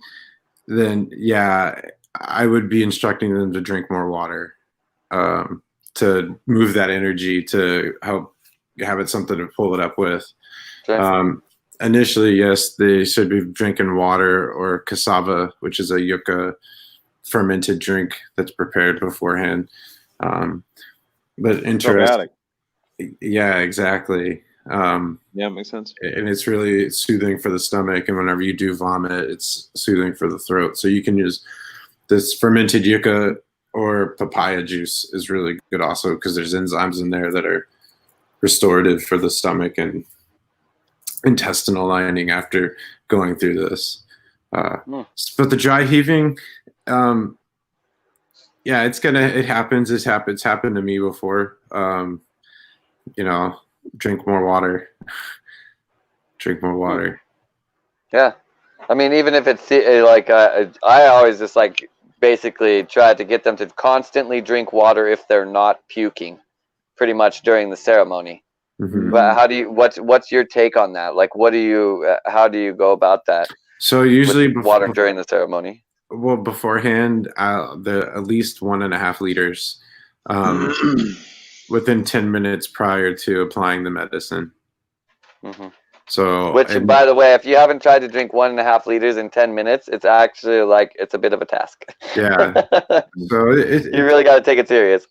then I would be instructing them to drink more water, to move that energy, to help have it something to pull it up with. Initially, yes, they should be drinking water or cassava, which is a yucca fermented drink that's prepared beforehand. But interesting. Yeah, exactly. Yeah, it makes sense. And it's really soothing for the stomach. And whenever you do vomit, it's soothing for the throat. So you can use this fermented yucca or papaya juice is really good also because there's enzymes in there that are restorative for the stomach and intestinal lining after going through this. But the dry heaving, it happens. It's happened to me before. Drink more water. Drink more water. Yeah. I mean, even if it's like, I always just like basically try to get them to constantly drink water if they're not puking pretty much during the ceremony. But how do you, what's your take on that? Like, how do you go about that? So usually water during the ceremony. Well, beforehand, at least 1.5 liters, within 10 minutes prior to applying the medicine. So, which, by the way, if you haven't tried to drink 1.5 liters in 10 minutes, it's actually like it's a bit of a task. Yeah. So you really got to take it serious.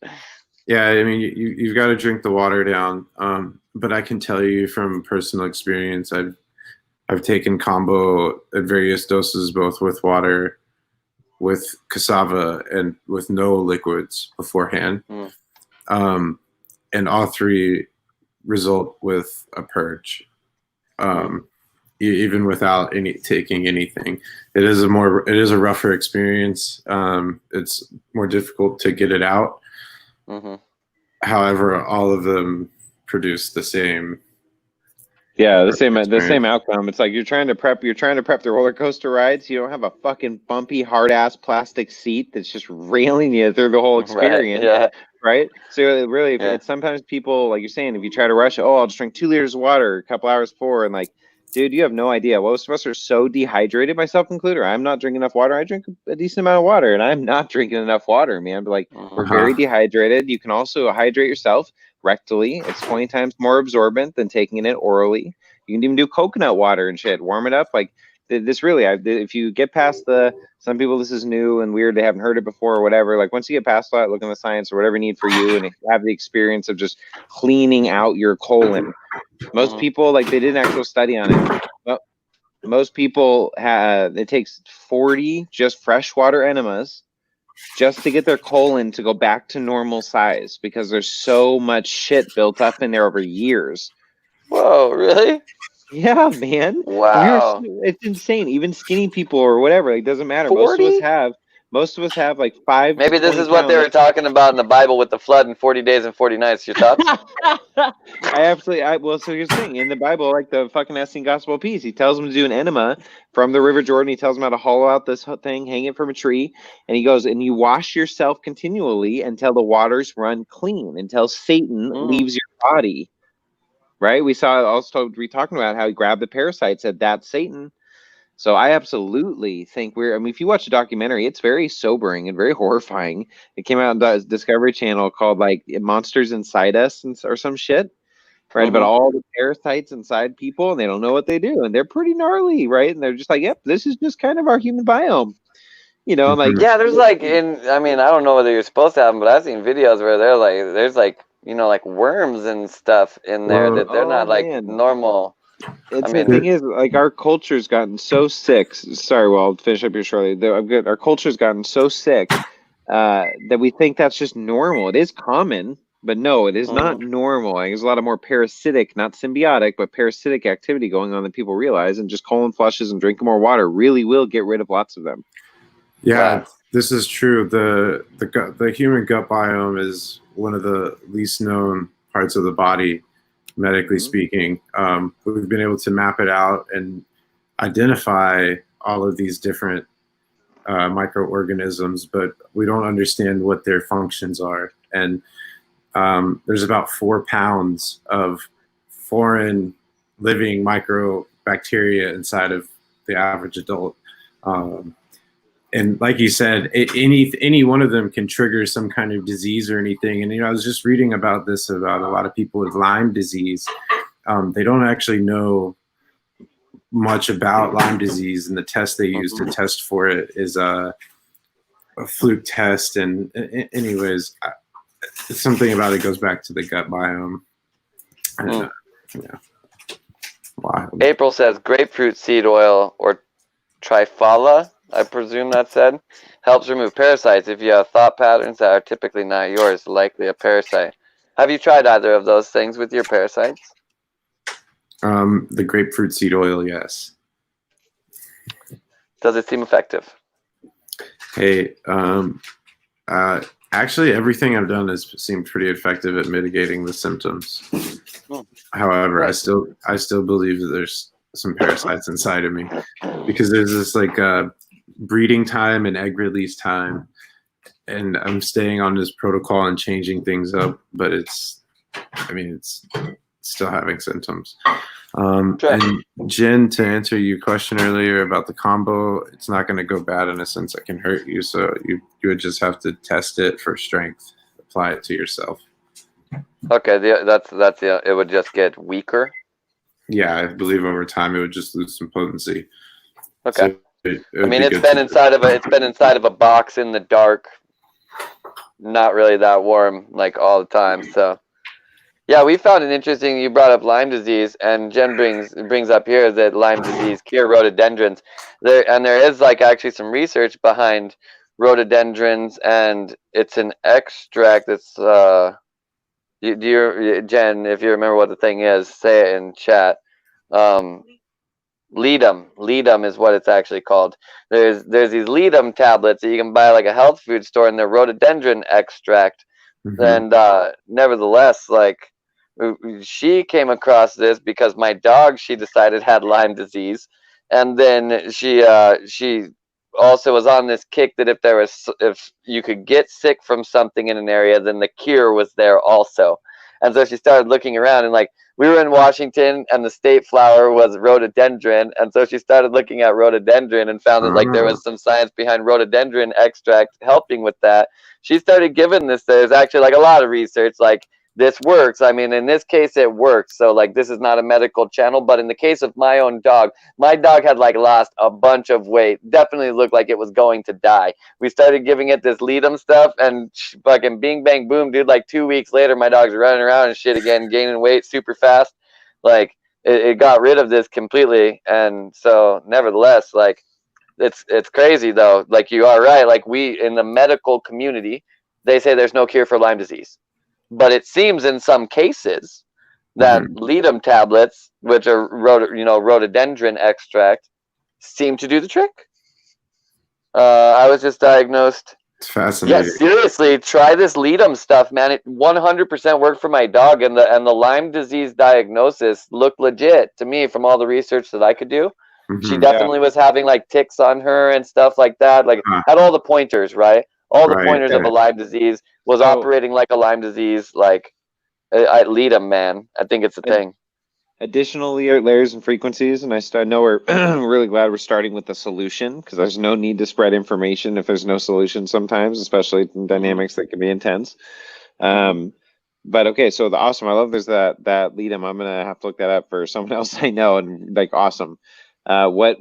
Yeah, I mean, you've got to drink the water down. But I can tell you from personal experience, I've taken Kambo at various doses, both with water, with cassava, and with no liquids beforehand. And all three result with a purge, even without taking anything. It is a rougher experience. It's more difficult to get it out. However, all of them produce the same. Yeah, the same outcome. It's like you're trying to prep the roller coaster ride, so you don't have a fucking bumpy, hard ass plastic seat that's just railing you through the whole experience. Right? So really, it's sometimes people, like you're saying, if you try to rush it, I'll just drink 2 liters of water a couple hours before, and like Dude, you have no idea. Most of us are so dehydrated, myself included. I'm not drinking enough water. I drink a decent amount of water, and I'm not drinking enough water, man. But like, we're very dehydrated. You can also hydrate yourself rectally. It's 20 times more absorbent than taking it orally. You can even do coconut water and shit. Warm it up. Like, this really, if you get past some people, this is new and weird. They haven't heard it before or whatever. Like, once you get past that, look in the science or whatever you need for you, and have the experience of just cleaning out your colon. Most people, like, they did an actual study on it. Well, most people it takes 40 just freshwater enemas just to get their colon to go back to normal size, because there's so much shit built up in there over years. Whoa, really? Yeah, man. Wow. It's insane. Even skinny people or whatever, it doesn't matter. 40? Most of us have like 5 Maybe to this 20 is what they were pounds. talking about in the Bible with the flood and 40 days and 40 nights. Your thoughts? Well, so here's the thing. In the Bible, like the fucking Essene Gospel of Peace, he tells them to do an enema from the River Jordan. He tells them how to hollow out this thing, hang it from a tree. And he goes, and you wash yourself continually until the waters run clean, until Satan leaves your body. Right? We talking about how he grabbed the parasite, said that's Satan. So I absolutely think if you watch the documentary, it's very sobering and very horrifying. It came out on the Discovery Channel called like Monsters Inside Us or some shit, right? About all the parasites inside people, and they don't know what they do. And they're pretty gnarly, right? And they're just like, yep, this is just kind of our human biome. You know, like, yeah, there's like I mean, I don't know whether you're supposed to have them, but I've seen videos where there's like, like worms and stuff in there that they're not like normal. The thing is, like, our culture's gotten so sick. Sorry, well, I'll finish up here shortly. Our culture's gotten so sick that we think that's just normal. It is common, but no, it is not normal. Like, there's a lot of more parasitic, not symbiotic, but parasitic activity going on than people realize. And just colon flushes and drinking more water really will get rid of lots of them. Yeah, this is true. The human gut biome is one of the least known parts of the body, medically speaking. We've been able to map it out and identify all of these different microorganisms, but we don't understand what their functions are. And there's about 4 pounds of foreign living microbacteria inside of the average adult. And like you said, any one of them can trigger some kind of disease or anything. And, I was just reading about this, about a lot of people with Lyme disease. They don't actually know much about Lyme disease, and the test they use to test for it is a fluke test. And anyways, something about it goes back to the gut biome. And, wild. April says grapefruit seed oil or trifala, I presume that said, helps remove parasites. If you have thought patterns that are typically not yours, likely a parasite. Have you tried either of those things with your parasites? The grapefruit seed oil, yes. Does it seem effective? Hey, actually, everything I've done has seemed pretty effective at mitigating the symptoms. However, I still believe that there's some parasites inside of me, because there's this like breeding time and egg release time, and I'm staying on this protocol and changing things up, but it's still having symptoms. And Jen, to answer your question earlier about the Kambo, it's not going to go bad in a sense that can hurt you. So you would just have to test it for strength, apply it to yourself. Okay, it would just get weaker. Yeah, I believe over time it would just lose some potency. Okay. So it's been inside of a box in the dark, not really that warm like all the time. So yeah, we found it interesting. You brought up Lyme disease, and Jen brings up here that Lyme disease cure rhododendrons. There is like actually some research behind rhododendrons, and it's an extract that's Jen, if you remember what the thing is, say it in chat. Ledum is what it's actually called. There's these ledum tablets that you can buy like a health food store, and they're rhododendron extract. And nevertheless, like, she came across this because my dog, she decided, had Lyme disease, and then she also was on this kick that if you could get sick from something in an area, then the cure was there also. And so she started looking around, and like we were in Washington, and the state flower was rhododendron, and so she started looking at rhododendron and found that like there was some science behind rhododendron extract helping with that. She started giving this. There's actually like a lot of research like this works. I mean, in this case, it works. So like this is not a medical channel, but in the case of my own dog, my dog had like lost a bunch of weight. Definitely looked like it was going to die. We started giving it this Leadum stuff, and fucking bing bang boom, dude. Like 2 weeks later, my dog's running around and shit again, gaining weight super fast. Like it got rid of this completely. And so, nevertheless, like it's crazy though. Like you are right. Like we in the medical community, they say there's no cure for Lyme disease, but it seems in some cases that Leadum tablets, which are rhododendron extract, seem to do the trick. I was just diagnosed. It's fascinating. Yeah, seriously, try this Leadum stuff, man. It 100% worked for my dog, and the Lyme disease diagnosis looked legit to me from all the research that I could do. She definitely was having like ticks on her and stuff like that. Like had all the pointers, right? All the pointers of a Lyme disease, was operating like a Lyme disease. Like I Leadum, man. I think it's a thing. Additional layers and frequencies, and I know we're really glad we're starting with the solution, because there's no need to spread information if there's no solution sometimes, especially in dynamics that can be intense. But okay, so the awesome, I love there's that Leadum. I'm gonna have to look that up for someone else I know, and like awesome. What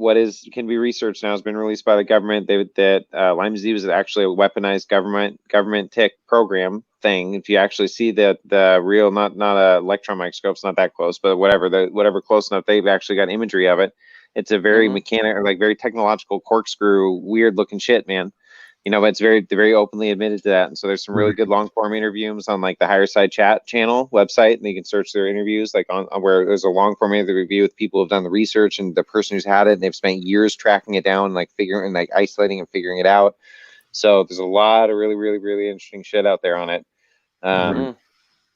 can be researched now has been released by the government. That Lyme disease is actually a weaponized government tick program thing. If you actually see the real, not a electron microscope's not that close, but whatever close enough, they've actually got imagery of it. It's a very mechanical, like very technological corkscrew, weird looking shit, man. You know, but it's very openly admitted to that. And so there's some really good long form interviews on like the Higher Side Chat channel website, and you can search their interviews like on where there's a long form interview with people who've done the research and the person who's had it, and they've spent years tracking it down, like figuring and like isolating and figuring it out. So there's a lot of really interesting shit out there on it.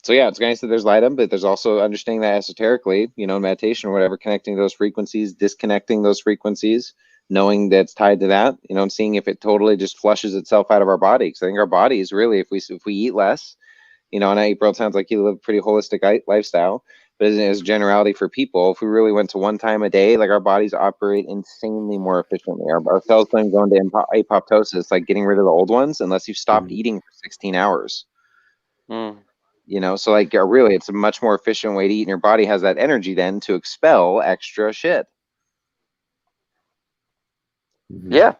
So yeah, it's nice that there's Leadum, but there's also understanding that esoterically, you know, meditation or whatever, connecting those frequencies, disconnecting those frequencies, knowing that it's tied to that, you know, and seeing if it totally just flushes itself out of our body. Because I think our bodies really, if we eat less, you know, and April, it sounds like you live a pretty holistic lifestyle, but as a generality for people, if we really went to one time a day, like our bodies operate insanely more efficiently. Our cells don't go into apoptosis, like getting rid of the old ones, unless you've stopped eating for 16 hours. You know, so like really, it's a much more efficient way to eat, and your body has that energy then to expel extra shit. Yeah.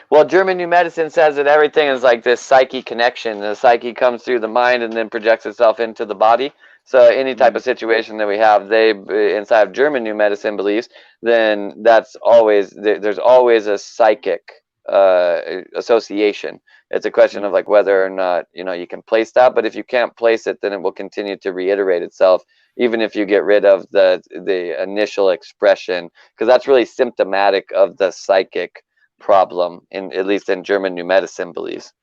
Well, German New Medicine says that everything is like this psyche connection. The psyche comes through the mind and then projects itself into the body. So any type of situation that we have, they inside of German New Medicine believes, then that's always there's always a psychic association. It's a question of like whether or not, you know, you can place that, but if you can't place it, then it will continue to reiterate itself, even if you get rid of the initial expression, because that's really symptomatic of the psychic problem, at least in German New Medicine believes.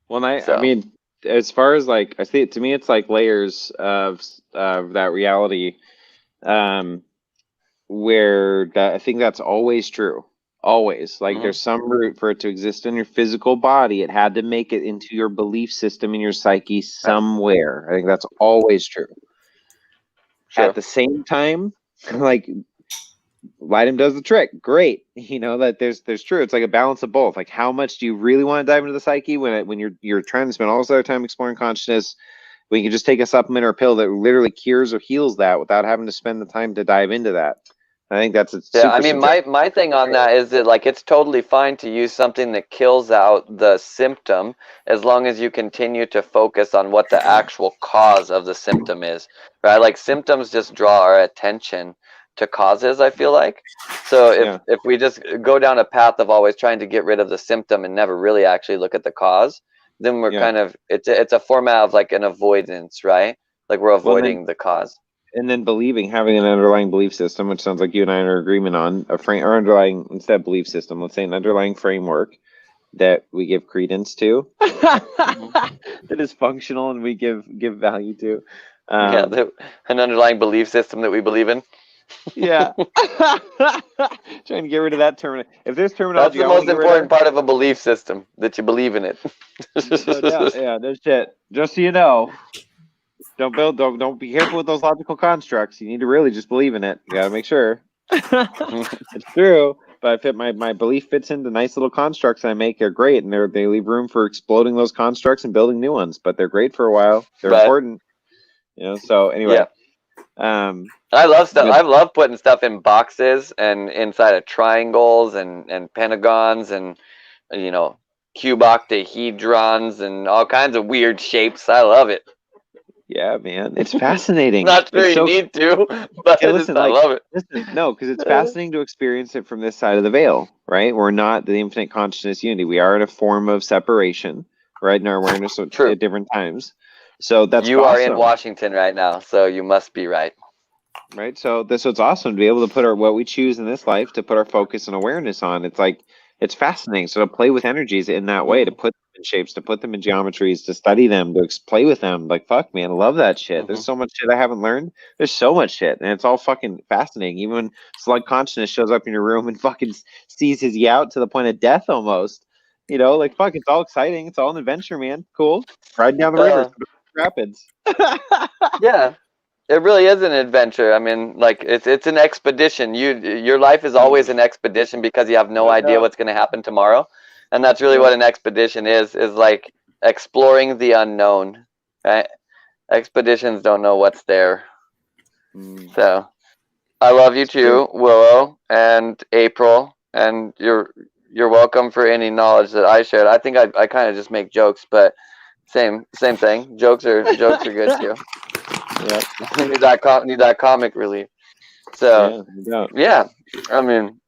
Well, I mean, as far as like, I see it, to me, it's like layers of that reality, where I think that's always true. Always, like there's some root for it to exist in your physical body. It had to make it into your belief system in your psyche somewhere. I think that's always true. At the same time, like Leadum does the trick. Great, you know that there's true. It's like a balance of both. Like how much do you really want to dive into the psyche when you're trying to spend all this other time exploring consciousness? When you can just take a supplement or a pill that literally cures or heals that without having to spend the time to dive into that. I think that's I mean, my thing on that is that like it's totally fine to use something that kills out the symptom as long as you continue to focus on what the actual cause of the symptom is, right? Like symptoms just draw our attention to causes, I feel like. So if we just go down a path of always trying to get rid of the symptom and never really actually look at the cause, then we're kind of it's a format of like an avoidance, right? Like we're avoiding the cause. And then having an underlying belief system, which sounds like you and I are in agreement on, or underlying, instead of belief system, let's say an underlying framework that we give credence to, that is functional and we give value to. An underlying belief system that we believe in. Yeah. Trying to get rid of that terminology. If there's terminology, that's the most important part of a belief system, that you believe in it. No doubt. Yeah, no shit. Just so you know. Don't be careful with those logical constructs. You need to really just believe in it. You gotta make sure. It's true. But I fit my belief fits into nice little constructs I make. They're great, and they leave room for exploding those constructs and building new ones. But they're great for a while. They're Right. important. So anyway. Yeah. I love stuff. I love putting stuff in boxes and inside of triangles and pentagons and cube octahedrons and all kinds of weird shapes. I love it. Yeah, man, it's fascinating. Not sure you need to, but I love it. No, because it's fascinating to experience it from this side of the veil, right? We're not the infinite consciousness unity. We are in a form of separation, right? In our awareness at different times. So that's you awesome. are in Washington right now, so you must be right. Right. So it's awesome to be able to put what we choose in this life to put our focus and awareness on. It's fascinating. So to play with energies in that way, to put them in shapes, to put them in geometries, to study them, to play with them. Like, fuck, man, I love that shit. There's so much shit I haven't learned. There's so much shit, and it's all fucking fascinating. Even when slug consciousness shows up in your room and fucking seizes you out to the point of death almost. Like, fuck, it's all exciting. It's all an adventure, man. Cool. Riding down the river, rapids. Yeah. It really is an adventure. I mean, like it's an expedition. Your life is always an expedition because you have no idea what's going to happen tomorrow, and that's really what an expedition is like exploring the unknown. Right? Expeditions don't know what's there. So, I love you too, Willow and April, and you're welcome for any knowledge that I shared. I think I kind of just make jokes, but same thing. Jokes are good too. Yeah, need that comic relief. So yeah, I mean,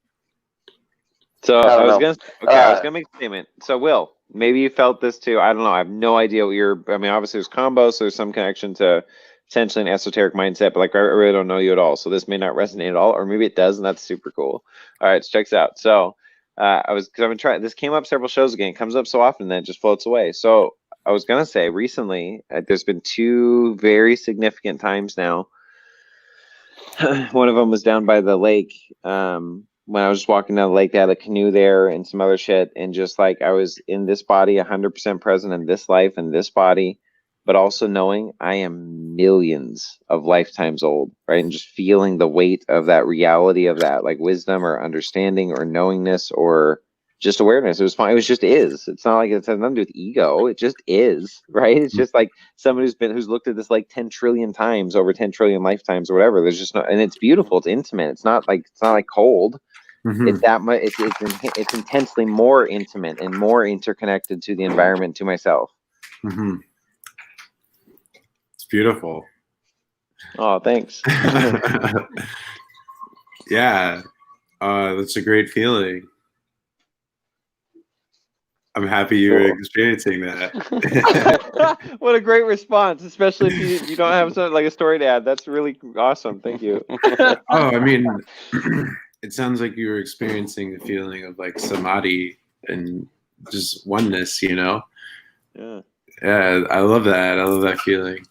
so I was gonna make a statement. So Will, maybe you felt this too. I don't know. I have no idea what I mean, obviously there's Kambo, so there's some connection to potentially an esoteric mindset, but like I really don't know you at all. So this may not resonate at all, or maybe it does, and that's super cool. All right, so check this out. So because I've been trying. This came up several shows again. It comes up so often that it just floats away. So I was gonna say recently, there's been two very significant times now. One of them was down by the lake. When I was just walking down the lake, they had a canoe there and some other shit, and just like I was in this body, 100% present in this life and this body, but also knowing I am millions of lifetimes old, right? And just feeling the weight of that reality of that, like wisdom or understanding or knowingness or just awareness. It was fine. It was just is. It's not like it has nothing to do with ego. It just is, right? It's just like someone who's looked at this like 10 trillion times over 10 trillion lifetimes or whatever. There's just no, and it's beautiful. It's intimate. It's not like cold. It's that much. It's intensely more intimate and more interconnected to the environment, to myself. It's beautiful. Oh, thanks. Yeah, that's a great feeling. I'm happy you're experiencing that. What a great response, especially if you don't have something like a story to add. That's really awesome. Thank you. I mean, it sounds like you were experiencing the feeling of like samadhi and just oneness, Yeah. Yeah, I love that. I love that feeling.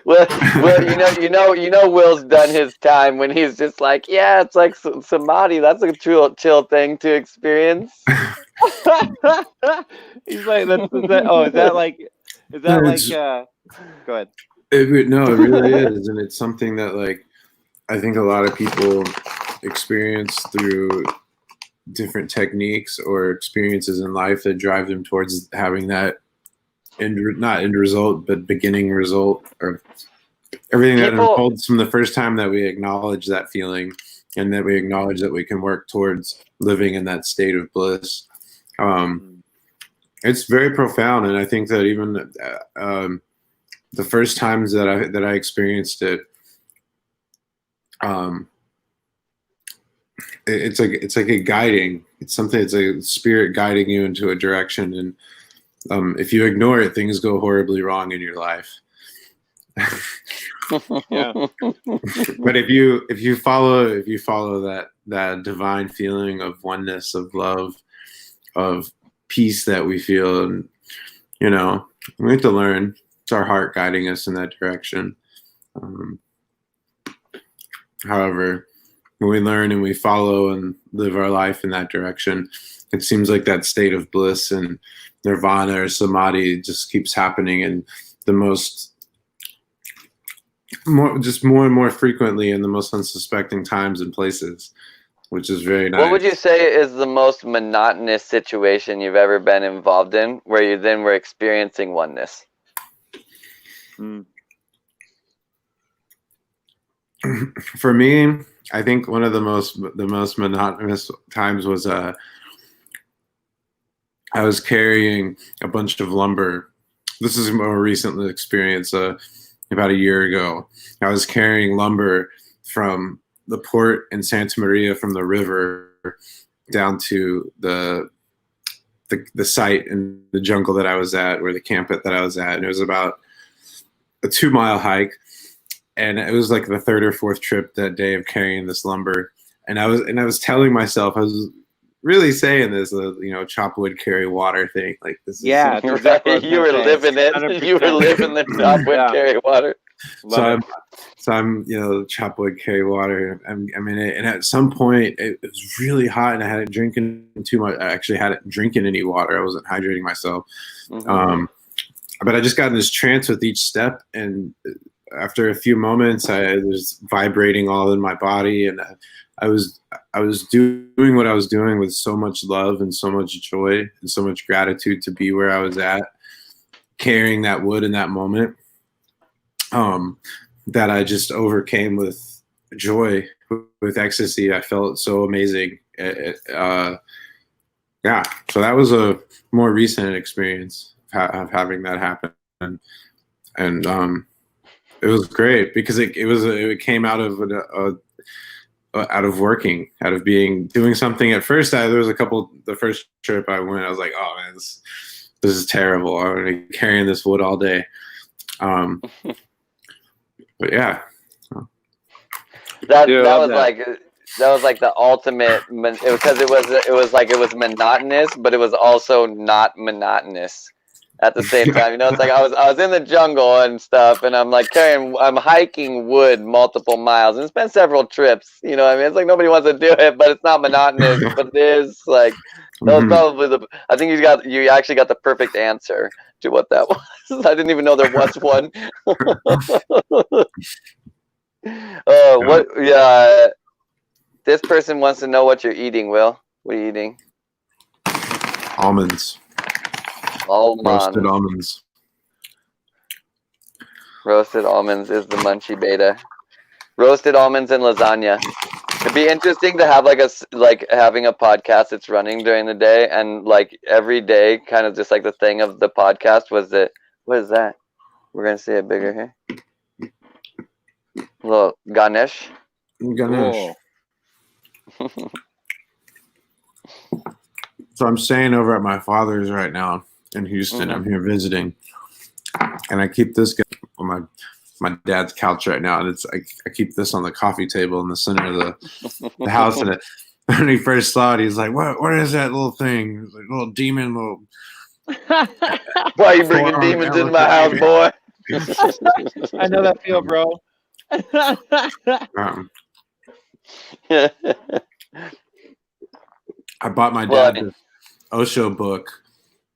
Well, Will's done his time when he's just like, yeah, it's like samadhi. That's a chill thing to experience. He's like, is that like? Go ahead. It really is, and it's something that like I think a lot of people experience through different techniques or experiences in life that drive them towards having that not end result, but beginning result, or everything that unfolds from the first time that we acknowledge that feeling and that we acknowledge that we can work towards living in that state of bliss. It's very profound, and I think that even the first times that I experienced it, it's like a guiding. It's something. It's a spirit guiding you into a direction, and if you ignore it, things go horribly wrong in your life. Yeah. But if you follow that divine feeling of oneness, of love, of peace that we feel, and we have to learn. It's our heart guiding us in that direction. However, when we learn and we follow and live our life in that direction, it seems like that state of bliss and nirvana or samadhi just keeps happening in the more and more frequently in the most unsuspecting times and places, which is very nice. What would you say is the most monotonous situation you've ever been involved in where you then were experiencing oneness? For me, I think one of the most monotonous times was I was carrying a bunch of lumber. This is a more recent experience. About a year ago, I was carrying lumber from the port in Santa Maria from the river down to the site in the jungle that I was at, or the camp that I was at, and it was about a 2-mile hike, and it was like the third or fourth trip that day of carrying this lumber, and I was telling myself, I was really saying this, chop wood, carry water thing. Like this is That's exactly what you were living it. 100%. You were living the chop wood, carry water. So I'm chop wood, carry water. I'm in it, and at some point it was really hot, and I hadn't drinking too much. I actually hadn't drinking any water. I wasn't hydrating myself. But I just got in this trance with each step, and after a few moments, I was vibrating all in my body, and I was doing what I was doing with so much love and so much joy and so much gratitude to be where I was at, carrying that wood in that moment, that I just overcame with joy, with ecstasy. I felt so amazing. So that was a more recent experience of having that happen, and it was great because it came out of out of doing something. At first, there was the first trip I went, I was like, oh man, this is terrible. I'm gonna be carrying this wood all day. But yeah, that was like the ultimate, because it was monotonous, but it was also not monotonous at the same time. It's like I was in the jungle and stuff, and I'm like I'm hiking wood multiple miles, and it's been several trips. What I mean? It's like nobody wants to do it, but it's not monotonous. But it is like that was probably I think you actually got the perfect answer to what that was. I didn't even know there was one. This person wants to know what you're eating, Will. What are you eating? Almonds. Roasted almonds. Roasted almonds is the munchie beta. Roasted almonds and lasagna. It'd be interesting to have having a podcast that's running during the day, and like every day, kind of just like the thing of the podcast was that. What is that? We're gonna see it bigger here. A little Ganesh. Ganesh. So I'm staying over at my father's right now in Houston. I'm here visiting, and I keep this on my dad's couch right now, and I keep this on the coffee table in the center of the house. And when he first saw it, he's like, "What is that little thing? It's like a little demon, little." Why are you bringing demons in my house, boy? I know that feel, bro. I bought my dad this Osho book,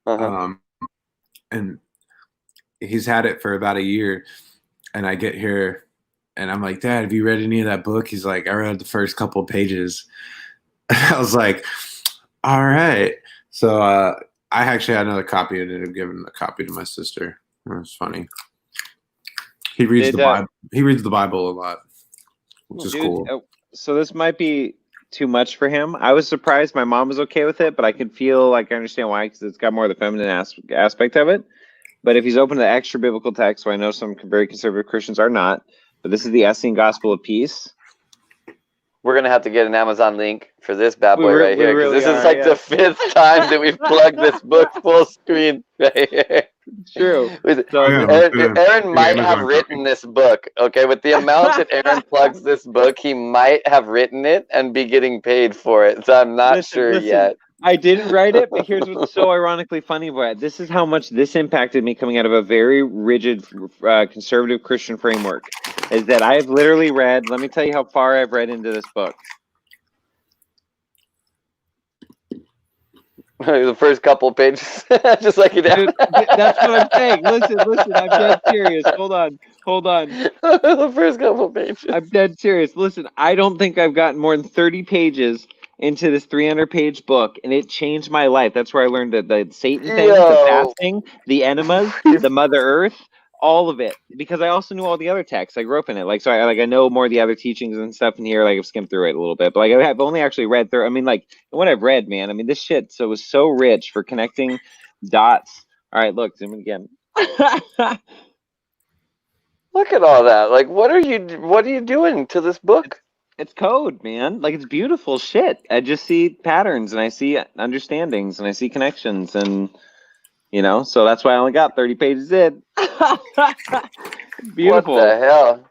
and he's had it for about a year. And I get here, and I'm like, "Dad, have you read any of that book?" He's like, "I read the first couple of pages." I was like, "All right." So I actually had another copy, and ended up giving a copy to my sister. It was funny. He reads the Bible. He reads the Bible a lot, which is cool. So this might be too much for him. I was surprised my mom was okay with it, but I can feel like I understand why, because it's got more of the feminine aspect of it. But if he's open to extra biblical text, so I know some very conservative Christians are not, but this is the Essene Gospel of Peace. We're going to have to get an Amazon link for this bad boy right here, because this is like the 5th time that we've plugged this book full screen right here. True. Aaron might have written this book, okay? With the amount that Aaron plugs this book, he might have written it and be getting paid for it. So I'm not sure yet. I didn't write it, but here's what's so ironically funny about it. This is how much this impacted me coming out of a very rigid, conservative Christian framework, is that I've literally read, let me tell you how far I've read into this book. The first couple pages, just like you did. Dude, that's what I'm saying. Listen, I'm dead serious. Hold on. The first couple pages. I'm dead serious. Listen, I don't think I've gotten more than 30 pages into this 300-page book, and it changed my life. That's where I learned the Satan thing, the fasting, the enemas, the Mother Earth, all of it. Because I also knew all the other texts. I grew up in it. Like, so I know more of the other teachings and stuff in here. Like, I've skimmed through it a little bit, but like I've only actually read through. I mean, like what I've read, man. I mean, this shit was so rich for connecting dots. All right, look, zoom in again. Look at all that. Like, what are you doing to this book? It's code, man. Like, it's beautiful shit. I just see patterns and I see understandings and I see connections, and so that's why I only got 30 pages in. Beautiful. What the hell?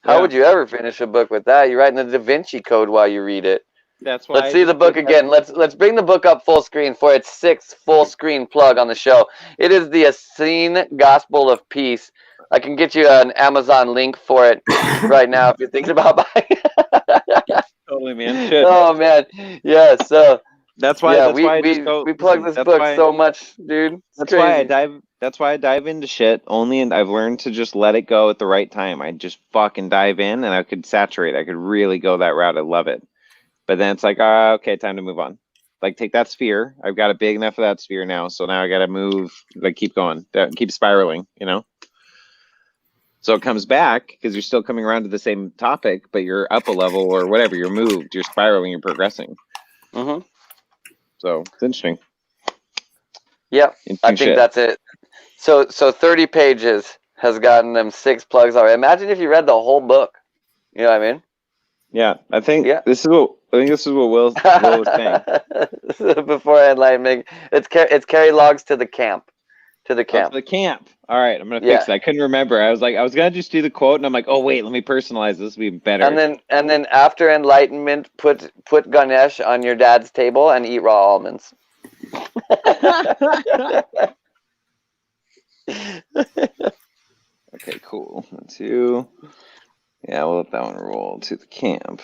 How Yeah. would you ever finish a book with that? You're writing the Da Vinci Code while you read it. That's why. Let's see the book again. Let's bring the book up full screen for its 6th full screen plug on the show. It is the Essene Gospel of Peace. I can get you an Amazon link for it right now if you're thinking about buying it. Totally, man. Should. Oh man, yeah. So that's why. yeah, that's why I just go. we plug this book so much, dude. That's why I dive. That's why I dive into shit only, and I've learned to just let it go at the right time. I just fucking dive in, and I could saturate. I could really go that route. I love it. But then it's like, okay, time to move on. Like, take that sphere. I've got a big enough of that sphere now, so now I got to move. Like, keep going, keep spiraling. So it comes back because you're still coming around to the same topic, but you're up a level or whatever. You're moved. You're spiraling. You're progressing. Mm-hmm. So it's interesting. Yep, I think that's it. So 30 pages has gotten them 6 plugs already. Imagine if you read the whole book. You know what I mean? Yeah, I think this is what Will was saying. Before enlightenment, it's carry logs to the camp. To the camp. To the camp. All right, I'm gonna fix it. I couldn't remember. I was gonna just do the quote, and I'm like, oh wait, let me personalize this. Will be better. And then after enlightenment, put Ganesh on your dad's table and eat raw almonds. Okay, cool. 2. Yeah, we'll let that one roll to the camp.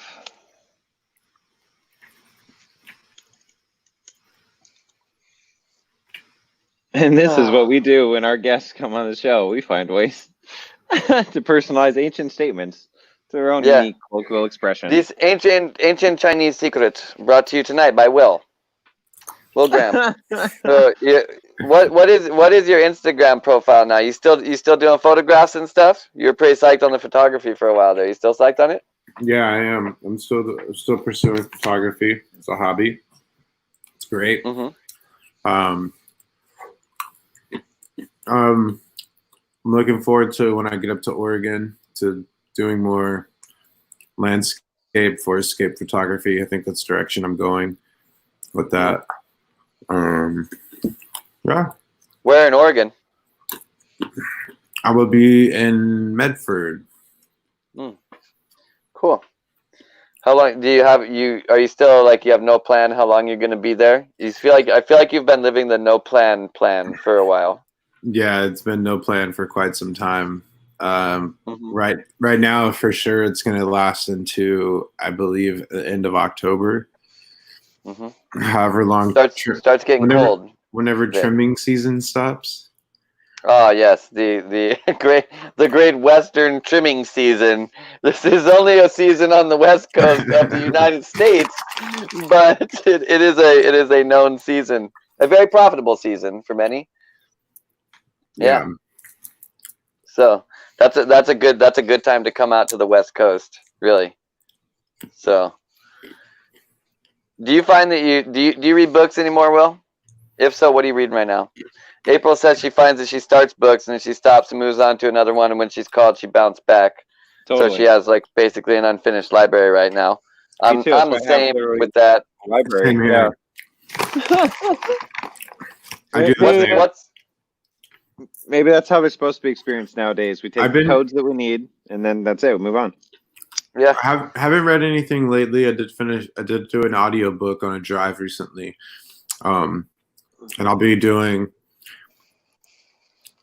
And this is what we do when our guests come on the show. We find ways to personalize ancient statements to their own unique colloquial expression. These ancient Chinese secrets brought to you tonight by Will Graham. What is your Instagram profile now? You still doing photographs and stuff? You were pretty psyched on the photography for a while there. You still psyched on it? Yeah, I am. I'm still pursuing photography. It's a hobby. It's great. Mm-hmm. I'm looking forward to when I get up to Oregon to doing more landscape, forestscape photography. I think that's the direction I'm going with that. Yeah. Where in Oregon? I will be in Medford. Cool. How long do you have? Are you still like you have no plan how long you're going to be there? I feel like you've been living the no plan for a while. Yeah, it's been no plan for quite some time. Right now, for sure, it's going to last into, I believe, the end of October. Mm-hmm. However long starts getting cold. Whenever trimming season stops. Oh yes, the great Western trimming season. This is only a season on the West Coast of the United States, but it is a known season, a very profitable season for many. Yeah. So that's a good time to come out to the West Coast, really. So, do you find that do you read books anymore, Will? If so, what are you reading right now? April says she finds that she starts books and then she stops and moves on to another one, and when she's called, she bounces back. Totally. So she has like basically an unfinished library right now. I'm the same with that. Library. Yeah. Maybe that's how they're supposed to be experienced nowadays. We take the codes that we need, and then that's it. We move on. Yeah. I haven't read anything lately. I did do an audiobook on a drive recently. And I'll be doing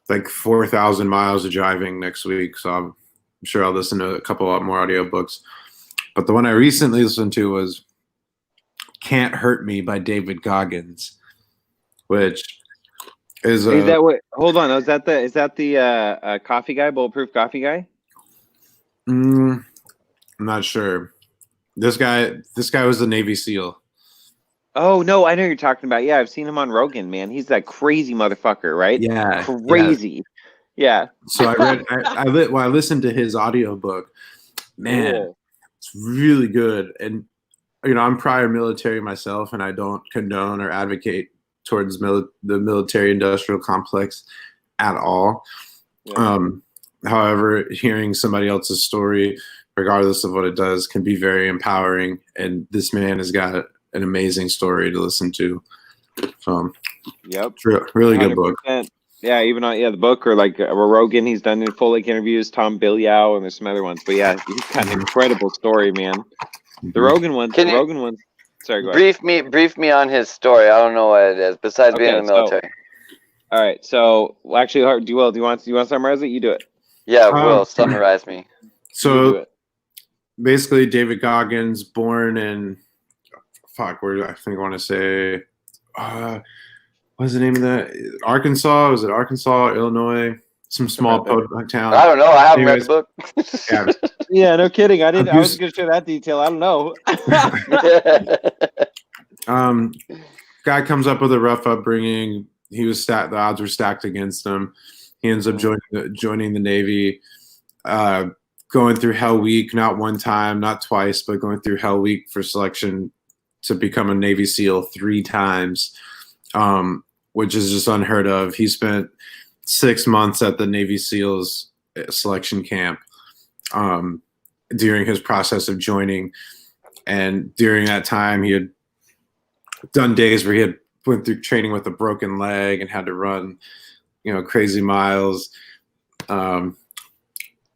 like 4,000 miles of driving next week. So I'm sure I'll listen to a couple lot more audiobooks. But the one I recently listened to was Can't Hurt Me by David Goggins. which is Is that what? Hold on. Is that the coffee guy, bulletproof coffee guy? I'm not sure. This guy was the Navy SEAL. Oh no, I know who you're talking about. Yeah, I've seen him on Rogan, man. He's that crazy motherfucker, right? Yeah, Crazy. Yeah. So I listened to his audiobook. Man, Cool. it's really good. And I'm prior military myself, and I don't condone or advocate towards the military industrial complex at all. Yeah. However, hearing somebody else's story, regardless of what it does, can be very empowering. And this man has got an amazing story to listen to. So, yep, really good book. Yeah, even on the book or like Rogan, he's done in full length interviews. Tom Bilyeu, and there's some other ones. But yeah, he's got an incredible story, man. The Rogan ones. Sorry, go ahead. Brief me on his story. I don't know what it is besides being in the military. All right, so actually, do you want to summarize it? You do it. Yeah, Will, summarize me. So basically, David Goggins, born in where I think I want to say, what's the name of that? Arkansas? Was it Arkansas, Illinois? Some small town. I don't know. I haven't read the book. Yeah, no kidding. I didn't. I was going to share that detail. I don't know. Guy comes up with a rough upbringing. He was the odds were stacked against him. He ends up joining the Navy, going through Hell Week, not one time, not twice, but going through Hell Week for selection to become a Navy SEAL 3 times, which is just unheard of. He spent 6 months at the Navy SEALs selection camp during his process of joining. And during that time, he had done days where he had went through training with a broken leg and had to run, crazy miles. Running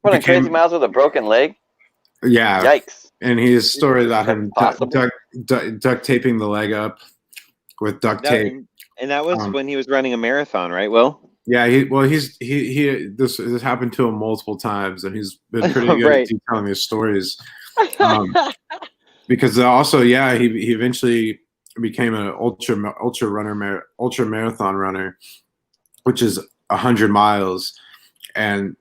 crazy miles with a broken leg? Yeah. Yikes. And his story about him duct taping the leg up with duct tape. And that was when he was running a marathon, right, Will? Yeah, this happened to him multiple times, and he's been pretty good at telling his stories. Because also, he eventually became an ultra marathon runner, which is 100 miles. And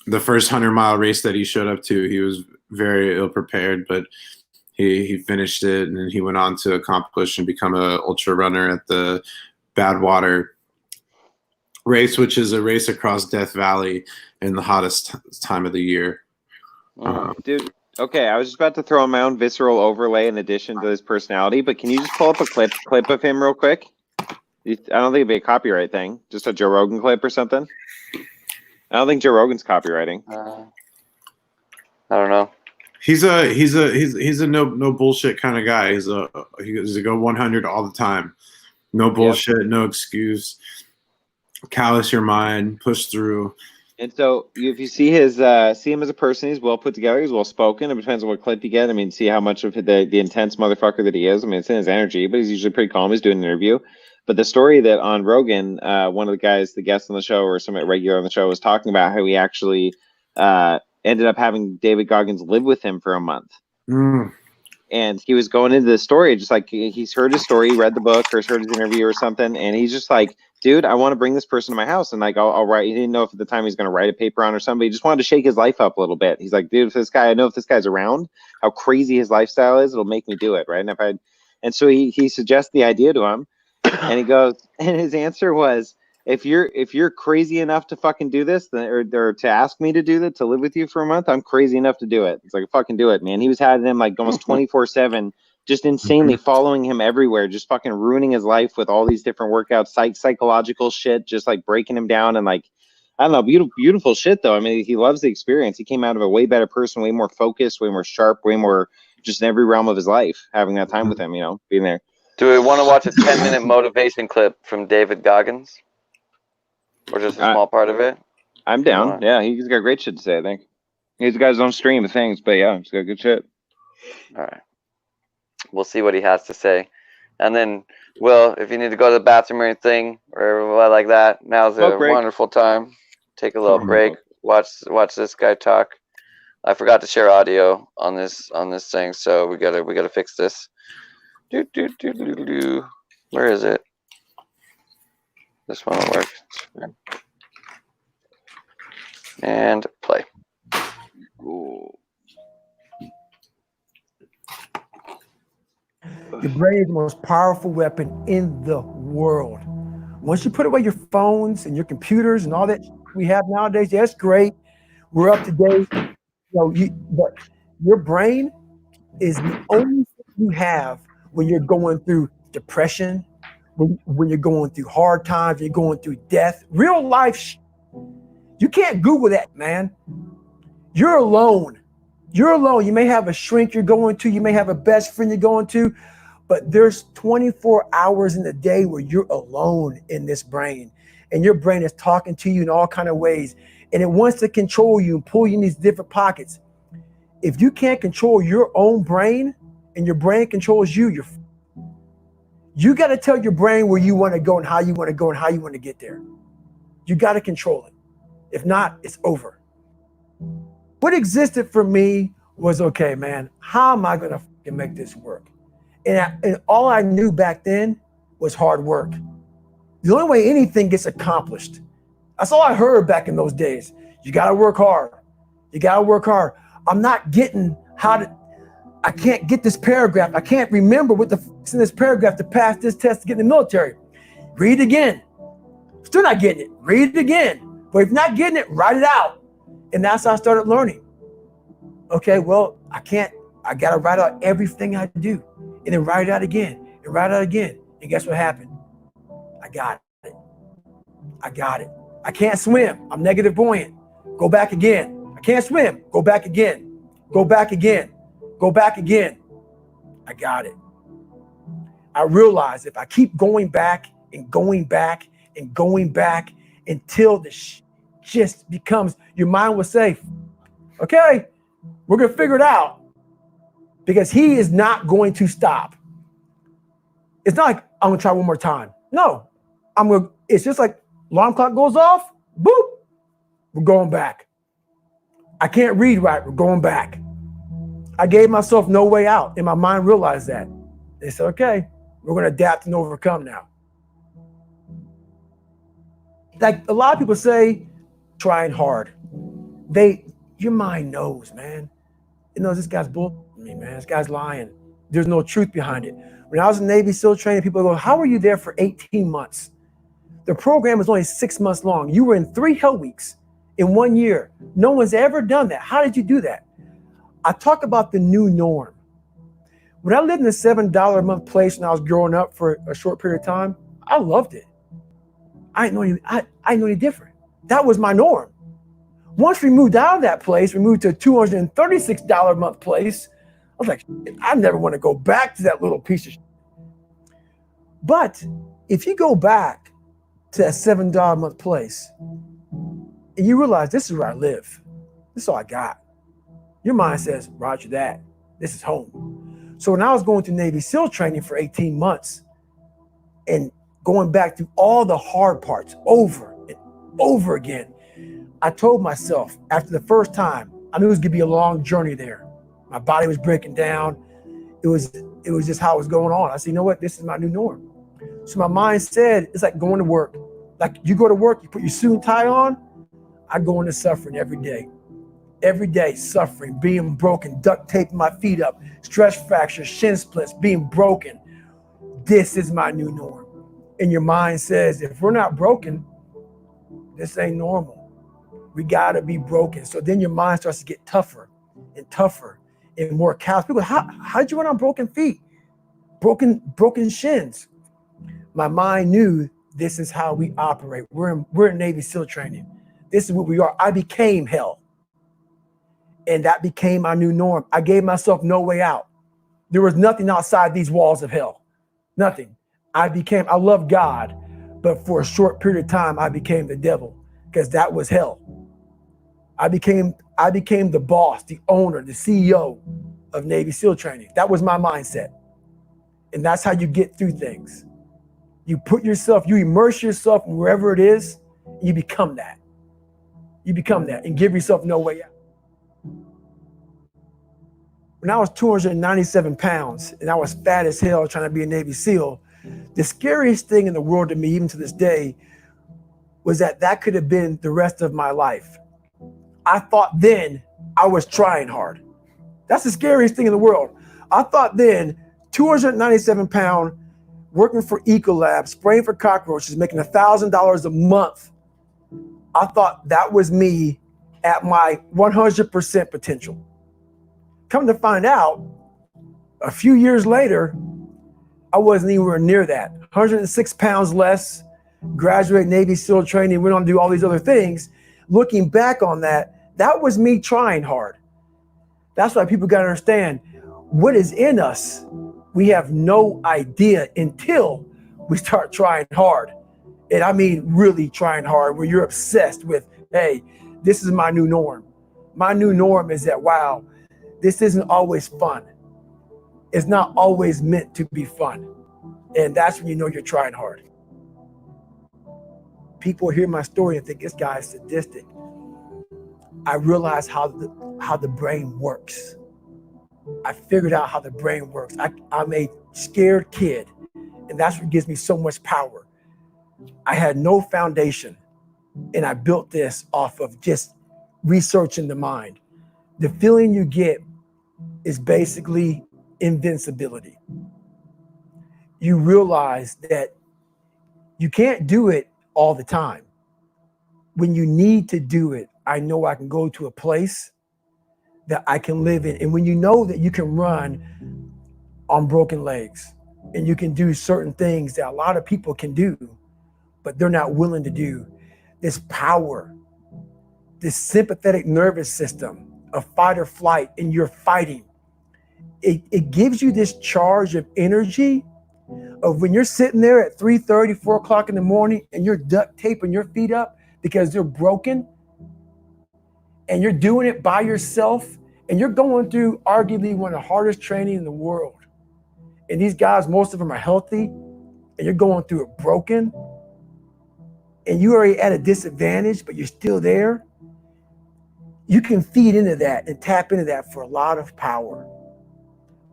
the first 100-mile race that he showed up to, he was very ill prepared, but he finished it, and then he went on to accomplish and become an ultra runner at the Badwater race, which is a race across Death Valley in the hottest time of the year. Dude, okay, I was just about to throw in my own visceral overlay in addition to his personality, but can you just pull up a clip of him real quick? I don't think it'd be a copyright thing, just a Joe Rogan clip or something. I don't think Joe Rogan's copywriting. I don't know. He's a no bullshit kind of guy. He's a go 100 all the time. No bullshit, no excuse. Callous your mind, push through. And so if you see see him as a person, he's well put together, he's well spoken. It depends on what clip you get. I mean, see how much of the intense motherfucker that he is. I mean, it's in his energy, but he's usually pretty calm. He's doing an interview. But the story that on Rogan, one of the guys, the guest on the show or some regular on the show was talking about how he actually ended up having David Goggins live with him for a month. And he was going into the story, just like he's heard his story, read the book or heard his interview or something. And he's just like, dude, I want to bring this person to my house. And like, I'll write. He didn't know if at the time he was going to write a paper on or something. But he just wanted to shake his life up a little bit. He's like, dude, I know if this guy's around, how crazy his lifestyle is, it'll make me do it. Right. And so he suggests the idea to him. And he goes, and his answer was, if you're crazy enough to fucking do this, or to ask me to do that, to live with you for a month, I'm crazy enough to do it. It's like, fucking do it, man. He was having him like almost 24/7, just insanely following him everywhere, just fucking ruining his life with all these different workouts, psychological shit, just like breaking him down. And like, I don't know, beautiful shit though. I mean, he loves the experience. He came out of a way better person, way more focused, way more sharp, way more just in every realm of his life, having that time with him, being there. Do we want to watch a 10-minute motivation clip from David Goggins? Or just a small part of it? I'm down. Yeah, he's got great shit to say, I think. He's got his own stream of things, but yeah, he's got good shit. All right. We'll see what he has to say. And then, Will, if you need to go to the bathroom or anything, or like that, now's a wonderful time. Take a little break. Watch this guy talk. I forgot to share audio on this thing, so we gotta fix this. Where is it? This one will work. And play. Ooh. Your brain is the most powerful weapon in the world. Once you put away your phones and your computers and all that we have nowadays, that's great. We're up to date. But your brain is the only thing you have when you're going through depression, when you're going through hard times, you're going through death, real life. You can't Google that, man. You're alone. You're alone. You may have a shrink you're going to, you may have a best friend you're going to, but there's 24 hours in the day where you're alone in this brain, and your brain is talking to you in all kinds of ways, and it wants to control you and pull you in these different pockets. If you can't control your own brain and your brain controls you, you got to tell your brain where you want to go and how you want to go and how you want to get there. You got to control it. If not, it's over. What existed for me was, okay, man, how am I going to make this work? And all I knew back then was hard work. The only way anything gets accomplished. That's all I heard back in those days. You got to work hard. You got to work hard. I'm not getting I can't get this paragraph. I can't remember what the f***'s in this paragraph to pass this test to get in the military. Read it again. Still not getting it. Read it again. But if not getting it, write it out. And that's how I started learning. Okay, well, I got to write out everything I do. And then write it out again. And write it out again. And guess what happened? I got it. I got it. I can't swim. I'm negative buoyant. Go back again. I can't swim. Go back again. Go back again. Go back again. I got it. I realized if I keep going back and going back and going back until the just becomes, your mind will say, okay, we're going to figure it out, because he is not going to stop. It's not like I'm going to try one more time. No, it's just like alarm clock goes off, boop, we're going back. I can't read right, we're going back. I gave myself no way out, and my mind realized that. They said, okay, we're going to adapt and overcome now. Like a lot of people say, trying hard. Your mind knows, man. It knows this guy's bullshitting me, man. This guy's lying. There's no truth behind it. When I was in Navy SEAL training, people go, how were you there for 18 months? The program was only 6 months long. You were in 3 hell weeks in 1 year. No one's ever done that. How did you do that? I talk about the new norm. When I lived in a $7 a month place when I was growing up for a short period of time, I loved it. I didn't know any different. That was my norm. Once we moved out of that place, we moved to a $236 a month place. I was like, I never want to go back to that little piece of shit. But if you go back to that $7 a month place and you realize this is where I live, this is all I got, your mind says, roger that, this is home. So when I was going through Navy SEAL training for 18 months and going back through all the hard parts over and over again, I told myself after the first time, I knew it was gonna be a long journey there. My body was breaking down. It was just how it was going on. I said, you know what? This is my new norm. So my mind said, it's like going to work. Like you go to work, you put your suit and tie on. I go into suffering every day. Every day suffering, being broken, duct taping my feet up, stress fractures, shin splits, being broken. This is my new norm. And your mind says, if we're not broken, this ain't normal. We gotta be broken. So then your mind starts to get tougher and tougher and more callous. People, how'd you run on broken feet? Broken shins. My mind knew this is how we operate. We're in Navy SEAL training. This is what we are. I became hell. And that became my new norm. I gave myself no way out. There was nothing outside these walls of hell. Nothing. I love God, but for a short period of time, I became the devil, because that was hell. I became the boss, the owner, the CEO of Navy SEAL training. That was my mindset. And that's how you get through things. You immerse yourself wherever it is, and you become that. You become that and give yourself no way out. When I was 297 pounds and I was fat as hell trying to be a Navy SEAL, the scariest thing in the world to me, even to this day, was that could have been the rest of my life. I thought then I was trying hard. That's the scariest thing in the world. I thought then 297 pound, working for Ecolab, spraying for cockroaches, making $1,000 a month. I thought that was me at my 100% potential. Come to find out, a few years later, I wasn't anywhere near that. 106 pounds less, graduate Navy SEAL training, went on to do all these other things. Looking back on that, that was me trying hard. That's why people got to understand what is in us. We have no idea until we start trying hard. And I mean, really trying hard, where you're obsessed with, hey, this is my new norm. My new norm is that, wow, this isn't always fun. It's not always meant to be fun. And that's when you know you're trying hard. People hear my story and think this guy is sadistic. I realized how the brain works. I figured out how the brain works. I'm a scared kid, and that's what gives me so much power. I had no foundation, and I built this off of just researching the mind. The feeling you get is basically invincibility. You realize that you can't do it all the time. When you need to do it, I know I can go to a place that I can live in. And when you know that you can run on broken legs and you can do certain things that a lot of people can do, but they're not willing to do, this power, this sympathetic nervous system of fight or flight, and you're fighting, it gives you this charge of energy of when you're sitting there at 3:30, 4 o'clock in the morning and you're duct taping your feet up because they're broken, and you're doing it by yourself, and you're going through arguably one of the hardest training in the world. And these guys, most of them are healthy, and you're going through it broken, and you're already at a disadvantage, but you're still there. You can feed into that and tap into that for a lot of power.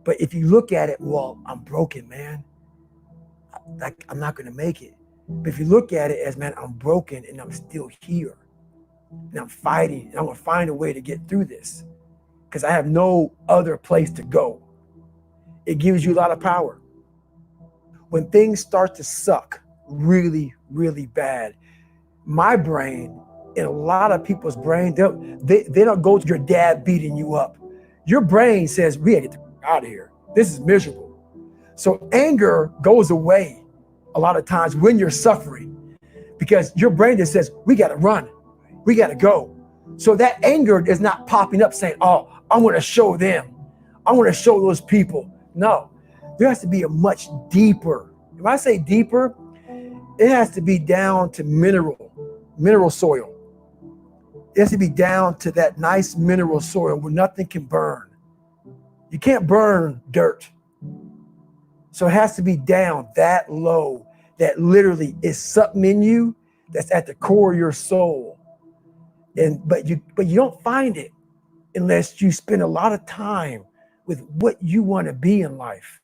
But if you look at it, well, I'm broken, man. I'm not going to make it. But if you look at it as, man, I'm broken and I'm still here. And I'm fighting, and I'm going to find a way to get through this because I have no other place to go. It gives you a lot of power. When things start to suck really, really bad, my brain and a lot of people's brain, they don't go to your dad beating you up. Your brain says, we gotta get out of here. This is miserable. So anger goes away a lot of times when you're suffering because your brain just says, we got to run. We got to go. So that anger is not popping up saying, oh, I'm going to show them. I'm going to show those people. No, there has to be a much deeper. When I say deeper, it has to be down to mineral soil. It has to be down to that nice mineral soil where nothing can burn. You can't burn dirt. So it has to be down that low, that literally is something in you that's at the core of your soul. But you don't find it unless you spend a lot of time with what you want to be in life.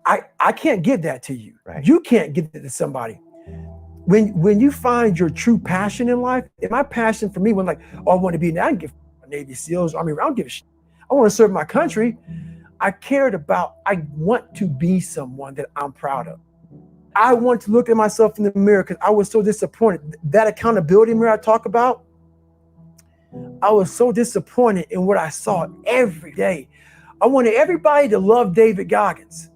I can't give that to you. Right. You can't give it to somebody. When you find your true passion in life, and my passion for me when I want to be, I can give Navy SEALs, Army, I don't give a shit. I want to serve my country. I want to be someone that I'm proud of. I want to look at myself in the mirror because I was so disappointed. That accountability mirror I talk about, I was so disappointed in what I saw every day. I wanted everybody to love David Goggins.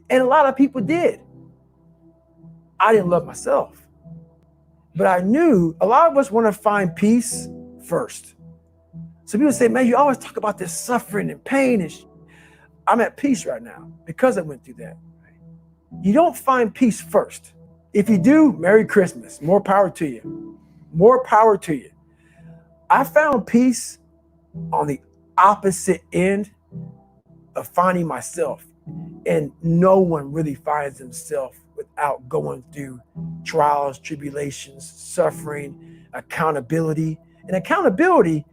And a lot of people did. I didn't love myself. But I knew a lot of us want to find peace first. So people say, man, you always talk about this suffering and pain. I'm at peace right now because I went through that. You don't find peace first. If you do, Merry Christmas. More power to you. More power to you. I found peace on the opposite end of finding myself. And no one really finds himself without going through trials, tribulations, suffering, accountability. And accountability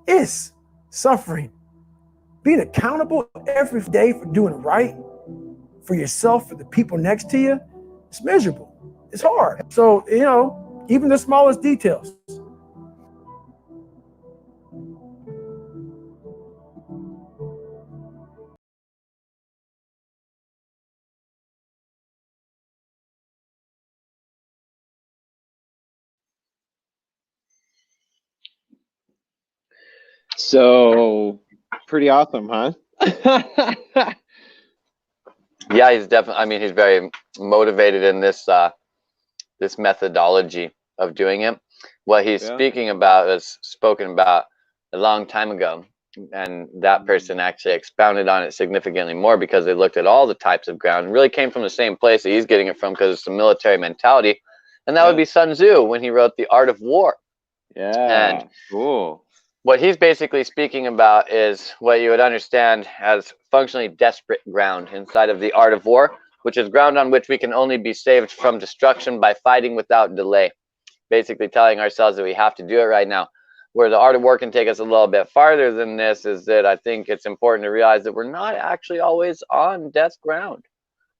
is suffering. Being accountable every day for doing right for yourself, for the people next to you, it's miserable. It's hard. So, even the smallest details. So pretty awesome, huh? Yeah, he's definitely. I mean, he's very motivated in this this methodology of doing it. What he's speaking about is spoken about a long time ago, and that person actually expounded on it significantly more because they looked at all the types of ground and really came from the same place that he's getting it from, because it's a military mentality, and that would be Sun Tzu when he wrote The Art of War. Yeah, and cool. what he's basically speaking about is what you would understand as functionally desperate ground inside of the art of war, which is ground on which we can only be saved from destruction by fighting without delay. Basically telling ourselves that we have to do it right now. Where the art of war can take us a little bit farther than this is that I think it's important to realize that we're not actually always on death's ground.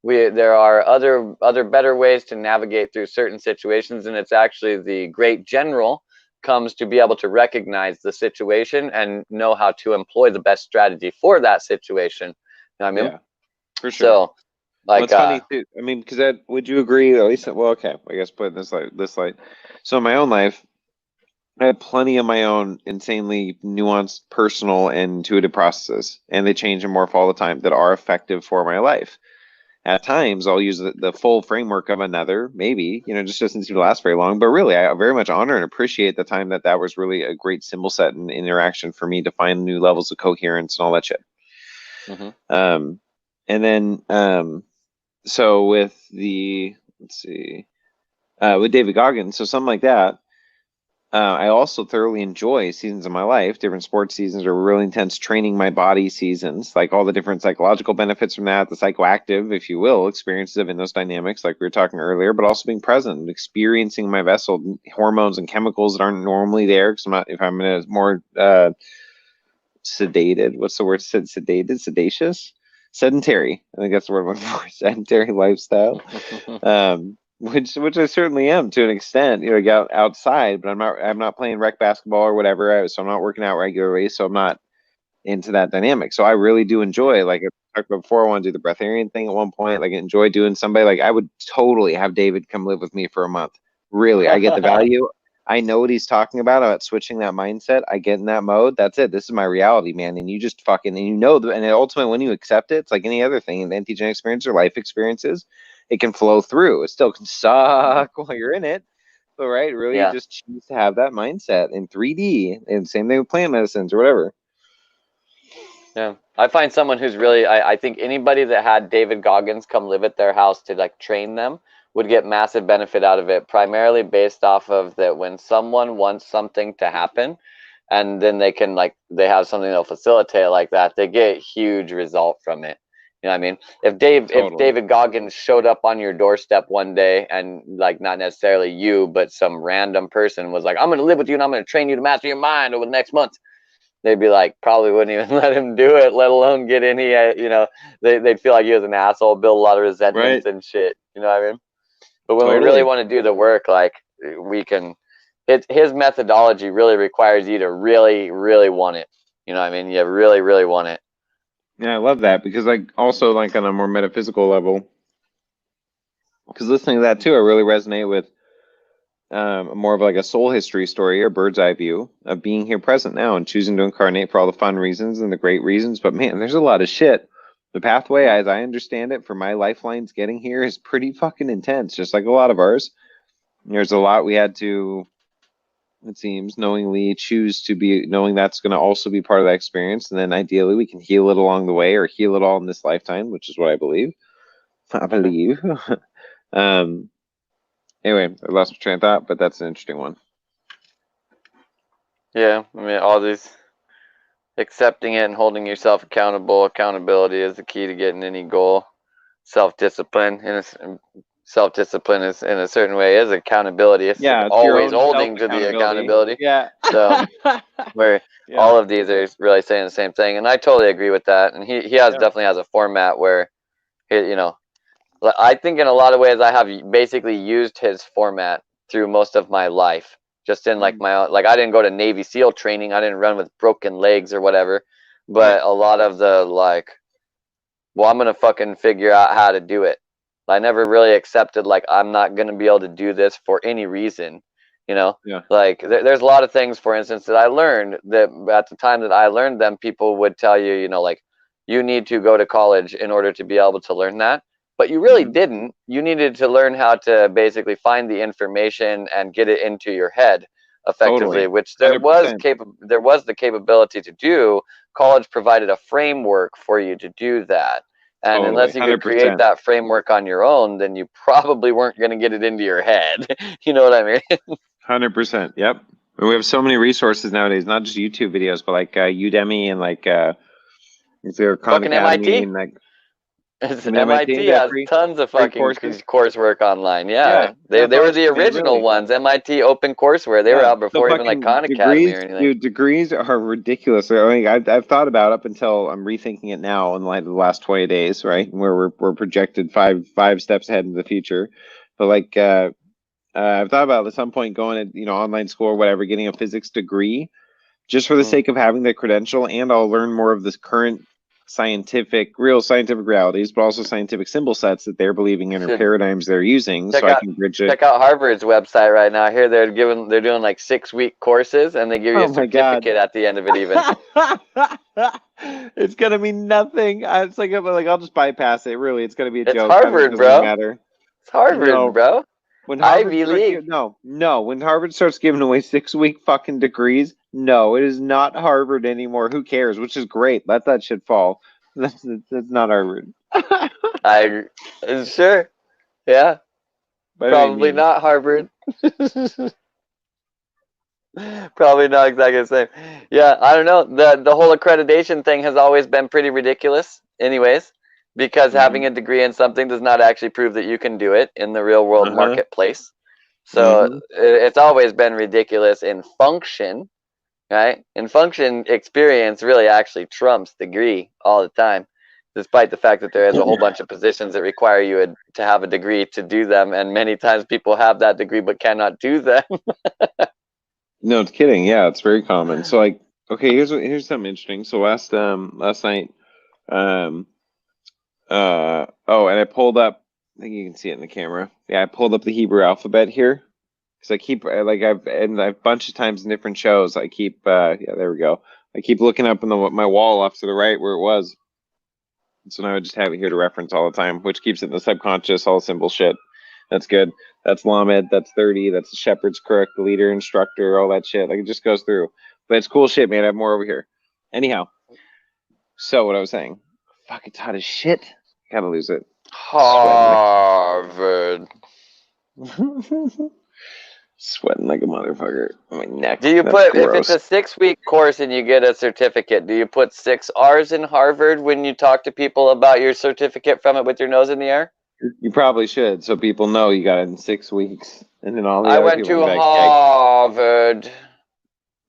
There are other better ways to navigate through certain situations, and it's actually the great general comes to be able to recognize the situation and know how to employ the best strategy for that situation. You know what I mean? Yeah, for sure. So, like, it's funny too. I mean, because would you agree? At least, well, okay. I guess put this light. So in my own life, I have plenty of my own insanely nuanced, personal, and intuitive processes, and they change and morph all the time that are effective for my life. At times, I'll use the full framework of another, maybe, just doesn't seem to last very long. But really, I very much honor and appreciate the time that was really a great symbol set and interaction for me to find new levels of coherence and all that shit. And then, so with let's see, with David Goggins, so something like that. I also thoroughly enjoy seasons of my life, different sports seasons or really intense training my body seasons, like all the different psychological benefits from that, the psychoactive, if you will, experiences of in those dynamics, like we were talking earlier, but also being present, experiencing my vessel, hormones and chemicals that aren't normally there. Because if I'm in a more sedated, what's the word? Sedated, sedacious, sedentary. I think that's the word I'm looking for. Sedentary lifestyle. Which I certainly am to an extent. I get outside, but I'm not playing rec basketball or whatever. So I'm not working out regularly. So I'm not into that dynamic. So I really do enjoy, like I talked about before, I want to do the breatharian thing at one point. Like enjoy doing somebody, like I would totally have David come live with me for a month. Really, I get the value. I know what he's talking about switching that mindset. I get in that mode. That's it. This is my reality, man. And you just fucking, and and ultimately when you accept it, it's like any other thing, an anti-gen experience or life experiences, it can flow through. It still can suck while you're in it. But right, really just choose to have that mindset in 3D. And same thing with plant medicines or whatever. Yeah, I find someone who's really, I think anybody that had David Goggins come live at their house to like train them would get massive benefit out of it, primarily based off of that when someone wants something to happen and then they can they have something that'll facilitate like that, they get huge result from it. You know what I mean? If David Goggins showed up on your doorstep one day and like not necessarily you, but some random person was like, I'm going to live with you and I'm going to train you to master your mind over the next month, they'd be like, probably wouldn't even let him do it, let alone get any, they'd feel like he was an asshole, build a lot of resentments and shit. You know what I mean? But when we really want to do the work, like we can, his methodology really requires you to really, really want it. You know what I mean? You really, really want it. Yeah, I love that because also on a more metaphysical level, because listening to that too, I really resonate with more of like a soul history story or bird's eye view of being here present now and choosing to incarnate for all the fun reasons and the great reasons. But man, there's a lot of shit. The pathway, as I understand it, for my lifelines getting here is pretty fucking intense, just like a lot of ours. There's a lot we had to, it seems, knowingly choose to be, knowing that's going to also be part of that experience. And then ideally we can heal it along the way or heal it all in this lifetime, which is what I believe. Anyway, I lost my train of thought, but that's an interesting one. Yeah, I mean, all these, accepting it and holding yourself accountable. Accountability is the key to getting any goal. Self-discipline, self-discipline is in a certain way is accountability. It's always holding to the accountability. Yeah. So where all of these are really saying the same thing, and I totally agree with that. And he definitely has a format where, I think in a lot of ways I have basically used his format through most of my life. Just in like my own, like I didn't go to Navy SEAL training. I didn't run with broken legs or whatever. But a lot of the like, well, I'm gonna fucking figure out how to do it. I never really accepted like I'm not gonna be able to do this for any reason. Yeah. Like there's a lot of things, for instance, that I learned that at the time that I learned them, people would tell you, like you need to go to college in order to be able to learn that. But you really didn't. You needed to learn how to basically find the information and get it into your head effectively, Totally. which there 100%. was the capability to do. College provided a framework for you to do that. And Totally. unless you could create 100%. that framework on your own, then you probably weren't going to get it into your head. You know what I mean? 100%. Yep. And we have so many resources nowadays, not just YouTube videos, but like Udemy and like their Khan Fucking Academy MIT. and like MIT got has free tons of fucking courses. coursework online. Yeah, Yeah, they were the man, original really. ones. MIT Open Courseware. They were Yeah, out the before even like fucking Khan Academy or anything. dude, degrees are ridiculous. I mean, I've thought about up until I'm rethinking it now in light of the last 20 days, right? Where we're projected five steps ahead into the future. But like I've thought about at some point going to online school or whatever, getting a physics degree just for the sake of having the credential, and I'll learn more of this current real scientific realities, but also scientific symbol sets that they're believing in or paradigms they're using, so I can bridge it. Check out Harvard's website right now. Here they're doing like 6-week courses, and they give you a certificate at the end of it. Even it's gonna be nothing. It's like I'll just bypass it. Really, it's gonna be a joke. It's Harvard, it bro. matter. It's Harvard, bro. When Harvard Ivy League. when Harvard starts giving away 6-week fucking degrees, no, it is not Harvard anymore. Who cares? Which is great. Let that shit fall. That's not Harvard. I sure, yeah, But probably not Harvard. Probably not exactly the same. Yeah, I don't know. The whole accreditation thing has always been pretty ridiculous, anyways, because having a degree in something does not actually prove that you can do it in the real world marketplace. So it's always been ridiculous in function, right? In function, experience really actually trumps degree all the time, despite the fact that there is a whole bunch of positions that require you to have a degree to do them, and many times people have that degree but cannot do them. No, it's kidding. Yeah, it's very common. So like, okay, here's something interesting. So last night, and I pulled up. I think you can see it in the camera. Yeah, I pulled up the Hebrew alphabet here because I keep I've a bunch of times in different shows. I keep yeah, there we go. I keep looking up in my wall off to the right where it was. So now I just have it here to reference all the time, which keeps it in the subconscious, all symbol shit. That's good. That's Lamed, that's 30, that's the Shepherd's Crook, the leader, instructor, all that shit. Like, it just goes through. But it's cool shit, man. I have more over here. Anyhow, so what I was saying. Fuck, it's hot as shit. Gotta lose it. Harvard. Sweating like a motherfucker. My neck. Do you put, if it's a 6-week course and you get a certificate, do you put 6 R's in Harvard when you talk to people about your certificate from it with your nose in the air? You probably should, so people know you got it in 6 weeks. And then all the I other went people to be like, Harvard.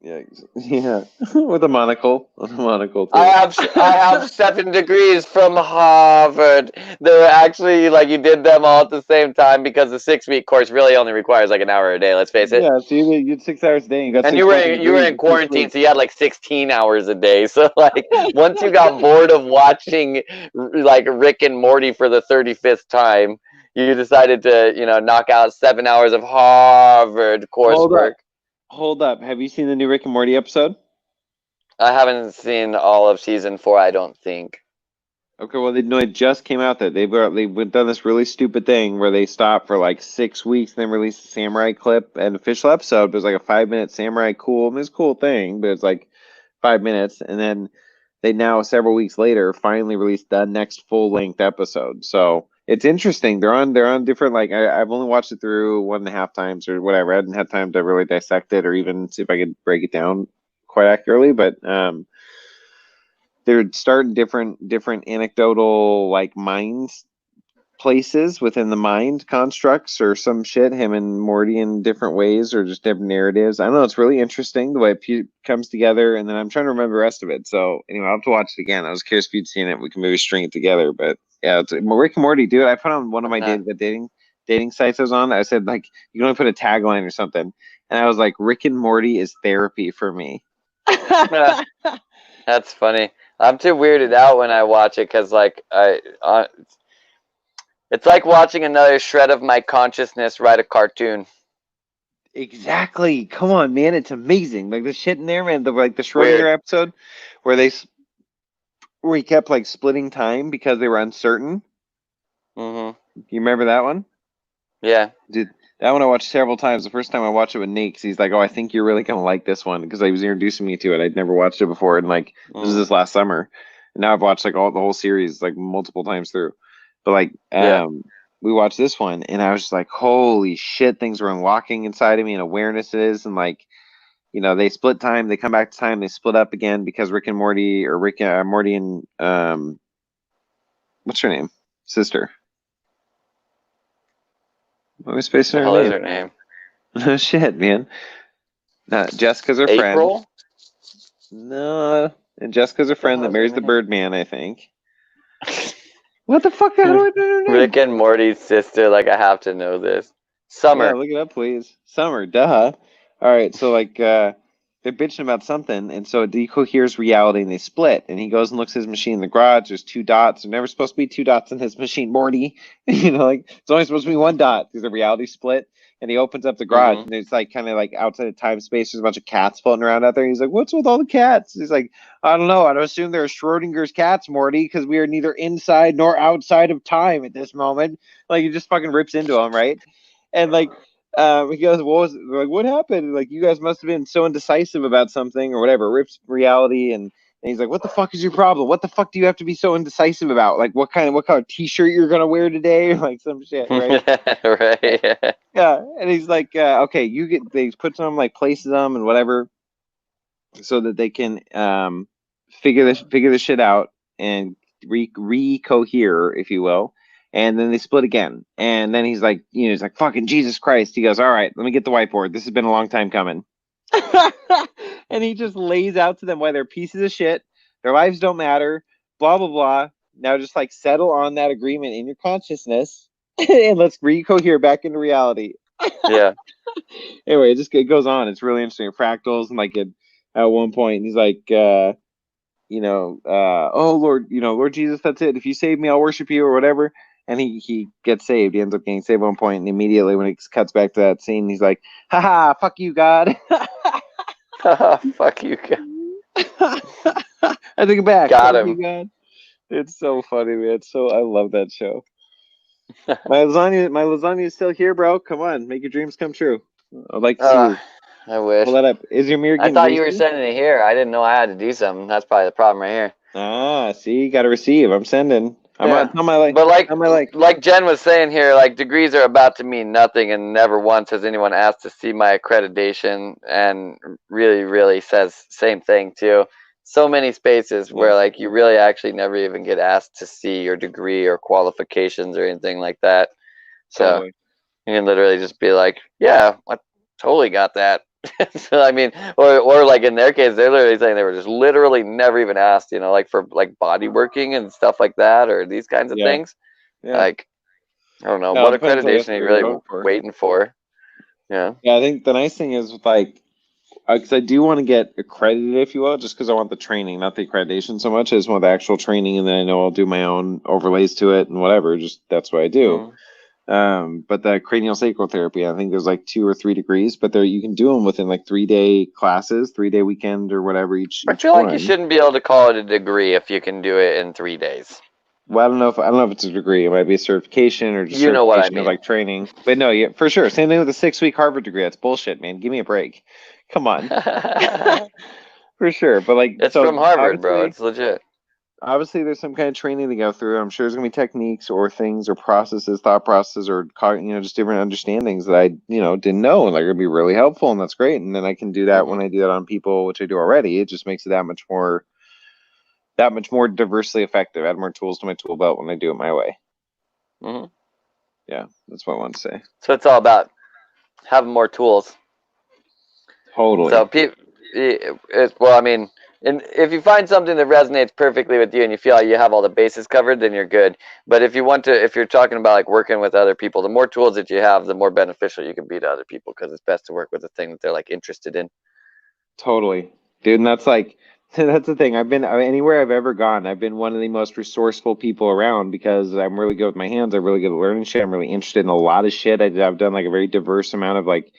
Yeah, with a monocle. Too. I have 7 degrees from Harvard. They were actually like you did them all at the same time because the 6-week course really only requires like an hour a day. Let's face it. Yeah, so you had 6 hours a day. And you were in quarantine, so you had like 16 hours a day. So like once you got bored of watching like Rick and Morty for the 35th time, you decided to knock out 7 hours of Harvard coursework. Hold up. Have you seen the new Rick and Morty episode? I haven't seen all of season 4, I don't think. Okay, well, it just came out that they've done this really stupid thing where they stopped for like 6 weeks and then released a samurai clip, an official episode. It was like a 5-minute samurai it's a cool thing, but it's like 5 minutes. And then they now, several weeks later, finally released the next full-length episode. So it's interesting. They're on different, like, I've only watched it through 1.5 times or whatever. I hadn't had time to really dissect it or even see if I could break it down quite accurately, but they're starting different anecdotal like minds places within the mind constructs or some shit, him and Morty in different ways or just different narratives. I don't know. It's really interesting the way it comes together. And then I'm trying to remember the rest of it. So anyway, I'll have to watch it again. I was curious if you'd seen it. We can maybe string it together. But yeah, it's Rick and Morty, dude. I put on one of my dating sites I was on. I said, like, you can only put a tagline or something. And I was like, Rick and Morty is therapy for me. That's funny. I'm too weirded out when I watch it because, like, it's like watching another shred of my consciousness write a cartoon. Exactly. Come on, man. It's amazing. Like the shit in there, man. The Schrodinger episode where he kept like splitting time because they were uncertain. Mm-hmm. You remember that one? Yeah. Dude, that one I watched several times. The first time I watched it with Nate, 'cause he's like, "Oh, I think you're really gonna like this one," because he was introducing me to it. I'd never watched it before, and like this was this last summer, and now I've watched like the whole series like multiple times through. But like, we watched this one, and I was just like, "Holy shit!" Things were unlocking inside of me, and awarenesses, and like, you know, they split time, they come back to time, they split up again because Rick and Morty, or Morty and what's her name? Sister. What was spacing her name? Her name? No shit, man. Jessica's her friend. April? No, and Jessica's her friend that marries the Birdman, I think. What the fuck? How do I know her name? Rick and Morty's sister. Like, I have to know this. Summer. Yeah, look it up, please. Summer, duh. All right, so like they're bitching about something, and so it decoheres reality, and they split. And he goes and looks at his machine in the garage. There's 2 dots. There's never supposed to be 2 dots in his machine, Morty. You know, like it's only supposed to be 1 dot because the reality split. And he opens up the garage, and it's like kind of like outside of time space. There's a bunch of cats floating around out there. He's like, "What's with all the cats?" He's like, "I don't know. I don't assume they're Schrodinger's cats, Morty, because we are neither inside nor outside of time at this moment." Like he just fucking rips into him, right? And like he goes, what happened? Like, you guys must have been so indecisive about something or whatever. Rips reality, and he's like, what the fuck is your problem? What the fuck do you have to be so indecisive about? Like, what kind of t-shirt you're gonna wear today? Like some shit, right? Right. Yeah. And he's like, okay, they put some like places them and whatever, so that they can figure this shit out and recohere, if you will. And then they split again. And then he's like, he's like, fucking Jesus Christ. He goes, all right, let me get the whiteboard. This has been a long time coming. And he just lays out to them why they're pieces of shit. Their lives don't matter. Blah, blah, blah. Now just like settle on that agreement in your consciousness and let's recohere back into reality. Yeah. Anyway, it goes on. It's really interesting. Fractals, and like at one point, he's like, oh Lord, Lord Jesus, that's it. If you save me, I'll worship you or whatever. And he gets saved. He ends up getting saved at one point, and immediately when it cuts back to that scene, he's like, haha, fuck you, God. Fuck you, God. I take it back. Got fuck him. You, God. It's so funny, man. I love that show. My lasagna is still here, bro. Come on, make your dreams come true. I'd like to see you. I wish. Pull that up. Is your mirror? I thought you were sending it here. I didn't know I had to do something. That's probably the problem right here. Ah, see, you got to receive. I'm sending. I'm on my like. But like, like Jen was saying here, like degrees are about to mean nothing, and never once has anyone asked to see my accreditation, and really says same thing too. So many spaces where like you really actually never even get asked to see your degree or qualifications or anything like that. So you can literally just be like, yeah, I totally got that. So I mean, or like in their case, they're literally saying they were just literally never even asked, like for like body working and stuff like that, or these kinds of things. Yeah. Like, I don't know, what accreditation are you really waiting for? Yeah. Yeah, I think the nice thing is like, because I do want to get accredited, if you will, just because I want the training, not the accreditation so much. I just want the actual training, and then I know I'll do my own overlays to it and whatever. Just that's what I do. But the cranial sacral therapy, I think there's like 2 or 3 degrees, but you can do them within like 3-day classes, 3-day weekend or whatever each. I feel like you shouldn't be able to call it a degree if you can do it in 3 days. Well, I don't know if it's a degree. It might be a certification or just what I mean. Like training. But no, yeah, for sure. Same thing with a 6-week Harvard degree. That's bullshit, man. Give me a break. Come on. For sure. But like, it's from Harvard, bro. It's legit. Obviously, there's some kind of training to go through. I'm sure there's gonna be techniques or things or processes, thought processes, or just different understandings that I didn't know, and they're gonna be really helpful, and that's great. And then I can do that when I do that on people, which I do already. It just makes it that much more diversely effective. Add more tools to my tool belt when I do it my way. Mhm. Yeah, that's what I want to say. So it's all about having more tools. Totally. So, well, I mean, and if you find something that resonates perfectly with you and you feel like you have all the bases covered, then you're good. But if you're talking about like working with other people, the more tools that you have, the more beneficial you can be to other people because it's best to work with the thing that they're like interested in. Totally, dude. And that's like, that's the thing. Anywhere I've ever gone, I've been one of the most resourceful people around because I'm really good with my hands. I'm really good at learning shit. I'm really interested in a lot of shit. I've done like a very diverse amount of like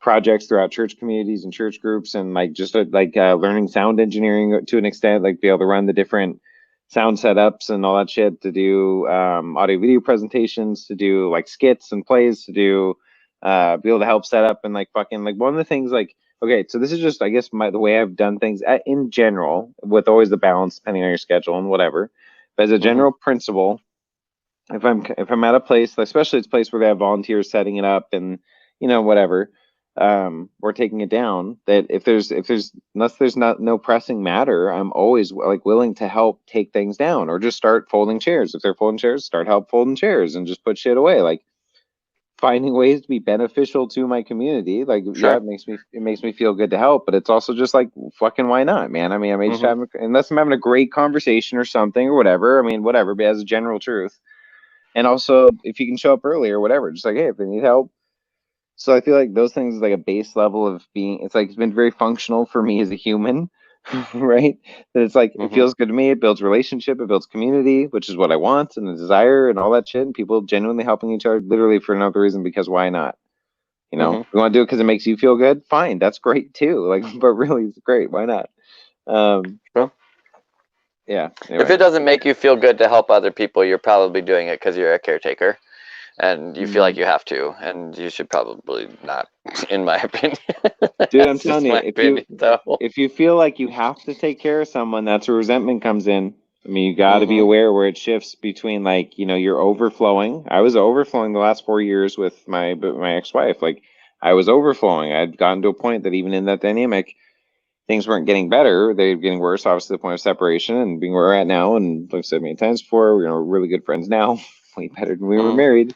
projects throughout church communities and church groups, and like just learning sound engineering to an extent, like be able to run the different sound setups and all that shit, to do audio video presentations, to do like skits and plays, to do be able to help set up and like fucking like one of the things like. Okay, so this is just, I guess, the way I've done things in general, with always the balance depending on your schedule and whatever. But as a Mm-hmm. general principle, if I'm at a place, especially it's a place where they have volunteers setting it up and whatever, or taking it down, that if there's unless there's no pressing matter, I'm always like willing to help take things down or just start folding chairs. If they're folding chairs, start help folding chairs and just put shit away. Like finding ways to be beneficial to my community. Like, Sure. yeah, it makes me feel good to help, but it's also just like, fucking, why not, man? I mean, I may just Mm-hmm. unless I'm having a great conversation or something or whatever. I mean, whatever, but as a general truth. And also, if you can show up early or whatever, just like, hey, if they need help. So I feel like those things is like a base level of being. It's like it's been very functional for me as a human, right? That it's like it Mm-hmm. feels good to me. It builds relationship. It builds community, which is what I want and the desire and all that shit. And people genuinely helping each other, literally for no other reason because why not? Mm-hmm. If you want to do it because it makes you feel good, fine, that's great too. Like, but really, it's great. Why not? Well, Yeah. if Anyway, it doesn't make you feel good to help other people, you're probably doing it because you're a caretaker and you feel like you have to, and you should probably not, in my opinion. dude, I'm That's telling just you, my opinion, though. if you feel like you have to take care of someone, that's where resentment comes in. I mean, you got to be Mm-hmm. aware where it shifts between like you're overflowing. I was overflowing the last 4 years with my ex-wife. Like, I was overflowing. I'd gotten to a point that even in that dynamic, things weren't getting better. They were getting worse, obviously, to the point of separation and being where we're at now. And like I said many times before, we're really good friends now, way better than we were Mm-hmm. married.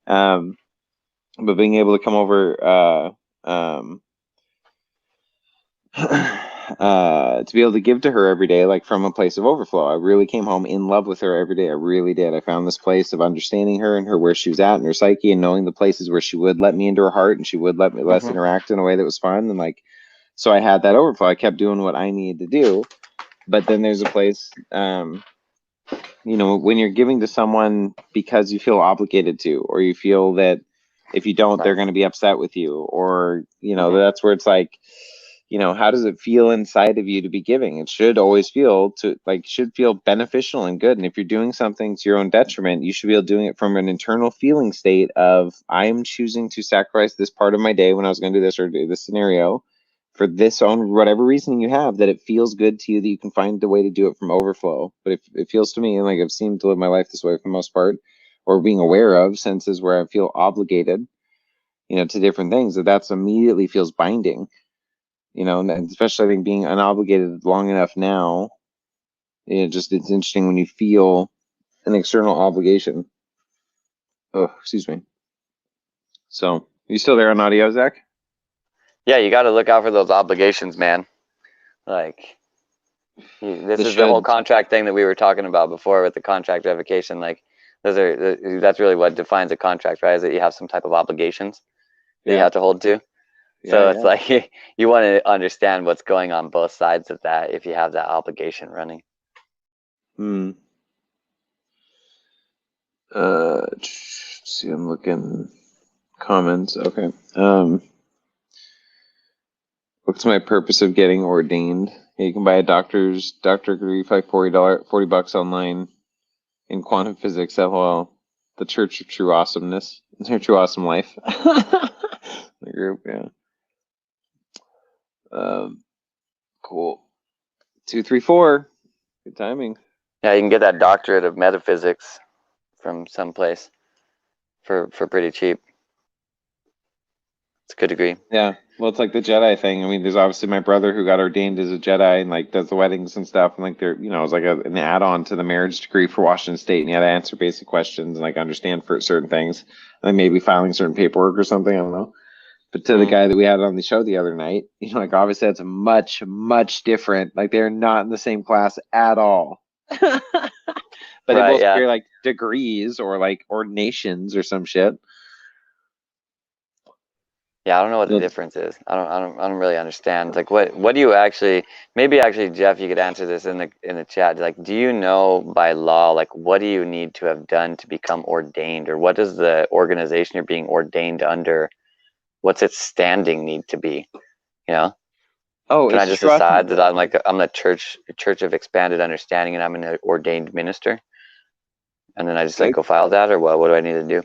Um, but being able to come over, to be able to give to her every day, like from a place of overflow. I really came home in love with her every day. I really did. I found this place of understanding her and her where she was at and her psyche, and knowing the places where she would let me into her heart and she would let us Mm-hmm. interact in a way that was fun. And like, so I had that overflow. I kept doing what I needed to do. But then there's a place, when you're giving to someone because you feel obligated to, or you feel that if you don't, they're Right. going to be upset with you, or, Mm-hmm. that's where it's like, how does it feel inside of you to be giving? It should always should feel beneficial and good. And if you're doing something to your own detriment, you should be doing it from an internal feeling state of, I am choosing to sacrifice this part of my day when I was going to do this or do this scenario for this own whatever reasoning you have, that it feels good to you, that you can find a way to do it from overflow. But if it feels to me, and like I've seemed to live my life this way for the most part, or being aware of senses where I feel obligated, to different things, that's immediately feels binding. And especially I think being unobligated long enough now, it's interesting when you feel an external obligation. Oh, excuse me. So, you still there on audio, Zach? Yeah, you got to look out for those obligations, man. Like, this The is the whole shoulds. contract thing that we were talking about before with the contract revocation. Like, that's really what defines a contract, right? Is that you have some type of obligations that you Yeah. have to hold to. So it's Yeah. like you want to understand what's going on both sides of that if you have that obligation running. Hmm. Let's see, I'm looking comments. Okay. What's my purpose of getting ordained? Yeah, you can buy a doctor degree for like $40 online in quantum physics. LOL. The Church of True Awesomeness. Their True Awesome Life. The group, yeah. Cool. 234. Good timing. Yeah, you can get that doctorate of metaphysics from someplace for pretty cheap. to a good degree. Yeah. Well, it's like the Jedi thing. I mean, there's obviously my brother who got ordained as a Jedi and like does the weddings and stuff. And like they're, you know, it's like an add-on to the marriage degree for Washington State. And you had to answer basic questions and like understand for certain things. And then maybe filing certain paperwork or something. I don't know. But to the guy that we had on the show the other night, you know, like obviously that's much, much different. Like they're not in the same class at all. But they Right, both yeah. carry like degrees or like ordinations or some shit. Yeah, I don't know what the That's- difference is. I don't really understand. Like, what do you actually? Maybe actually, Jeff, you could answer this in the chat. Like, do you know by law, like, what do you need to have done to become ordained, or what does the organization you're being ordained under? What's its standing need to be? You know, Oh, can I it's just trust. decide that I'm the Church of Expanded Understanding, and I'm an ordained minister, and then I just like go file that, or what? What do I need to do?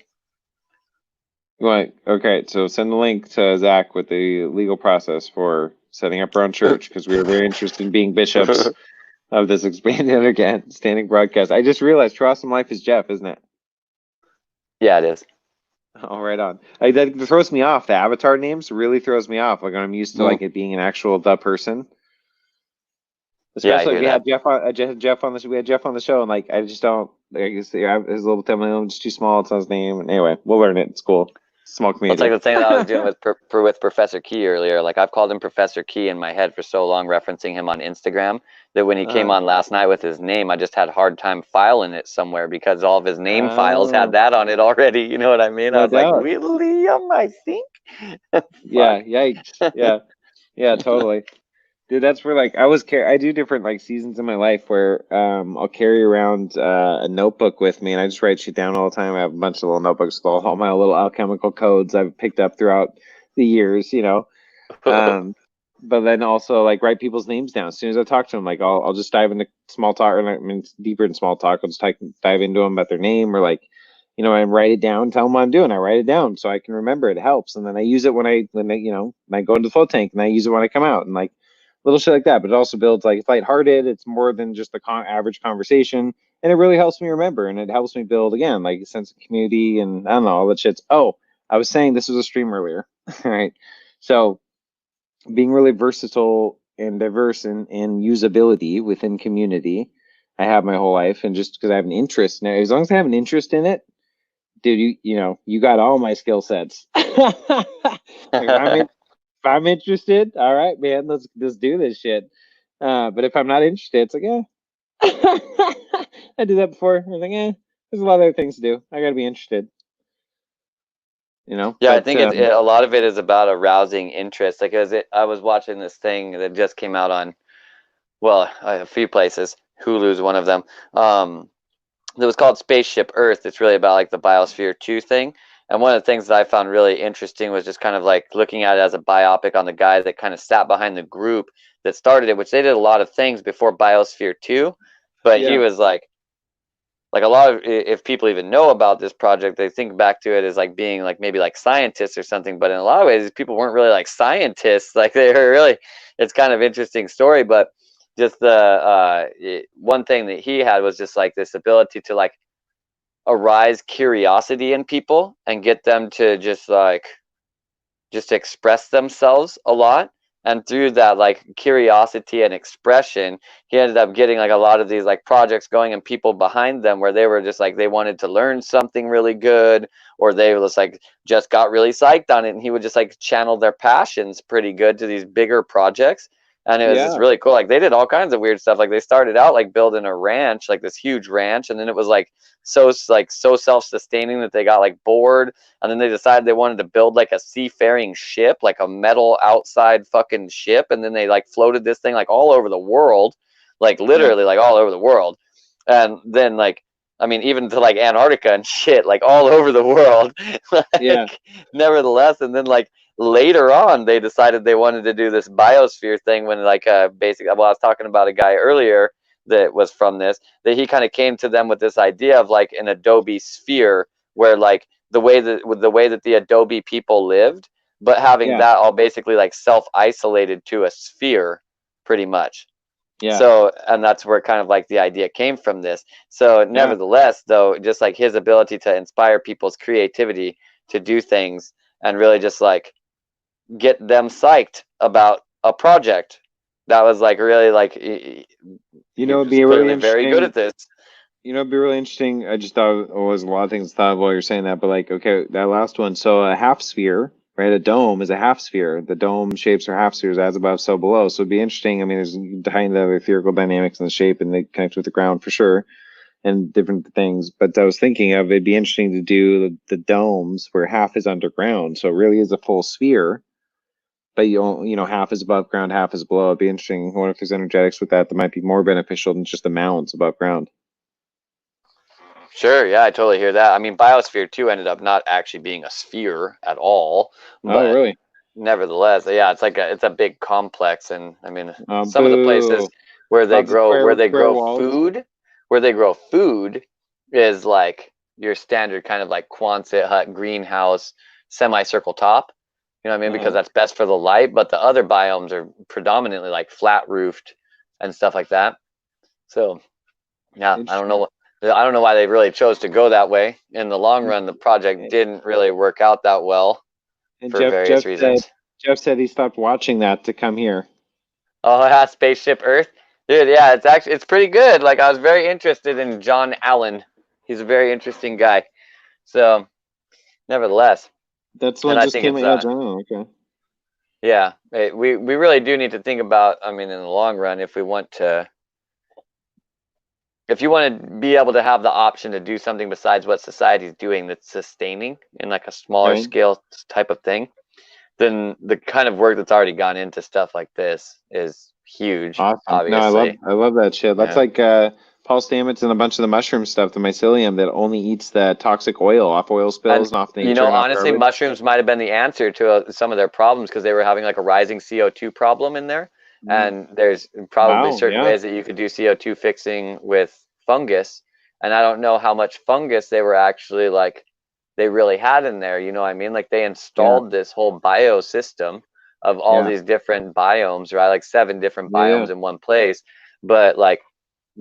Right. Okay. So send the link to Zach with the legal process for setting up our own church because we are very interested in being bishops of this expanded again standing broadcast. I just realized True Awesome Life is Jeff, isn't it? Yeah, it is. Oh, right on. That throws me off. The avatar names really throws me off. Like I'm used to like it being an actual the person. Especially if we had Jeff on Jeff on the show. We had Jeff on the show, and like I just don't. I guess his little thumbnail is too small. It's not his name. And anyway, we'll learn it. It's cool. Small Well, it's community. like the thing that I was doing with Professor Key earlier. Like I've called him Professor Key in my head for so long, referencing him on Instagram, that when he came on last night with his name, I just had a hard time filing it somewhere because all of his name files had that on it already. You know what I mean? I was like, William, I think. Yeah. Yikes. Yeah. Yeah. Totally. Dude, that's where like I do different like seasons in my life where I'll carry around a notebook with me and I just write shit down all the time. I have a bunch of little notebooks with all my little alchemical codes I've picked up throughout the years, you know. But then also like write people's names down. As soon as I talk to them, like I'll just dive into small talk or I mean deeper in small talk. I'll just dive into them about their name or like, you know, and write it down, tell them what I'm doing. I write it down so I can remember it. It helps. And then I use it when I you know, when I go into the float tank and I use it when I come out and like little shit like that. But it also builds like it's lighthearted. It's more than just the average conversation. And it really helps me remember and it helps me build again, like a sense of community and I don't know, all that shit's I was saying this was a stream earlier. All right. So being really versatile and diverse in usability within community, I have my whole life, and just because I have an interest now, as long as I have an interest in it, dude, you know, you got all my skill sets. If I'm interested, all right, man, let's do this shit. But if I'm not interested, it's like, I did that before. I was like, there's a lot of other things to do. I got to be interested. You know? Yeah, but, I think a lot of it is about arousing interest. Like, I was watching this thing that just came out on, well, a few places. Hulu's one of them. It was called Spaceship Earth. It's really about like the Biosphere 2 thing. And one of the things that I found really interesting was just kind of like looking at it as a biopic on the guy that kind of sat behind the group that started it, which they did a lot of things before Biosphere 2. But he was like a lot of, if people even know about this project, they think back to it as like being like maybe like scientists or something. But in a lot of ways, people weren't really like scientists. Like they were really, it's kind of interesting story. But just the one thing that he had was just like this ability to like arise curiosity in people and get them to just express themselves a lot. And through that like curiosity and expression, he ended up getting like a lot of these like projects going and people behind them where they were just like they wanted to learn something really good, or they was like just got really psyched on it, and he would just like channel their passions pretty good to these bigger projects. And it was just really cool. Like they did all kinds of weird stuff. Like they started out like building a ranch, like this huge ranch, and then it was like so self-sustaining that they got like bored, and then they decided they wanted to build like a seafaring ship, like a metal outside fucking ship, and then they like floated this thing like all over the world, like literally like all over the world. And then like I mean even to like Antarctica and shit, like all over the world. Like, nevertheless, and then like later on they decided they wanted to do this biosphere thing when like basically, well, I was talking about a guy earlier that was from this, that he kind of came to them with this idea of like an Adobe sphere where like the way that the Adobe people lived, but having that all basically like self-isolated to a sphere pretty much. So, and that's where kind of like the idea came from this. So nevertheless, though, just like his ability to inspire people's creativity to do things and really just like get them psyched about a project that was like really like he It'd was be really clearly very good interesting. at this. It'd be really interesting. I just thought it was a lot of things thought while you're saying that, but like, okay, that last one. So a half sphere, right? A dome is a half sphere. The dome shapes are half spheres, as above, so below. So it'd be interesting. I mean, there's behind the other theoretical dynamics and the shape, and they connect with the ground for sure, and different things. But I was thinking of it'd be interesting to do the domes where half is underground, so it really is a full sphere. But half is above ground, half is below. It'd be interesting. I wonder if there's energetics with that might be more beneficial than just the mounds above ground. Sure, yeah, I totally hear that. I mean, Biosphere 2 ended up not actually being a sphere at all, Oh, but really? nevertheless, yeah, it's a big complex, and I mean, some of the Boo. places where they Lots of square walls. food is like your standard kind of like Quonset hut greenhouse semicircle top. You know what I mean? Because that's best for the light, but the other biomes are predominantly like flat roofed and stuff like that. So, yeah, I don't know why they really chose to go that way. In the long run, the project didn't really work out that well And for various reasons. Jeff said he stopped watching that to come here. Oh yeah, Spaceship Earth. Dude, yeah, it's pretty good. Like I was very interested in John Allen. He's a very interesting guy. So, nevertheless, That's one and I just think came. it's Okay. yeah, we really do need to think about. I mean, in the long run, if you want to be able to have the option to do something besides what society's doing that's sustaining in like a smaller Right. scale type of thing, then the kind of work that's already gone into stuff like this is huge. Awesome. Obviously. No, I love that shit. That's like Paul Stamets and a bunch of the mushroom stuff, the mycelium that only eats the toxic oil off oil spills and off nature. And honestly, mushrooms might have been the answer to some of their problems because they were having like a rising CO2 problem in there. And there's probably certain ways that you could do CO2 fixing with fungus. And I don't know how much fungus they were actually like, they really had in there. You know what I mean? Like they installed this whole biosystem of all these different biomes, right? Like 7 different biomes in one place. But like,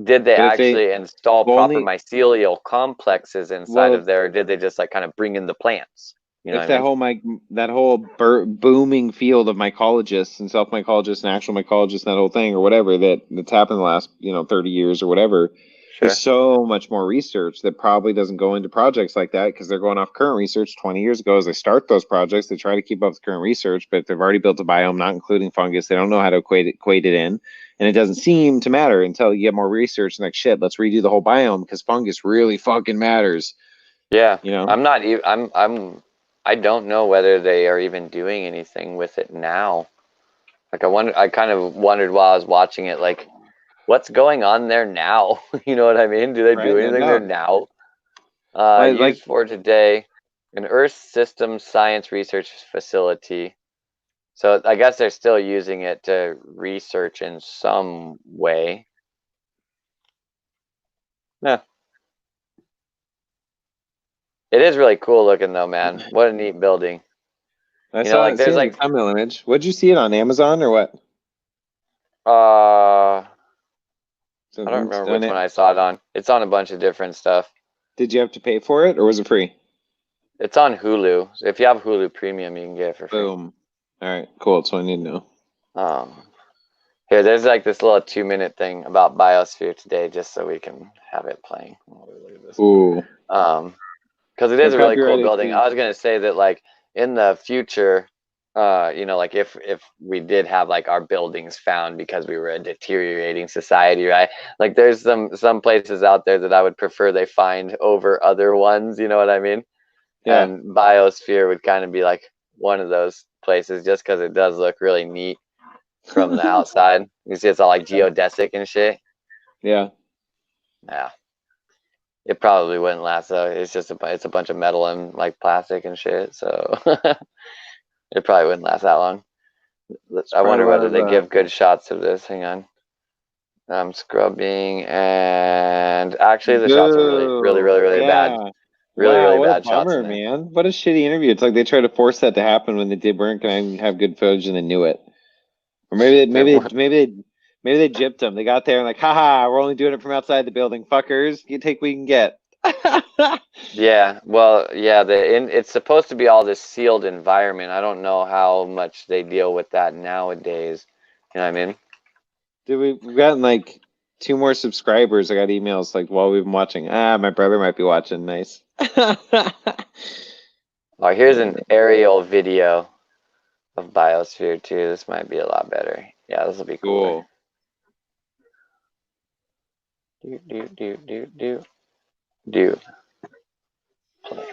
did they actually install proper mycelial complexes inside of there, or did they just like kind of bring in the plants? You know if that whole booming field of mycologists and self-mycologists and actual mycologists and that whole thing or whatever that's happened in the last 30 years or whatever, there's so much more research that probably doesn't go into projects like that because they're going off current research 20 years ago. As they start those projects, they try to keep up with current research, but they've already built a biome, not including fungus. They don't know how to equate it in. And it doesn't seem to matter until you get more research and like, shit, let's redo the whole biome because fungus really fucking matters. Yeah. I don't know whether they are even doing anything with it now. Like I kind of wondered while I was watching it, like, what's going on there now? You know what I mean? Do they do anything there now? Used for today, an Earth System Science Research Facility. So I guess they're still using it to research in some way. Yeah. It is really cool looking though, man. What a neat building. I saw there's like a thumbnail image. What'd you see it on Amazon or what? I don't remember which one I saw it on. It's on a bunch of different stuff. Did you have to pay for it or was it free? It's on Hulu. So if you have Hulu Premium, you can get it for free. Boom. All right, cool. That's what I need to know. Here, there's like this little 2-minute thing about Biosphere today, just so we can have it playing. Look at this. Ooh. Because it is a really cool building. I was gonna say that like in the future, like if we did have like our buildings found because we were a deteriorating society, right? Like there's some places out there that I would prefer they find over other ones. You know what I mean? Yeah. And Biosphere would kind of be like one of those places, just because it does look really neat from the outside. You see, it's all like geodesic and shit. Yeah. Yeah. It probably wouldn't last though. It's just it's a bunch of metal and like plastic and shit. So it probably wouldn't last that long. I wonder whether they give good shots of this. Hang on. I'm scrubbing, and actually the shots are really bad. Really bad shots. Bummer, man. What a shitty interview. It's like they tried to force that to happen when they weren't going to have good footage and they knew it. Or maybe they gypped them. They got there and like, haha, we're only doing it from outside the building. Fuckers, you take what you can get. Yeah, well, yeah, it's supposed to be all this sealed environment. I don't know how much they deal with that nowadays. You know what I mean? Dude, we've gotten like 2 more subscribers. I got emails like while we've been watching. My brother might be watching. Nice. Oh, here's an aerial video of Biosphere 2. This might be a lot better. Yeah, this will be cooler. Cool. Do. Play.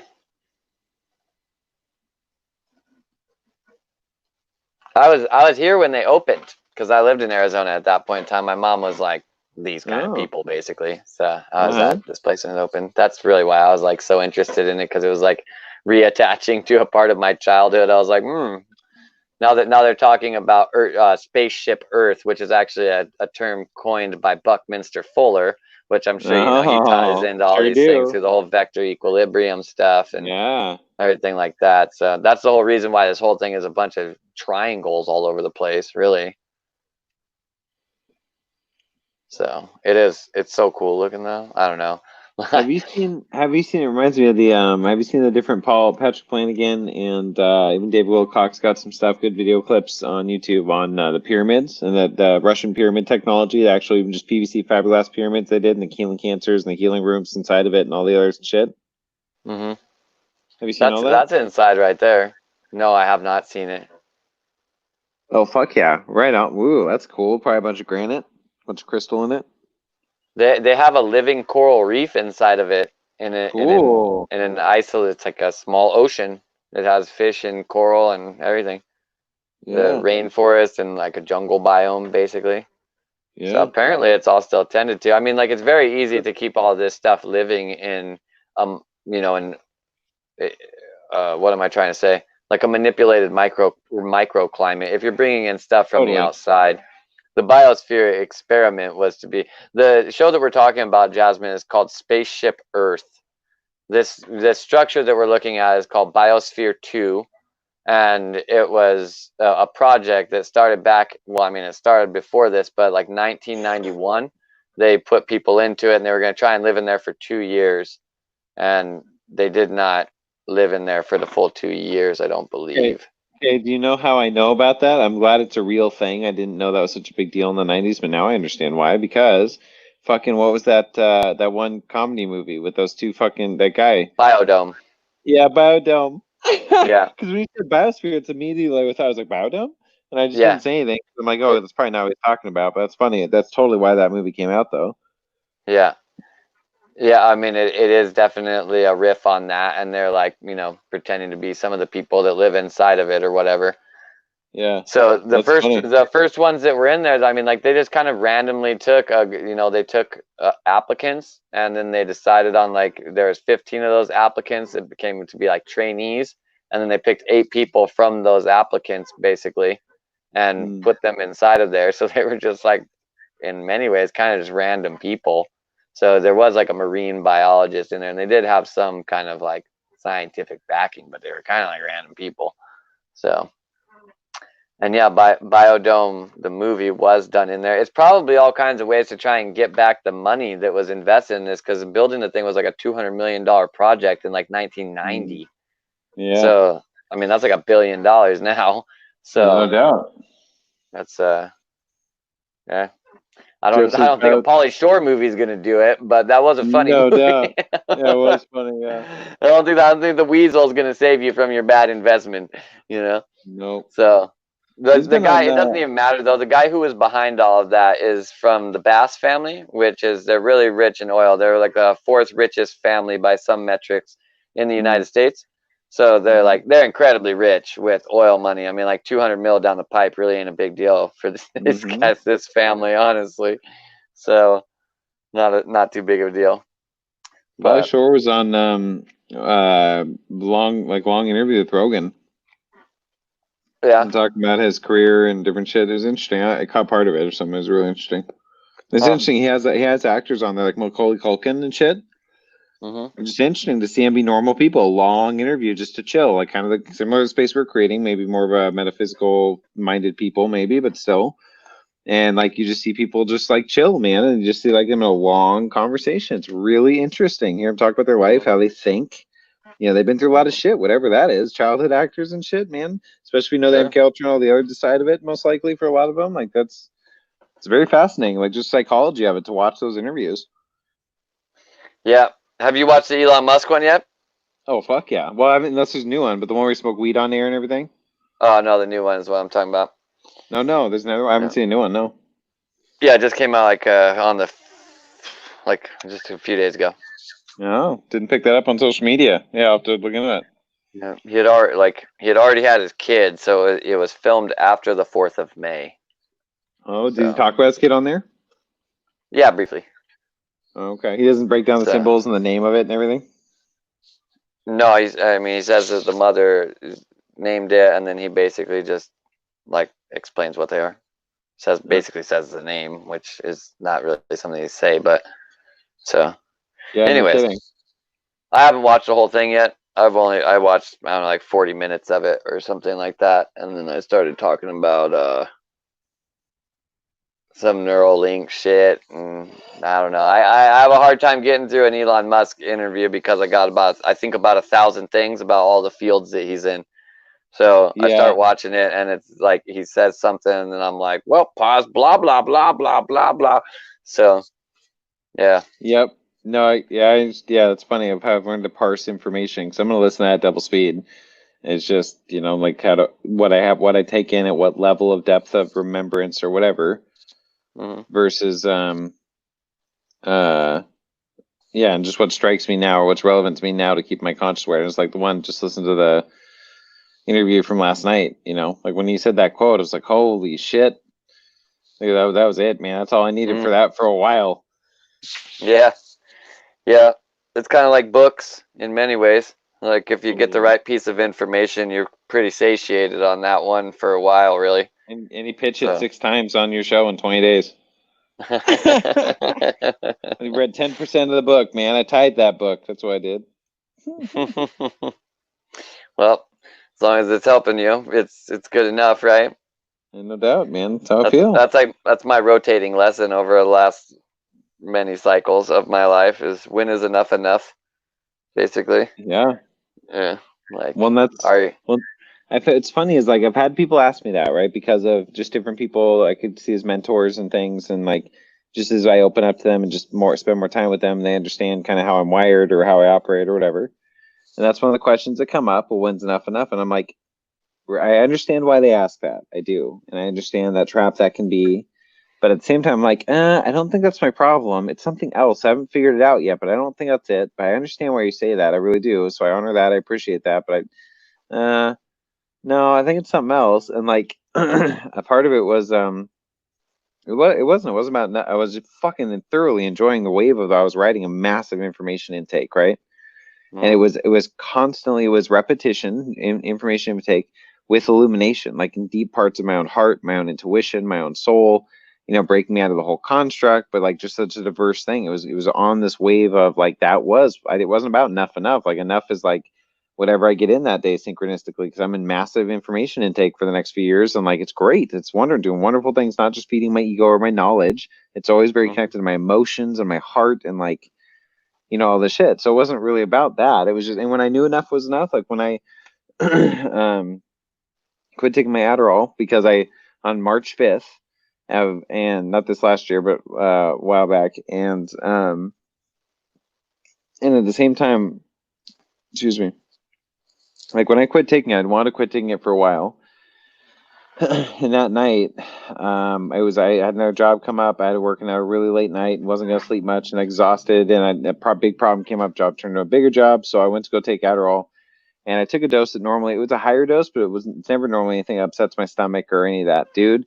I was here when they opened because I lived in Arizona at that point in time. My mom was like these kind of Oh. people basically. So I was Uh-huh. at this place when it opened. That's really why I was like so interested in it because it was like reattaching to a part of my childhood. I was like, now they're talking about spaceship Earth, which is actually a term coined by Buckminster Fuller, which I'm sure you know he ties Oh, into all sure these things do. through the whole vector equilibrium stuff and Yeah. everything like that. So that's the whole reason why this whole thing is a bunch of triangles all over the place, really. So it's so cool looking though. I don't know. Have you seen it reminds me of the have you seen the different Patrick Flanagan and even David Wilcox got some stuff, good video clips on YouTube on the pyramids and the Russian pyramid technology, actually even just PVC fiberglass pyramids they did and the healing cancers and the healing rooms inside of it and all the other shit. Mm-hmm. Have you seen all that? That's inside right there. No, I have not seen it. Oh fuck yeah. Right on. Woo, that's cool. Probably a bunch of granite, a bunch of crystal in it. They have a living coral reef inside of it Cool. in an isolated, it's like a small ocean. It has fish and coral and everything. The Yeah. rainforest and like a jungle biome basically. So Yeah. apparently it's all still tended to. I mean, like it's very easy to keep all this stuff living in in what am I trying to say? Like a manipulated microclimate. If you're bringing in stuff from the Totally. outside, the biosphere experiment was to be the show that we're talking about. Jasmine is called Spaceship Earth. This structure that we're looking at is called Biosphere 2, and it was a project that started back. Well, I mean, it started before this, but like 1991, they put people into it, and they were going to try and live in there for 2 years, and they did not live in there for the full 2 years, I don't believe. Okay, do you know how I know about that? I'm glad it's a real thing. I didn't know that was such a big deal in the 90s, but now I understand why. Because fucking what was that that one comedy movie with those two fucking that guy? Biodome. Yeah, Biodome. Yeah. Because when you said Biosphere, it's immediately like I was like Biodome, and I just Yeah. didn't say anything. I'm like, oh, that's probably not what he's talking about. But that's funny. That's totally why that movie came out, though. Yeah. Yeah, I mean, it is definitely a riff on that, and they're like, pretending to be some of the people that live inside of it or whatever. Yeah. So That's funny. the first ones that were in there, I mean, like they just kind of randomly took, they took applicants, and then they decided on like there's 15 of those applicants that became to be like trainees, and then they picked 8 people from those applicants basically, and put them inside of there. So they were just like, in many ways, kind of just random people. So there was like a marine biologist in there, and they did have some kind of like scientific backing, but they were kind of like random people. So, and yeah, Biodome, the movie, was done in there. It's probably all kinds of ways to try and get back the money that was invested in this, because building the thing was like a $200 million project in like 1990. Yeah. So, I mean, that's like $1 billion now. So, no doubt. that's yeah. I don't think a Pauly Shore movie is gonna do it, but that was a funny movie. doubt. Yeah, it was funny. Yeah. I don't think the Weasel is gonna save you from your bad investment. Nope. So the guy, it doesn't even matter though. The guy who was behind all of that is from the Bass family, which is they're really rich in oil. They're like the 4th richest family by some metrics in the United States. So they're incredibly rich with oil money. I mean, like 200 mil down the pipe really ain't a big deal for this family, honestly. So not too big of a deal. Pauly Shore was on long interview with Rogan. Yeah. And talking about his career and different shit. It was interesting. I caught part of it or something. It was really interesting. It's interesting. He has actors on there like Macaulay Culkin and shit. It's just interesting to see him be normal people. A long interview just to chill, like kind of the similar to the space we're creating. Maybe more of a metaphysical minded people, maybe, but still. And like you just see people just like chill, man, and you just see like them in a long conversation. It's really interesting. Hear them talk about their life, how they think. You know, they've been through a lot of shit, whatever that is. Childhood actors and shit, man. Especially if you know they have Sure. culture and all the other side of it, most likely for a lot of them. Like it's very fascinating. Like just psychology of it to watch those interviews. Yeah. Have you watched the Elon Musk one yet? Oh fuck yeah! Well, I haven't unless there's a new one, but the one where we smoke weed on air and everything. Oh no, the new one is what I'm talking about. No, there's another. I haven't Yeah. seen a new one. No. Yeah, it just came out like on the like just a few days ago. No, didn't pick that up on social media. Yeah, I'll have to look into that. Yeah, he had already had his kid, so it was filmed after the 4th of May. Oh, did So. you talk about his kid on there? Yeah, briefly. Okay, he doesn't break down the So. symbols and the name of it and everything. No, he says that the mother named it, and then he basically just like explains what they are. Basically says the name, which is not really something to say, but so. Yeah, Anyways, no kidding. I haven't watched the whole thing yet. I watched I don't know, like 40 minutes of it or something like that, and then I started talking about some Neuralink shit, and I don't know. I have a hard time getting through an Elon Musk interview because I got about 1,000 things about all the fields that he's in. So I Yeah. start watching it, and it's like he says something, and I'm like, well, pause, blah blah blah blah blah blah. So, yeah. Yep. No. Yeah. It's funny of how I've learned to parse information. Because I'm gonna listen to that at double speed. It's just like what I take in at what level of depth of remembrance or whatever, versus yeah, and just what strikes me now or what's relevant to me now to keep my conscious awareness. Like the one just listen to the interview from last night. Like when he said that quote, I was like, holy shit. Like, that was it, man. That's all I needed for that for a while. Yeah. Yeah. It's kind of like books in many ways. Like if you get the right piece of information, you're pretty satiated on that one for a while, really. And he pitched it 6 times on your show in 20 days. I read 10% of the book, man. I tied that book. That's what I did. Well, as long as it's helping you, it's good enough, right? No doubt, man. That's how I feel. That's my rotating lesson over the last many cycles of my life is when is enough, basically. Yeah. Yeah. Like, it's funny is like I've had people ask me that, right? Because of just different people I could see as mentors and things, and like just as I open up to them and just spend more time with them, they understand kind of how I'm wired or how I operate or whatever. And that's one of the questions that come up. Well, when's enough? And I'm like, I understand why they ask that. I do, and I understand that trap that can be. But at the same time, I'm like, I don't think that's my problem. It's something else. I haven't figured it out yet, but I don't think that's it. But I understand why you say that. I really do. So I honor that. I appreciate that. But no, I think it's something else. And like a part of it was it wasn't about. I was fucking thoroughly enjoying the wave of. I was writing a massive information intake, right? And it was constantly repetition, information intake with illumination, like in deep parts of my own heart, my own intuition, my own soul. Breaking me out of the whole construct, but like just such a diverse thing. It was on this wave of like it wasn't about enough. Like enough is like whatever I get in that day synchronistically, because I'm in massive information intake for the next few years, and like it's great. It's doing wonderful things, not just feeding my ego or my knowledge. It's always very connected to my emotions and my heart and like all the shit. So it wasn't really about that. It was just, and when I knew enough was enough, like when I quit taking my Adderall because on March 5th. And not this last year, but a while back, and at the same time, excuse me, like when I quit taking it, I'd want to quit taking it for a while. And that night, I had another job come up. I had to work in a really late night and wasn't gonna sleep much and exhausted. And a big problem came up. Job turned into a bigger job, so I went to go take Adderall. And I took a dose that normally it was a higher dose, but it's never normally anything that upsets my stomach or any of that, dude.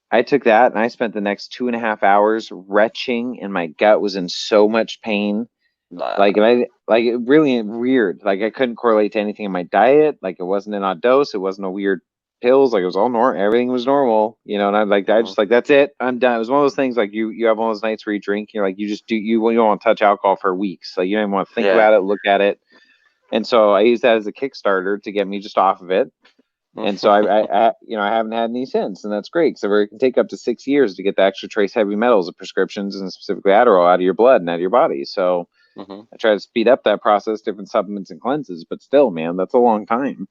I took that and I spent the next 2.5 hours retching, and my gut was in so much pain. Like, and it really weird. Like, I couldn't correlate to anything in my diet. Like, it wasn't an odd dose. It wasn't a weird pills. Like, it was all normal. Everything was normal, And I just like, that's it. I'm done. It was one of those things like you have one of those nights where you drink. You're like, you don't want to touch alcohol for weeks. Like, you don't even want to think about it, look at it. And so I used that as a Kickstarter to get me just off of it. And so I I haven't had any since, and that's great because it can take up to 6 years to get the extra trace heavy metals of prescriptions and specifically Adderall out of your blood and out of your body. So I try to speed up that process, different supplements and cleanses, but still, man, that's a long time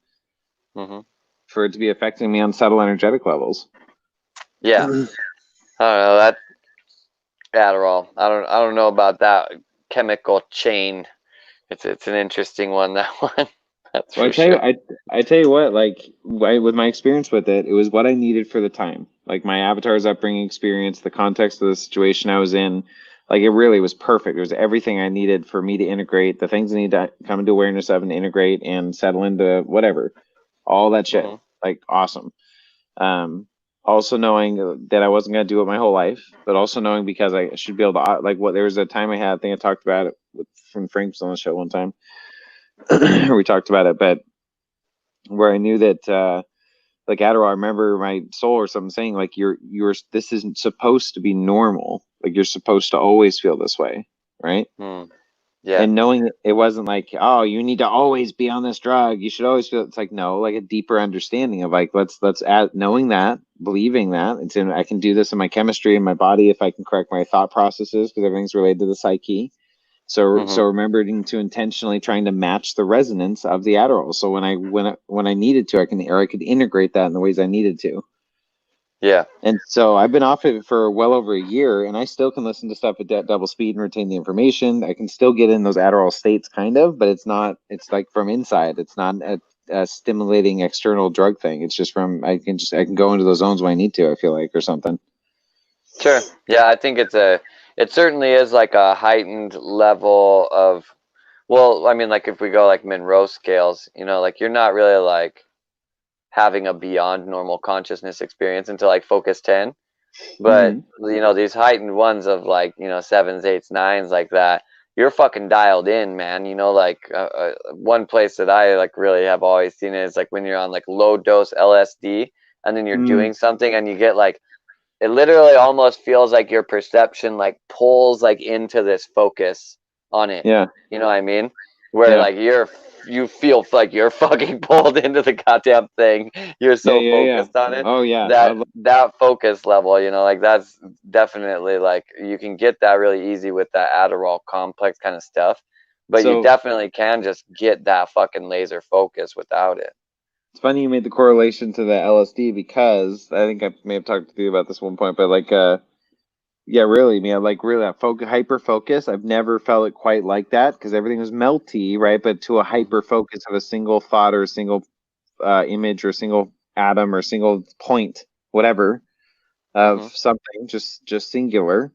for it to be affecting me on subtle energetic levels. Yeah, I don't know that Adderall. I don't know about that chemical chain. It's an interesting one. That one. That's Well, for sure. I tell you what, like with my experience with it, it was what I needed for the time. Like my avatar's upbringing experience, the context of the situation I was in, like it really was perfect. It was everything I needed for me to integrate the things I need to come into awareness of and integrate and settle into whatever, all that shit. Like awesome. Also knowing that I wasn't gonna do it my whole life, but also knowing because I should be able to like what there was a time I had. I think I talked about it with from Frank's on the show one time. We talked about it, but where I knew that like Adderall, I remember my soul or something saying like you're this isn't supposed to be normal. Like you're supposed to always feel this way, right? Yeah. And knowing it wasn't like, oh, you need to always be on this drug. You should always feel. It's like no, like a deeper understanding of like let's add knowing that, believing that it's in. I can do this in my chemistry in my body if I can correct my thought processes because everything's related to the psyche. So remembering to intentionally trying to match the resonance of the Adderall. So when I needed to, I could integrate that in the ways I needed to. Yeah. And so I've been off it for well over a year, and I still can listen to stuff at double speed and retain the information. I can still get in those Adderall states, kind of, but it's not. It's like from inside. It's not a stimulating external drug thing. It's just from I can go into those zones when I need to. I feel like or something. Sure. Yeah, I think it certainly is like a heightened level of, well, I mean, like if we go like Monroe scales, like you're not really like having a beyond normal consciousness experience until like focus 10. But, these heightened ones of like, 7s, 8s, 9s like that, you're fucking dialed in, man. Like one place that I like really have always seen it is like when you're on like low dose LSD and then you're doing something and you get like, it literally almost feels like your perception like pulls like into this focus on it. Yeah. You know what I mean? Where like you feel like you're fucking pulled into the goddamn thing. You're so focused on it. Oh yeah. That focus level, like that's definitely like you can get that really easy with that Adderall complex kind of stuff. But you definitely can just get that fucking laser focus without it. It's funny you made the correlation to the LSD because I think I may have talked to you about this one point, but like, yeah, really, man, like really that hyper focus. I've never felt it quite like that because everything was melty, right? But to a hyper focus of a single thought or a single image or a single atom or a single point, whatever, of something, just singular.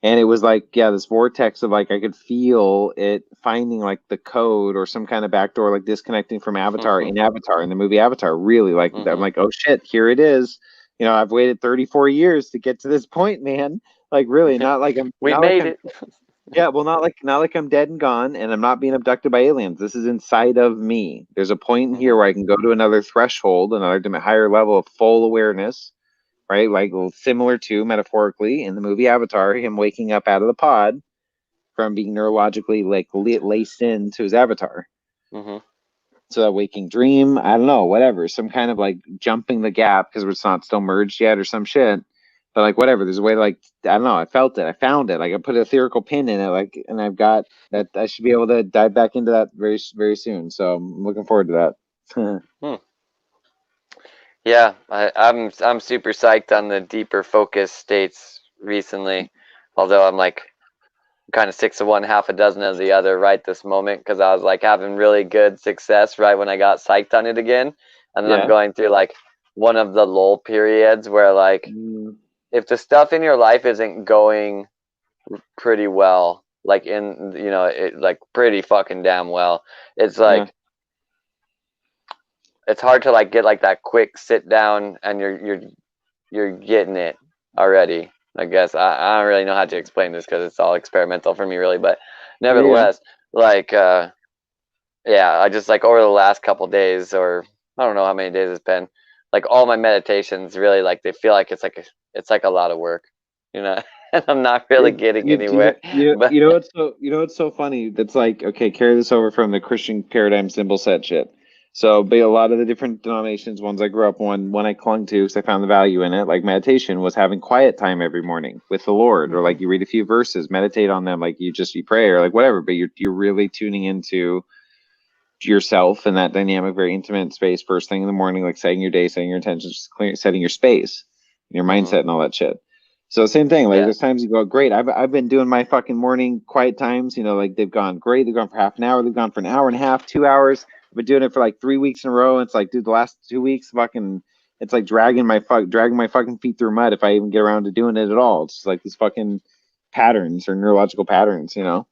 And it was like, yeah, this vortex of like, I could feel it finding like the code or some kind of backdoor, like disconnecting from Avatar in the movie Avatar. Really, like, I'm like, oh shit, here it is. I've waited 34 years to get to this point, man. Like, really, not like I'm. We made it. Yeah, well, not like I'm dead and gone, and I'm not being abducted by aliens. This is inside of me. There's a point in here where I can go to another threshold, another higher level of full awareness. Right, like similar to metaphorically in the movie Avatar, him waking up out of the pod from being neurologically like laced into his avatar. So that waking dream, I don't know, whatever, some kind of like jumping the gap because it's not still merged yet or some shit. But like whatever, there's a way to like I don't know. I felt it, I found it. Like I put a etherical pin in it, like, and I've got that. I should be able to dive back into that very very soon. So I'm looking forward to that. Yeah, I'm super psyched on the deeper focus states recently, although I'm like kind of 6 of one, half a dozen of the other right this moment because I was like having really good success right when I got psyched on it again, and then I'm going through like one of the lull periods where like if the stuff in your life isn't going pretty well, like in it like pretty fucking damn well, it's like. It's hard to like get like that quick sit down and you're getting it already. I guess I don't really know how to explain this because it's all experimental for me really, but nevertheless, like yeah, I just like over the last couple days, or I don't know how many days it's been, like all my meditations really like they feel like it's like a lot of work, and I'm not really getting anywhere. You know what's so funny? That's like, okay, carry this over from the Christian paradigm symbol set shit. So, but a lot of the different denominations, ones I grew up on, one I clung to because I found the value in it, like meditation, was having quiet time every morning with the Lord, or like you read a few verses, meditate on them, like you pray or like whatever. But you're really tuning into yourself in that dynamic, very intimate space first thing in the morning, like setting your day, setting your intentions, setting your space, your mindset, and all that shit. So same thing. Like there's times you go, great. I've been doing my fucking morning quiet times. You know, like they've gone great. They've gone for half an hour. They've gone for an hour and a half, 2 hours. I've been doing it for like 3 weeks in a row. It's like, dude, the last 2 weeks, fucking, it's like dragging my fucking feet through mud if I even get around to doing it at all. It's just like these fucking patterns or neurological patterns, you know.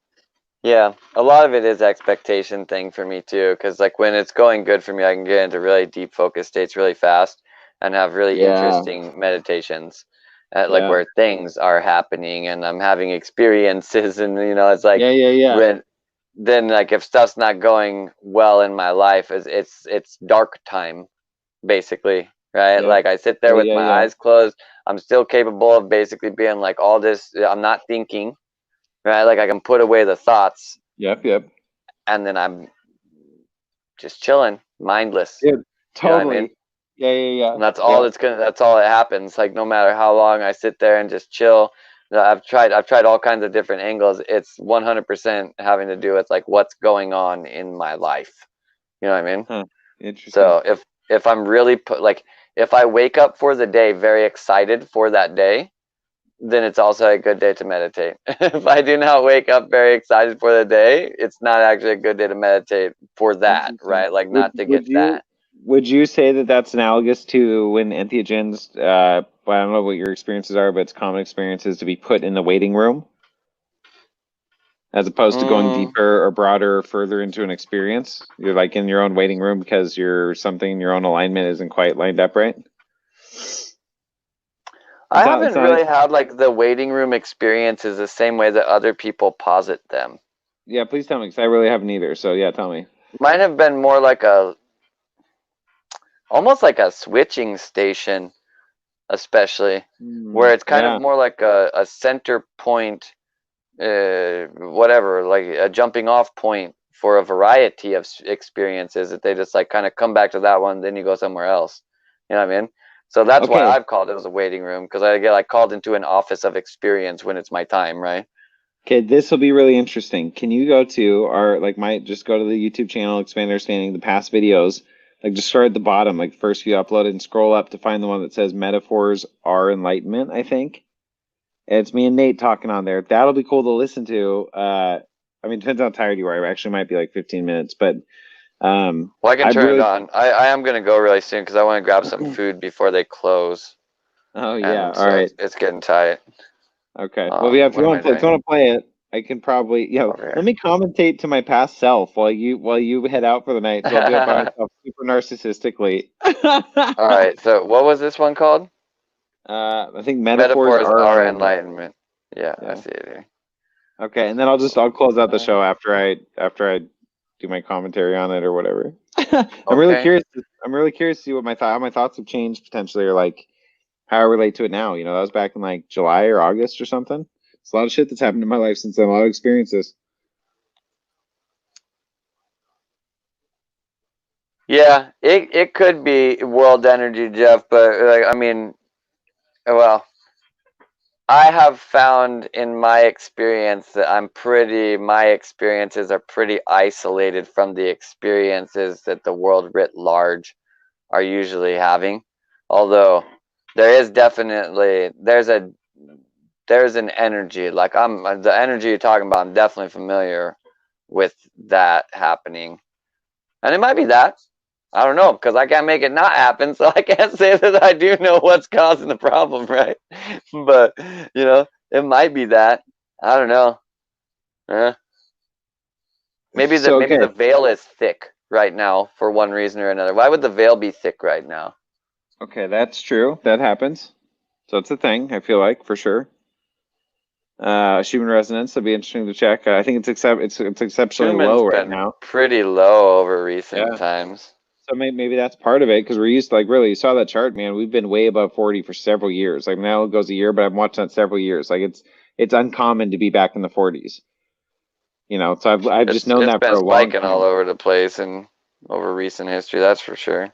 Yeah, a lot of it is expectation thing for me too, because like when it's going good for me, I can get into really deep focus states really fast and have really interesting meditations, like where things are happening and I'm having experiences, and it's like when then like if stuff's not going well in my life, it's dark time, basically, right? Like I sit there with my eyes closed, I'm still capable of basically being like all this, I'm not thinking. Right, like I can put away the thoughts. Yep. And then I'm just chilling, mindless. Yeah, totally. You know what I mean? Yeah. And that's all that's all that happens. Like no matter how long I sit there and just chill, I've tried all kinds of different angles. It's 100% having to do with like what's going on in my life. You know what I mean? Huh. Interesting. So if I'm really like if I wake up for the day very excited for that day, then it's also a good day to meditate. If I do not wake up very excited for the day, it's not actually a good day to meditate for that, right? Like not to get that. Would you say that that's analogous to when entheogens, I don't know what your experiences are, but it's common experiences to be put in the waiting room as opposed to going deeper or broader or further into an experience? You're like in your own waiting room because your own alignment isn't quite lined up right? I haven't really had like the waiting room experiences the same way that other people posit them. Yeah, please tell me, because I really haven't either. So yeah, tell me. Mine have been more like almost like a switching station, especially, where it's kind of more like a center point, whatever, like a jumping off point for a variety of experiences that they just like kind of come back to that one, then you go somewhere else. You know what I mean? So that's why I've called it as a waiting room, because I get like called into an office of experience when it's my time, right? Okay, this will be really interesting. Can you go to just go to the YouTube channel, Expand Understanding, the past videos, like just start at the bottom, like the first few uploaded, and scroll up to find the one that says Metaphors Are Enlightenment, I think. And it's me and Nate talking on there. That'll be cool to listen to. I mean, depends how tired you are. It actually might be like 15 minutes, but well, I can turn it on. I am gonna go really soon because I want to grab some food before they close. Oh yeah, all right. It's getting tight. Okay. Well, yeah. If you want to play it, I can probably let me commentate to my past self while you head out for the night. So I'll do it by myself, super narcissistically. All right. So what was this one called? I think Metaphors Are Enlightenment. Yeah, I see it here. Okay, and then I'll close out the show after I do my commentary on it or whatever. I'm really curious. I'm really curious to see what how my thoughts have changed potentially, or like how I relate to it now. That was back in like July or August or something. It's a lot of shit that's happened in my life since then. A lot of experiences. Yeah, it could be world energy, Jeff, but like I mean, well, I have found in my experience that my experiences are pretty isolated from the experiences that the world writ large are usually having. Although there is definitely there's an energy, like the energy you're talking about, I'm definitely familiar with that happening. And it might be that. I don't know, because I can't make it not happen, so I can't say that I do know what's causing the problem, right? But, it might be that. I don't know. Maybe the veil is thick right now for one reason or another. Why would the veil be thick right now? Okay, that's true. That happens. So it's a thing, I feel like, for sure. Human resonance, that'd be interesting to check. I think it's exceptionally low right now. Pretty low over recent times. So maybe that's part of it, because we're used to, like, really, you saw that chart, man. We've been way above 40 for several years. Like now it goes a year, but I've watched that several years. Like it's uncommon to be back in the 40s. So I've just known that for a long time. It's been spiking all over the place, and over recent history. That's for sure.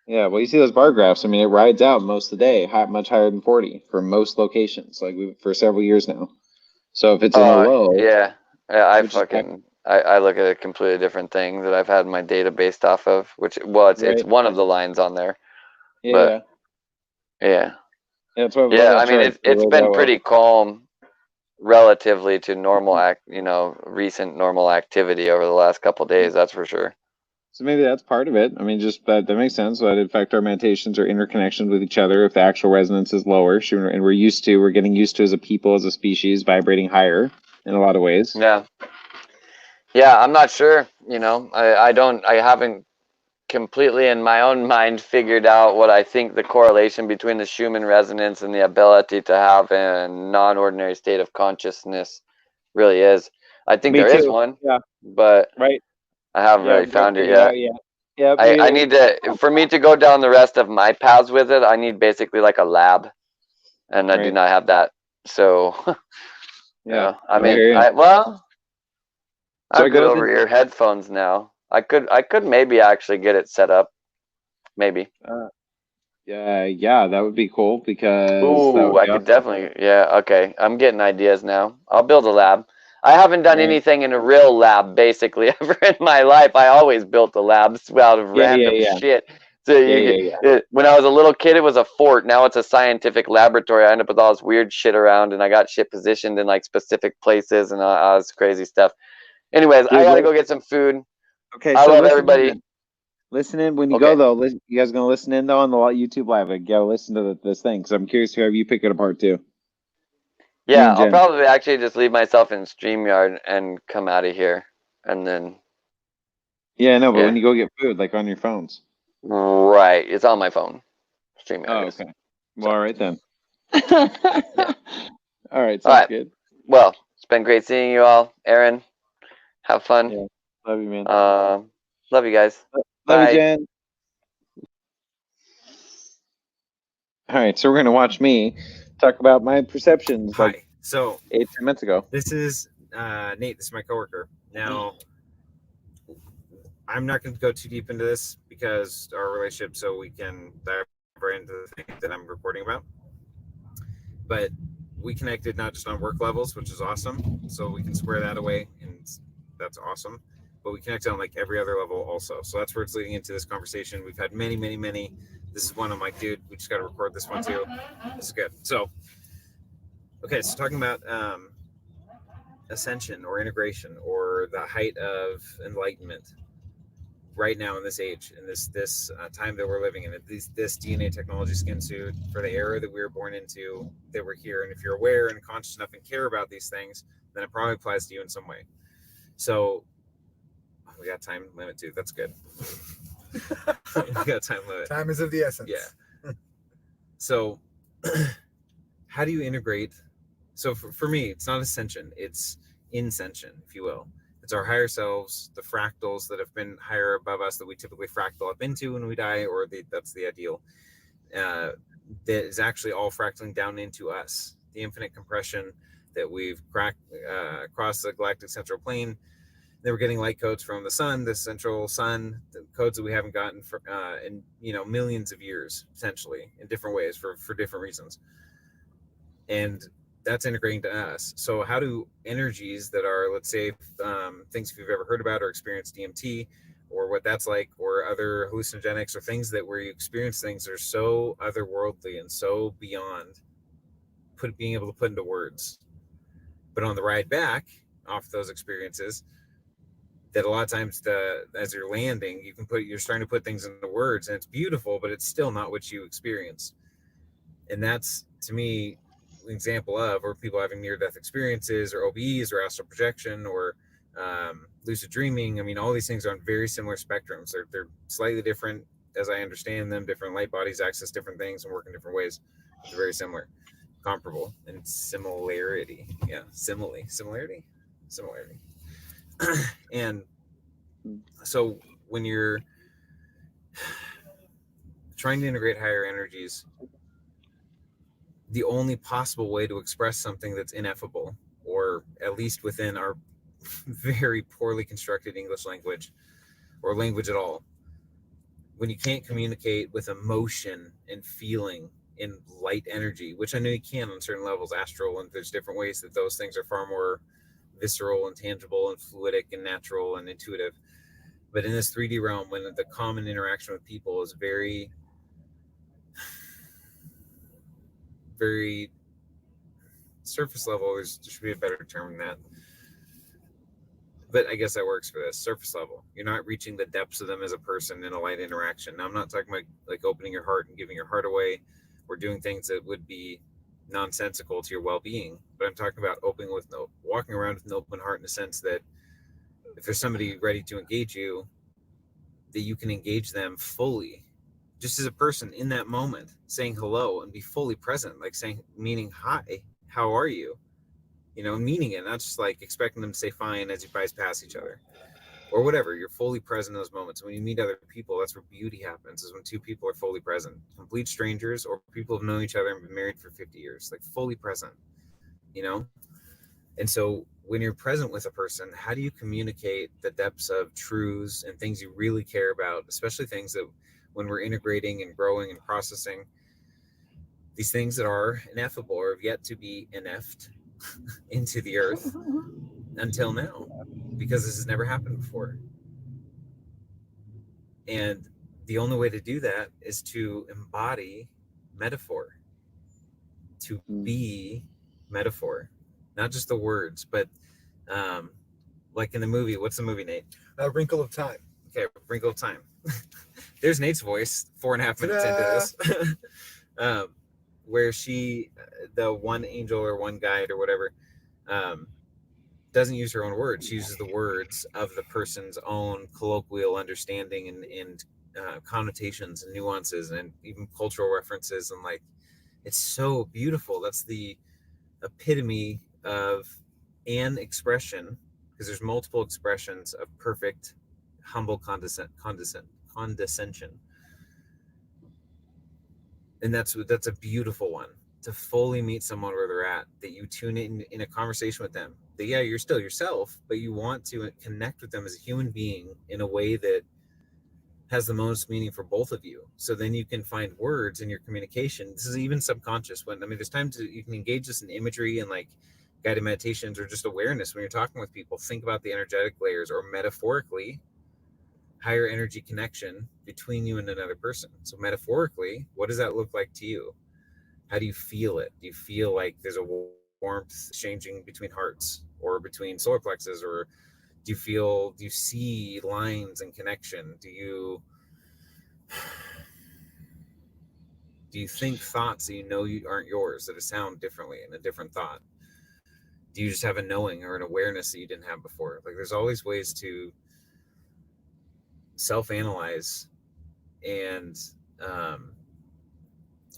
Yeah, well, you see those bar graphs. I mean, it rides out most of the day, much higher than 40 for most locations, like for several years now. So if it's in the low, Yeah. I which is I look at a completely different thing that I've had my data based off of, which well, it's right, one of the lines on there, yeah, but yeah, yeah, that's why I love yeah. that I mean, chart. It it's rides been out well. pretty calm relatively to recent normal activity over the last couple days. That's for sure. So maybe that's part of it. I mean, just that makes sense. So that in fact our meditations are interconnections with each other. If the actual resonance is lower, and we're getting used to as a people, as a species, vibrating higher in a lot of ways. Yeah, yeah. I'm not sure. I haven't completely in my own mind figured out what I think the correlation between the Schumann resonance and the ability to have a non-ordinary state of consciousness really is. I think Me there is too. one, Yeah. but Right. I haven't Yeah. really We gotta found it figure it yet. out. Yeah. Yeah. I need to, for me to go down the rest of my paths with it, I need basically like a lab, and I do Right. not have that. So, Yeah. I I mean, hear you. I So I have good go over ear headphones now. I could maybe actually get it set up. Maybe. Yeah, that would be cool because that Ooh, would I be could awesome. definitely. Yeah, okay. I'm getting ideas now. I'll build a lab. I haven't done Right. anything in a real lab basically ever in my life. I always built the labs out of Yeah. Yeah. random Yeah. shit. So Yeah. Yeah. Yeah. when I was a little kid, it was a fort. Now it's a scientific laboratory. I end up with all this weird shit around, and I got shit positioned in like specific places and all this crazy stuff. Anyways, I Dude, gotta go get some food. okay. I So love listen in everybody. then. Listen in when you go Okay. though. You guys gonna listen in though on the YouTube live? Like, gotta listen to this thing because I'm curious to have you pick it apart too. You Yeah, and I'll Jen. probably actually just leave myself in StreamYard and come out of here, and then Yeah, no, but when yeah. you go get food, like on your phones. Right. It's on my phone. Oh, StreamYard is. okay. Well, So all right then. yeah. All right, All sounds right. good. Well, it's been great seeing you all. Aaron, have fun. Yeah, love you, man. Love you guys. Love you, Bye. Jen. All right, so we're gonna watch me talk about my perceptions like Hi. So 8-10 minutes ago. this is Nate. This is my coworker. Now, I'm not going to go too deep into this because our relationship, so we can dive right into the thing that I'm recording about. But we connected not just on work levels, which is awesome. So we can square that away, and that's awesome. But we connected on like every other level also. So that's where it's leading into this conversation. We've had many, many, many. This is one I'm like, dude, we just got to record this one too. This is good. So, okay, so talking about ascension or integration or the height of enlightenment right now in this age, in this time that we're living in, this DNA technology skin suit for the era that we were born into, that we're here. And if you're aware and conscious enough and care about these things, then it probably applies to you in some way. So we got time limit too. That's good. We got time limit. Time is of the essence. Yeah. So how do you integrate? So for me, it's not ascension, it's inscension, if you will. It's our higher selves, the fractals that have been higher above us that we typically fractal up into when we die, or that's the ideal. That is actually all fractaling down into us. The infinite compression that we've cracked across the galactic central plane. They were getting light codes from the sun, the central sun, the codes that we haven't gotten for, in millions of years, potentially in different ways for different reasons. And that's integrating to us. So how do energies that are, let's say, things if you've ever heard about or experienced DMT or what that's like, or other hallucinogenics or things that where you experience things that are so otherworldly and so beyond being able to put into words. But on the ride back off those experiences, that a lot of times as you're landing, you're starting to put things into words, and it's beautiful, but it's still not what you experienced. And that's, to me, example of, or people having near-death experiences or OBEs or astral projection or lucid dreaming. I mean, all these things are on very similar spectrums. They're slightly different as I understand them. Different light bodies access different things and work in different ways. They're very similar, comparable, and similarity. Yeah, similarity. And so when you're trying to integrate higher energies, the only possible way to express something that's ineffable, or at least within our very poorly constructed English language, or language at all, when you can't communicate with emotion and feeling in light energy, which I know you can on certain levels, astral, and there's different ways that those things are far more visceral and tangible and fluidic and natural and intuitive. But in this 3D realm, when the common interaction with people is very, very surface level, there should be a better term than that. But I guess that works for this surface level. You're not reaching the depths of them as a person in a light interaction. Now, I'm not talking about like opening your heart and giving your heart away or doing things that would be nonsensical to your well-being. But I'm talking about walking around with an open heart, in the sense that if there's somebody ready to engage you, that you can engage them fully, just as a person in that moment, saying hello and be fully present, like meaning hi, how are you? Meaning it, not just like expecting them to say fine as you guys pass each other or whatever. You're fully present in those moments. When you meet other people, that's where beauty happens, is when two people are fully present, complete strangers or people who've known each other and been married for 50 years, like fully present, And so when you're present with a person, how do you communicate the depths of truths and things you really care about, especially things that when we're integrating and growing and processing, these things that are ineffable or have yet to be ineffed into the earth until now, because this has never happened before. And the only way to do that is to embody metaphor, to be metaphor, not just the words, but like in the movie, what's the movie, Nate? A Wrinkle of Time. Okay, Wrinkle of Time. There's Nate's voice 4.5 minutes into this. Where she, the one angel or one guide or whatever, doesn't use her own words. She uses the words of the person's own colloquial understanding and connotations and nuances and even cultural references. And like, it's so beautiful. That's the epitome of an expression, because there's multiple expressions of perfect, humble condescension. And that's a beautiful one, to fully meet someone where they're at, that you tune in a conversation with them, that yeah, you're still yourself, but you want to connect with them as a human being in a way that has the most meaning for both of you. So then you can find words in your communication. This is even subconscious. There's times you can engage this in imagery and like guided meditations or just awareness when you're talking with people. Think about the energetic layers, or metaphorically, higher energy connection between you and another person. So metaphorically, what does that look like to you? How do you feel it? Do you feel like there's a warmth exchanging between hearts or between solar plexus? Or do you see lines and connection? Do you think thoughts that you aren't yours, that sound differently in a different thought? Do you just have a knowing or an awareness that you didn't have before? Like, there's always ways to self-analyze and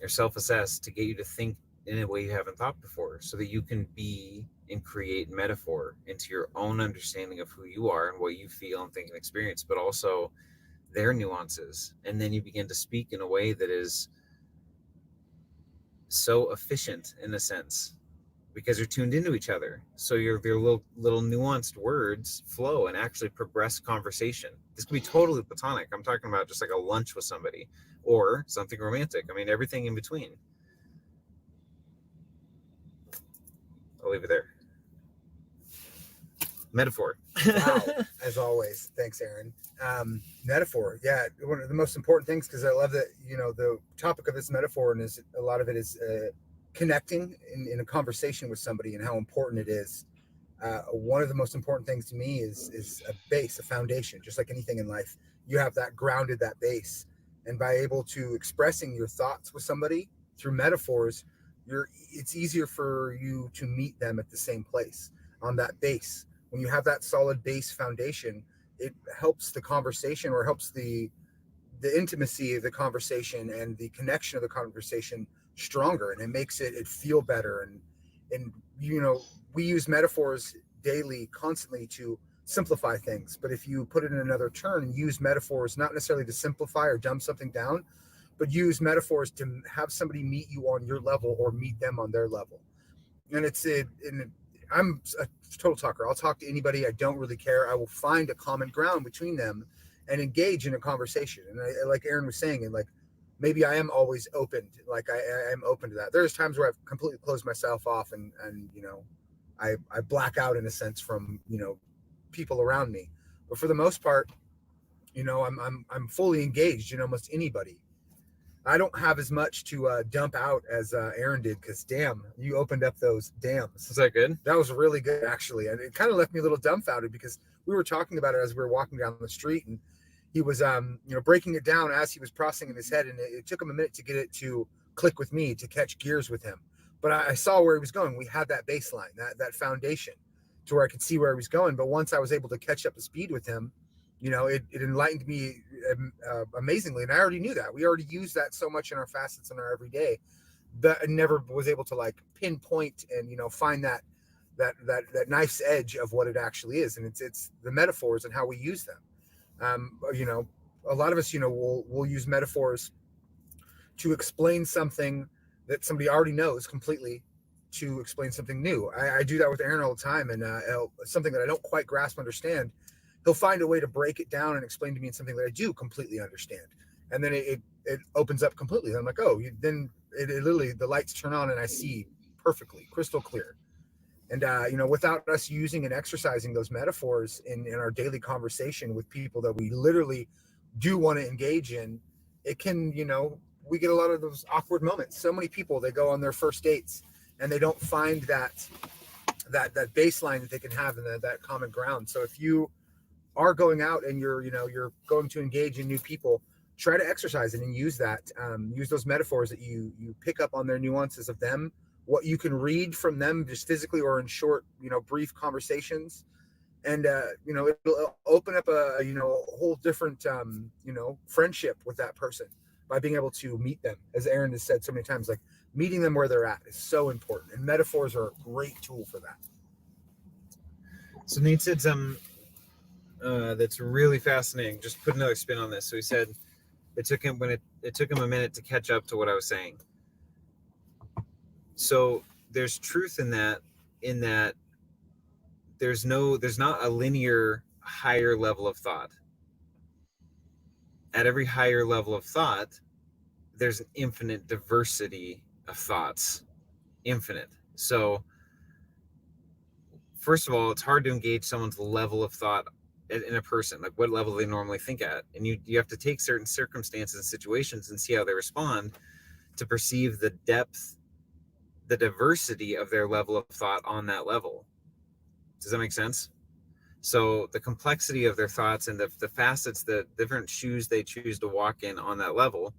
or self-assess to get you to think in a way you haven't thought before, so that you can be and create metaphor into your own understanding of who you are and what you feel and think and experience, but also their nuances. And then you begin to speak in a way that is so efficient, in a sense, because you're tuned into each other. So your little nuanced words flow and actually progress conversation. This could be totally platonic. I'm talking about just like a lunch with somebody, or something romantic. Everything in between. I'll leave it there. Metaphor. Wow, as always. Thanks, Aaron. Metaphor, yeah, one of the most important things, because I love that, the topic of this metaphor, and is a lot of it is connecting in a conversation with somebody, and how important it is. One of the most important things to me is a base, a foundation. Just like anything in life, you have that grounded, that base, and by able to expressing your thoughts with somebody through metaphors, it's easier for you to meet them at the same place on that base. When you have that solid base foundation, it helps the conversation, or helps the intimacy of the conversation and the connection of the conversation stronger, and it makes it feel better. And we use metaphors daily, constantly, to simplify things. But if you put it in another turn and use metaphors, not necessarily to simplify or dumb something down, but use metaphors to have somebody meet you on your level, or meet them on their level. And I'm a total talker. I'll talk to anybody. I don't really care. I will find a common ground between them and engage in a conversation. And like Aaron was saying, and like maybe I am always open, like I am open to that. There's times where I've completely closed myself off and you know, I black out in a sense from, you know, people around me. But for the most part, you know, I'm fully engaged in almost anybody. I don't have as much to dump out as Aaron did, because damn, you opened up those dams. Is that good? That was really good, actually, and it kind of left me a little dumbfounded because we were talking about it as we were walking down the street, and he was, you know, breaking it down as he was processing in his head, and it took him a minute to get it to click with me, to catch gears with him. But I saw where he was going. We had that baseline, that foundation, to where I could see where he was going. But once I was able to catch up to speed with him, you know, it enlightened me amazingly. And I already knew that. We already use that so much in our facets in our everyday, that I never was able to like pinpoint and, you know, find that knife's edge of what it actually is. And it's the metaphors and how we use them. You know, a lot of us, you know, we'll use metaphors to explain something that somebody already knows completely, to explain something new. I do that with Aaron all the time. And something that I don't quite grasp, understand, he'll find a way to break it down and explain to me in something that I do completely understand. And then it opens up completely. I'm like, oh, then it literally, the lights turn on and I see perfectly, crystal clear. And, you know, without us using and exercising those metaphors in our daily conversation with people that we literally do want to engage in, it can, you know, we get a lot of those awkward moments. So many people, they go on their first dates and they don't find that baseline that they can have and that common ground. So if you are going out and you're going to engage in new people, try to exercise it and use that. Use those metaphors that you pick up on their nuances of them, what you can read from them just physically or in short, you know, brief conversations. And, you know, it'll open up a whole different, you know, friendship with that person by being able to meet them. As Aaron has said so many times, like meeting them where they're at is so important. And metaphors are a great tool for that. So Nate said some, that's really fascinating. Just put another spin on this. So he said it took him a minute to catch up to what I was saying. So there's truth in that there's not a linear higher level of thought. At every higher level of thought, there's an infinite diversity of thoughts. Infinite. So first of all, it's hard to engage someone's level of thought in a person, like what level they normally think at. And you have to take certain circumstances and situations and see how they respond to perceive the depth, the diversity of their level of thought on that level. Does that make sense? So the complexity of their thoughts and the facets, the different shoes they choose to walk in on that level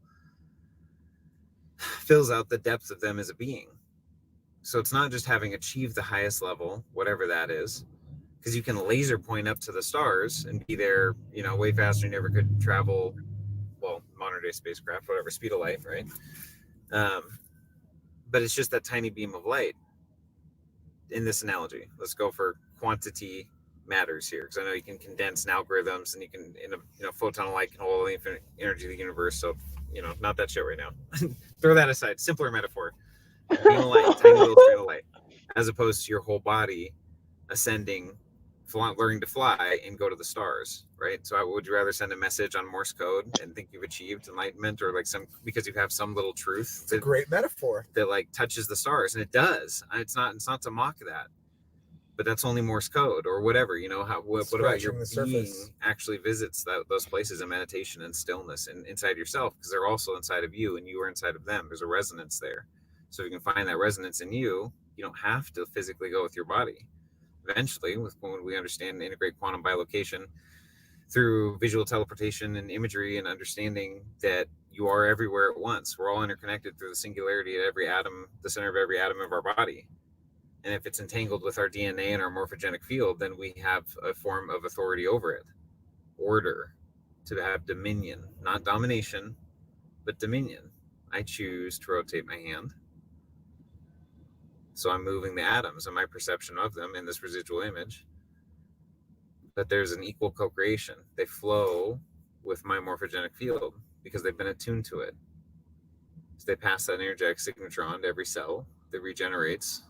fills out the depth of them as a being. So it's not just having achieved the highest level, whatever that is, because you can laser point up to the stars and be there, you know, way faster than you ever could travel. Well, modern day spacecraft, whatever, speed of light, right? But it's just that tiny beam of light. In this analogy, let's go for quantity matters here, because I know you can condense in algorithms, and you can, in a photon of light can hold the infinite energy of the universe. So, you know, not that shit right now. Throw that aside. Simpler metaphor: beam of light, tiny little trail of light, as opposed to your whole body ascending, learning to fly and go to the stars, right? So would you rather send a message on Morse code and think you've achieved enlightenment, or like because you have some little truth It's a great metaphor that like touches the stars? And it does. It's not to mock that, but that's only Morse code or whatever, you know. What about your being actually visits those places in meditation and stillness and inside yourself, because they're also inside of you and you are inside of them. There's a resonance there. So if you can find that resonance in you, you don't have to physically go with your body. Eventually, when we understand and integrate quantum bilocation through visual teleportation and imagery and understanding that you are everywhere at once, we're all interconnected through the singularity at every atom, the center of every atom of our body. And if it's entangled with our DNA and our morphogenic field, then we have a form of authority over it, order, to have dominion, not domination, but dominion. I choose to rotate my hand. So I'm moving the atoms and my perception of them in this residual image. But there's an equal co-creation. They flow with my morphogenic field because they've been attuned to it. So they pass that energetic signature on to every cell that regenerates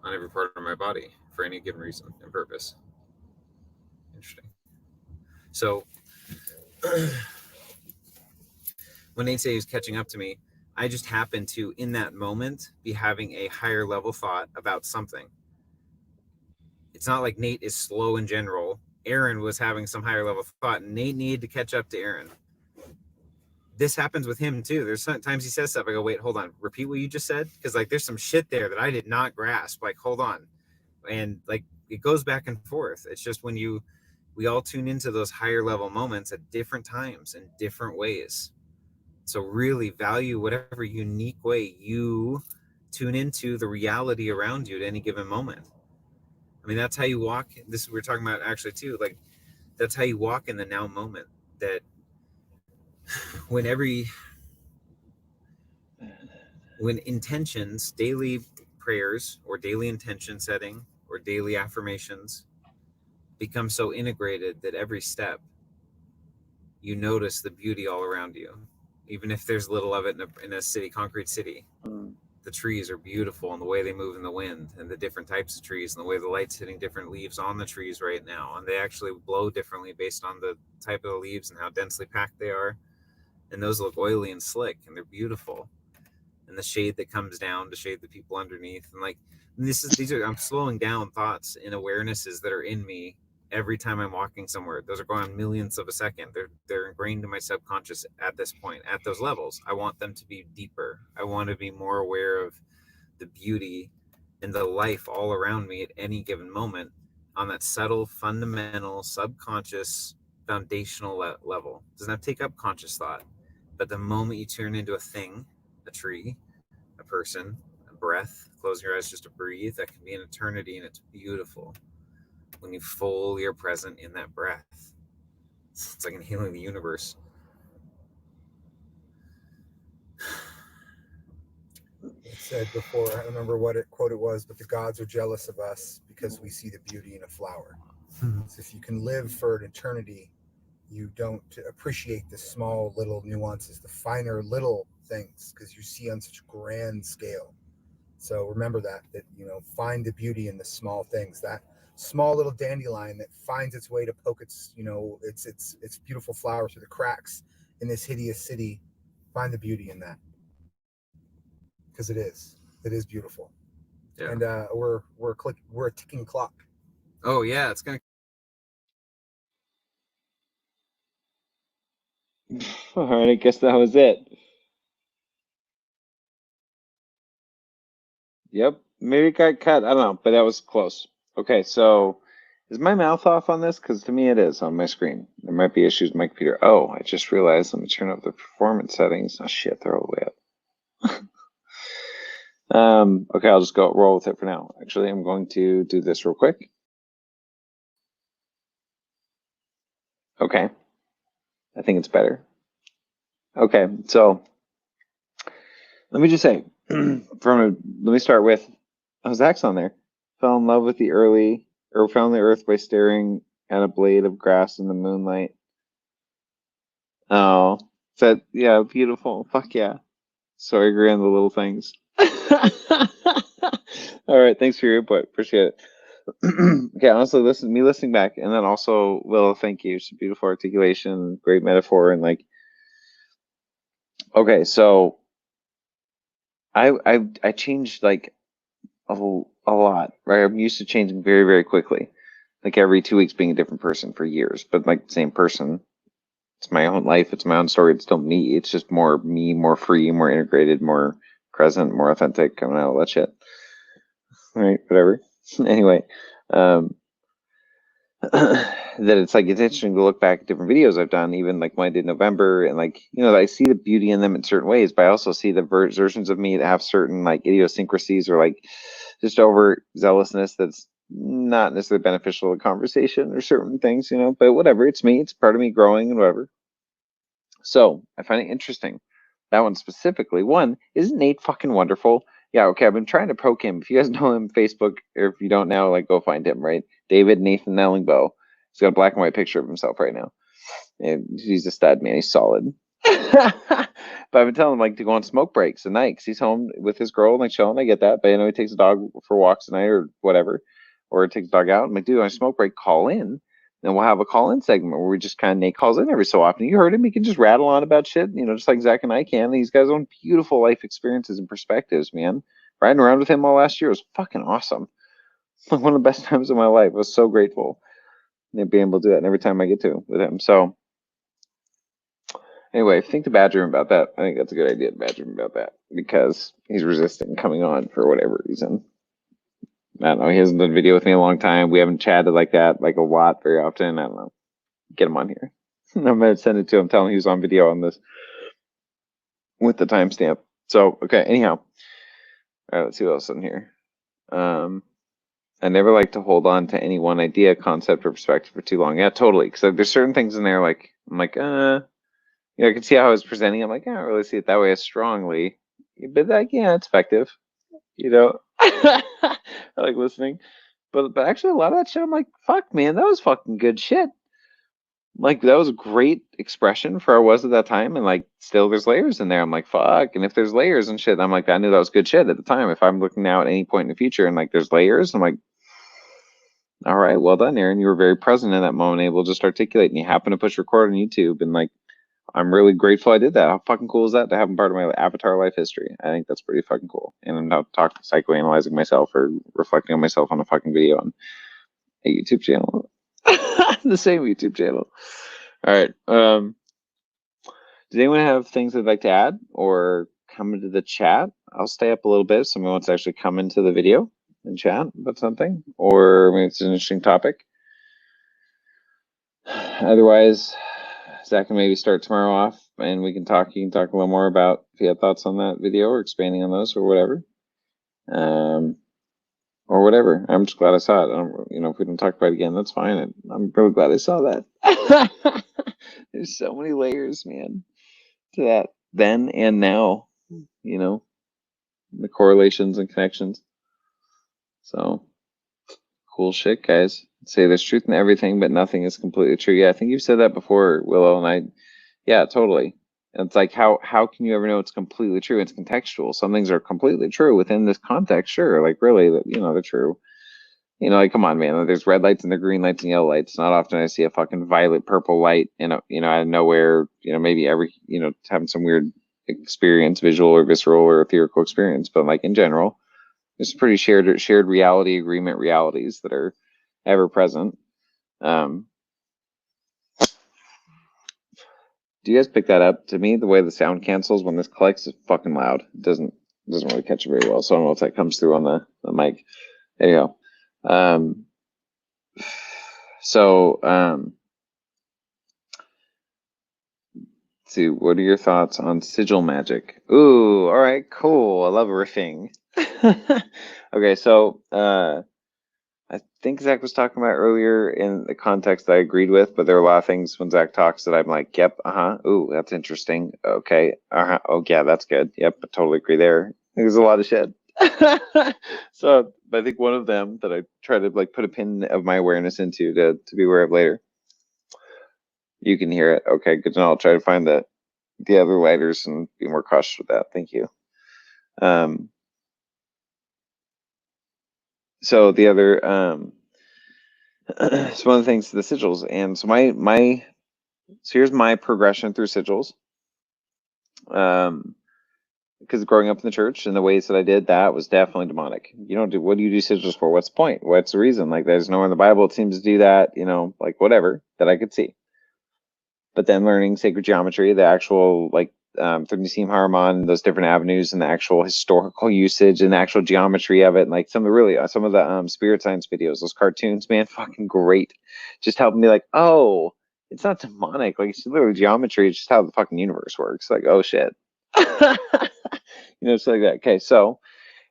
on every part of my body for any given reason and purpose. Interesting. So when Nate said he was catching up to me, I just happened to, in that moment, be having a higher level thought about something. It's not like Nate is slow in general. Aaron was having some higher level thought, and Nate needed to catch up to Aaron. This happens with him too. There's sometimes he says stuff. I go, wait, hold on, repeat what you just said, because like there's some shit there that I did not grasp. Like, hold on, and like it goes back and forth. It's just when we all tune into those higher level moments at different times in different ways. So really value whatever unique way you tune into the reality around you at any given moment. I mean, that's how you walk. This we were talking about actually too. Like that's how you walk in the now moment. That when intentions, daily prayers or daily intention setting or daily affirmations become so integrated that every step you notice the beauty all around you, even if there's little of it in a city, concrete city. The trees are beautiful and the way they move in the wind and the different types of trees and the way the light's hitting different leaves on the trees right now. And they actually blow differently based on the type of the leaves and how densely packed they are. And those look oily and slick and they're beautiful. And the shade that comes down to shade the people underneath. And like, I'm slowing down thoughts and awarenesses that are in me every time I'm walking somewhere. Those are going on millionths of a second. They're ingrained in my subconscious at this point, at those levels. I want them to be deeper. I want to be more aware of the beauty and the life all around me at any given moment on that subtle, fundamental, subconscious, foundational level. It doesn't have to take up conscious thought. But the moment you turn into a thing, a tree, a person, a breath, closing your eyes just to breathe, that can be an eternity, and it's beautiful when you fully are present in that breath. It's like inhaling the universe. It said before, I don't remember what quote it was, but the gods are jealous of us because we see the beauty in a flower. So if you can live for an eternity, you don't appreciate the small little nuances, the finer little things, because you see on such a grand scale. So remember that find the beauty in the small things, that small little dandelion that finds its way to poke its beautiful flower through the cracks in this hideous city. Find the beauty in that, because it is beautiful. Yeah. And we're a ticking clock. Oh yeah, it's gonna. All right, I guess that was it. Yep, maybe it got cut. I don't know, but that was close. Okay, so is my mouth off on this? Because to me it is on my screen. There might be issues with my computer. Oh, I just realized. Let me turn up the performance settings. Oh shit, they're all the way up. Okay, I'll just roll with it for now. Actually, I'm going to do this real quick. Okay, I think it's better. Okay, so let me just say, let me start with, Zach's on there. Fell in love with found the earth by staring at a blade of grass in the moonlight. Oh, yeah, beautiful. Fuck yeah. So I agree on the little things. All right, thanks for your input. Appreciate it. Okay, honestly, listening back, and then also, Will, thank you. It's a beautiful articulation, great metaphor, and like, okay, so I changed like a lot, right? I'm used to changing very, very quickly, like every 2 weeks being a different person for years, but like the same person. It's my own life. It's my own story. It's still me. It's just more me, more free, more integrated, more present, more authentic. I don't know, all that shit. Right, whatever. Anyway, that it's interesting to look back at different videos I've done, even like when I did November, and like, I see the beauty in them in certain ways, but I also see the versions of me that have certain like idiosyncrasies or like just over zealousness that's not necessarily beneficial to the conversation or certain things, but whatever, it's me, it's part of me growing and whatever. So I find it interesting. That one specifically. One, isn't Nate fucking wonderful? Yeah, okay, I've been trying to poke him. If you guys know him Facebook, or if you don't know, like, go find him, right? David Nathan Ellingbo. He's got a black and white picture of himself right now. And he's a stud, man. He's solid. But I've been telling him, like, to go on smoke breaks at night, because he's home with his girl, and like, chilling. I get that. But, he takes a dog for walks at night or whatever. Or takes a dog out. I'm like, dude, on a smoke break, call in. then we'll have a call-in segment where we just kind of, Nate calls in every so often. You heard him. He can just rattle on about shit, you know, just like Zach and I can. These guys own beautiful life experiences and perspectives, man. Riding around with him all last year was fucking awesome. Like one of the best times of my life. I was so grateful to be able to do that, and every time I get to with him. So anyway, think to badger him about that. I think that's a good idea to badger him about that because he's resisting coming on for whatever reason. I don't know. He hasn't done video with me in a long time. We haven't chatted like that, like a lot very often. I don't know. Get him on here. I'm going to send it to him, tell him he was on video on this with the timestamp. So, okay, anyhow. All right, let's see what else is in here. I never like to hold on to any one idea, concept, or perspective for too long. Yeah, totally. Because there's certain things in there, like, I'm like, you know, I can see how I was presenting. I'm like, I don't really see it that way as strongly. But like, yeah, it's effective. You know, I like listening. But actually, a lot of that shit, I'm like, fuck, man, that was fucking good shit. Like, that was a great expression for how I was at that time. And like, still there's layers in there. I'm like, fuck. And if there's layers and shit, I'm like, I knew that was good shit at the time. If I'm looking now at any point in the future and like there's layers, I'm like, all right, well done, Aaron. You were very present in that moment, able to just articulate, and you happen to push record on YouTube. And like, I'm really grateful I did that. How fucking cool is that to have been part of my avatar life history? I think that's pretty fucking cool. And I'm not psychoanalyzing myself or reflecting on myself on a fucking video on a YouTube channel. The same YouTube channel. All right. Does anyone have things they'd like to add or come into the chat? I'll stay up a little bit if someone wants to actually come into the video and chat about something, or maybe it's an interesting topic. Otherwise, Zach can maybe start tomorrow off and we can talk. You can talk a little more about if you have thoughts on that video or expanding on those or whatever. Or whatever. I'm just glad I saw it. You know, if we don't talk about it again, that's fine. I'm really glad I saw that. There's so many layers, man, to that then and now, you know, the correlations and connections. So cool shit, guys. Say there's truth in everything, but nothing is completely true. Yeah, I think you've said that before, Willow, and yeah, totally. And it's like, how can you ever know it's completely true? It's contextual. Some things are completely true within this context, sure. Like, really, you know, they're true. You know, like, come on, man. There's red lights and there green lights and yellow lights. Not often I see a fucking violet, purple light, you know, out of nowhere, you know, maybe you know, having some weird experience, visual or visceral or etherical experience. But like in general, there's pretty shared reality, agreement realities that are ever present. Do you guys pick that up? To me, the way the sound cancels when this collects is fucking loud. It doesn't really catch it very well. So I don't know if that comes through on the mic. There you go. Let's see, what are your thoughts on sigil magic? Ooh, all right, cool. I love riffing. Okay, so I think Zach was talking about earlier in the context that I agreed with, but there are a lot of things when Zach talks that I'm like, yep, ooh, that's interesting. Okay, oh yeah, that's good. Yep, I totally agree there. There's a lot of shit. So I think one of them that I try to like put a pin of my awareness into to be aware of later. You can hear it. Okay, good to know. I'll try to find the other lighters and be more cautious with that. Thank you. So the other it's one of the things, the sigils, and so so here's my progression through sigils. Because growing up in the church and the ways that I did that was definitely demonic. You don't do, what do you do sigils for? What's the point? What's the reason? Like, there's nowhere in the Bible it seems to do that, you know, like whatever that I could see. But then learning sacred geometry, the actual like through Nassim Haramein, those different avenues and the actual historical usage and the actual geometry of it, and like some of the spirit science videos, those cartoons, man, fucking great. Just helping me like, oh, it's not demonic, like it's literally geometry, it's just how the fucking universe works. Like, oh shit. You know, it's like that. Okay, so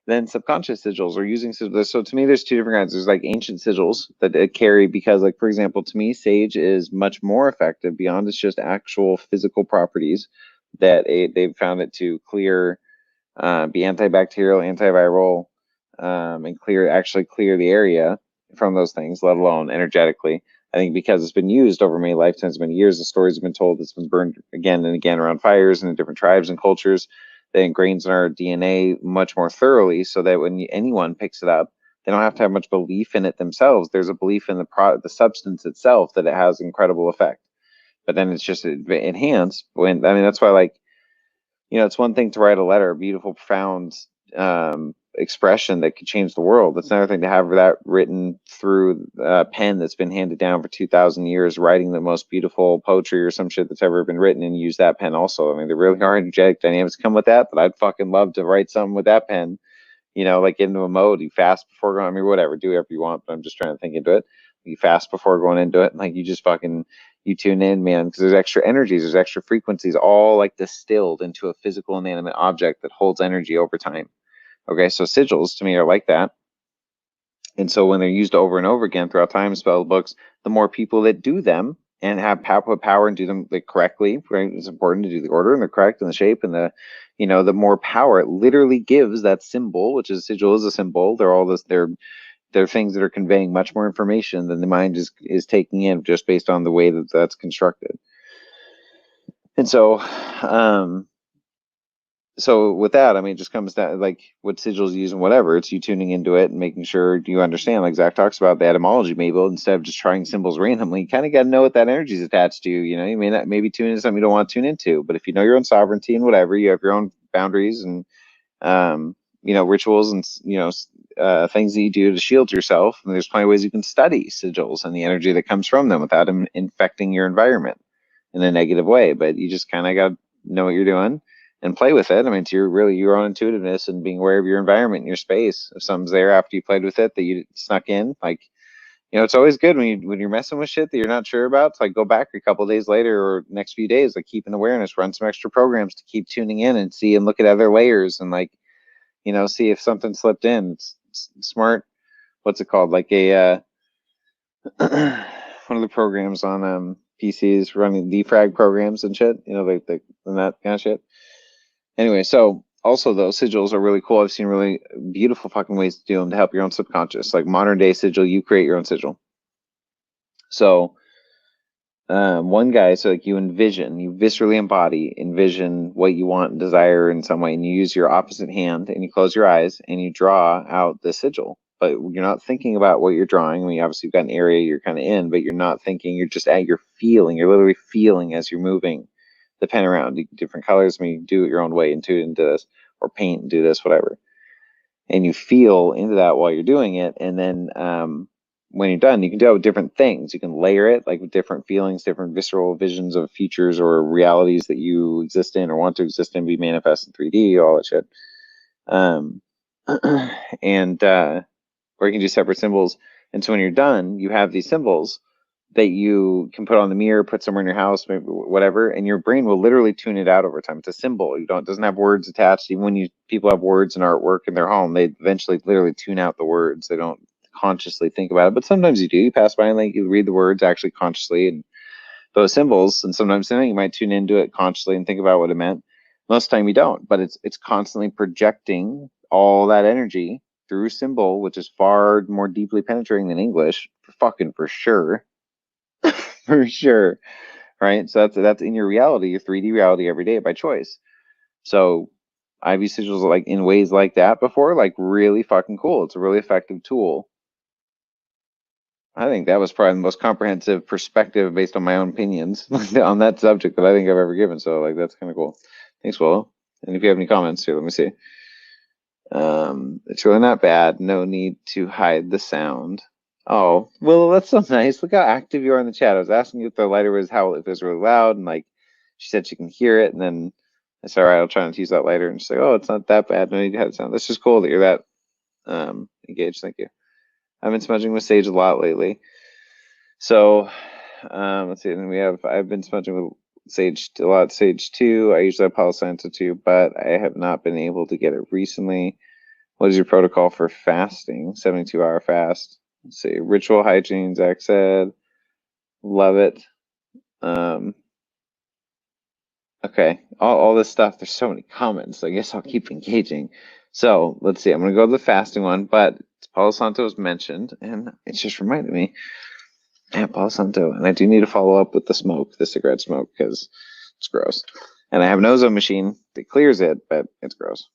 then subconscious sigils are using sigils. So to me, there's two different kinds. There's like ancient sigils that carry, because like, for example, to me, sage is much more effective beyond its just actual physical properties, that they've found it to clear, be antibacterial, antiviral, and actually clear the area from those things, let alone energetically. I think because it's been used over many lifetimes, many years, the stories have been told, it's been burned again and again around fires and in different tribes and cultures, that ingrains in our DNA much more thoroughly, so that when anyone picks it up, they don't have to have much belief in it themselves. There's a belief in the substance itself that it has incredible effect. But then it's just enhanced when, I mean, that's why, like, you know, it's one thing to write a letter, a beautiful, profound expression that could change the world. It's another thing to have that written through a pen that's been handed down for 2,000 years, writing the most beautiful poetry or some shit that's ever been written, and use that pen also. I mean, there really are energetic dynamics come with that, but I'd fucking love to write something with that pen, you know, like get into a mode, you fast before going, I mean, whatever, do whatever you want, but I'm just trying to think into it. You fast before going into it, and like you just fucking, you tune in, man, because there's extra energies, there's extra frequencies, all like distilled into a physical inanimate object that holds energy over time. Okay, so sigils to me are like that. And so when they're used over and over again throughout time, spell books, the more people that do them and have power and do them like correctly, right? It's important to do the order and the correct and the shape and the, you know, the more power it literally gives that symbol, which is sigil is a symbol. They're all this, they're things that are conveying much more information than the mind is taking in just based on the way that that's constructed. And so, so with that, I mean, it just comes down like what sigils use and whatever. It's you tuning into it and making sure you understand. Like Zach talks about the etymology, maybe instead of just trying symbols randomly, you kind of got to know what that energy is attached to. You know, you may not maybe tune into something you don't want to tune into, but if you know your own sovereignty and whatever, you have your own boundaries and you know, rituals and you know things that you do to shield yourself. And there's plenty of ways you can study sigils and the energy that comes from them without them infecting your environment in a negative way. But you just kind of got to know what you're doing and play with it. I mean, it's your own intuitiveness and being aware of your environment and your space. If something's there after you played with it that you snuck in, like, you know, it's always good when you're messing with shit that you're not sure about. To like go back a couple of days later or next few days, like keep an awareness, run some extra programs to keep tuning in and see and look at other layers and like, you know, see if something slipped in. It's smart. What's it called? Like a one of the programs on PCs running defrag programs and shit. You know, like and that kind of shit. Anyway, so also those sigils are really cool. I've seen really beautiful fucking ways to do them to help your own subconscious. Like modern day sigil, you create your own sigil. So one guy, so like you viscerally envision what you want and desire in some way, and you use your opposite hand and you close your eyes and you draw out the sigil. But you're not thinking about what you're drawing. I mean, obviously you've got an area you're kind of in, but you're not thinking, you're just you're feeling, you're literally feeling as you're moving the pen around, different colors. I mean, you do it your own way, into this, or paint and do this, whatever. And you feel into that while you're doing it. And then when you're done, you can do it with different things. You can layer it like with different feelings, different visceral visions of futures or realities that you exist in or want to exist in, be manifest in 3D, all that shit. And or you can do separate symbols. And so when you're done, you have these symbols that you can put on the mirror, put somewhere in your house, maybe whatever, and your brain will literally tune it out over time. It's a symbol. It doesn't have words attached. Even when people have words and artwork in their home, they eventually literally tune out the words. They don't consciously think about it, but sometimes you do. You pass by and like you read the words actually consciously and those symbols, and sometimes you might tune into it consciously and think about what it meant. Most of the time you don't, but it's constantly projecting all that energy through symbol, which is far more deeply penetrating than English, for sure. For sure, right? So that's in your reality, your 3D reality every day by choice. So I've used sigils like in ways like that before, like really fucking cool. It's a really effective tool. I think that was probably the most comprehensive perspective based on my own opinions on that subject that I think I've ever given. So like that's kind of cool. Thanks, Willow. And if you have any comments here, let me see. It's really not bad. No need to hide the sound. Oh, well, that's so nice. Look how active you are in the chat. I was asking you if the lighter was if it was really loud, and like she said she can hear it, and then I said, all right, I'll try not to use that lighter. And she's like, oh, it's not that bad. No need to have the sound. That's just cool that you're that engaged. Thank you. I've been smudging with sage a lot lately. So let's see. And I've been smudging with sage a lot. Sage 2. I usually have Palo Santo 2, but I have not been able to get it recently. What is your protocol for fasting? 72-hour fast. Let's see. Ritual hygiene, Zach said. Love it. Okay. All this stuff. There's so many comments. I guess I'll keep engaging. So let's see. I'm going to go to the fasting one, but Palo Santo was mentioned, and it just reminded me. Yeah, Palo Santo. And I do need to follow up with the cigarette smoke, because it's gross. And I have an ozone machine that clears it, but it's gross.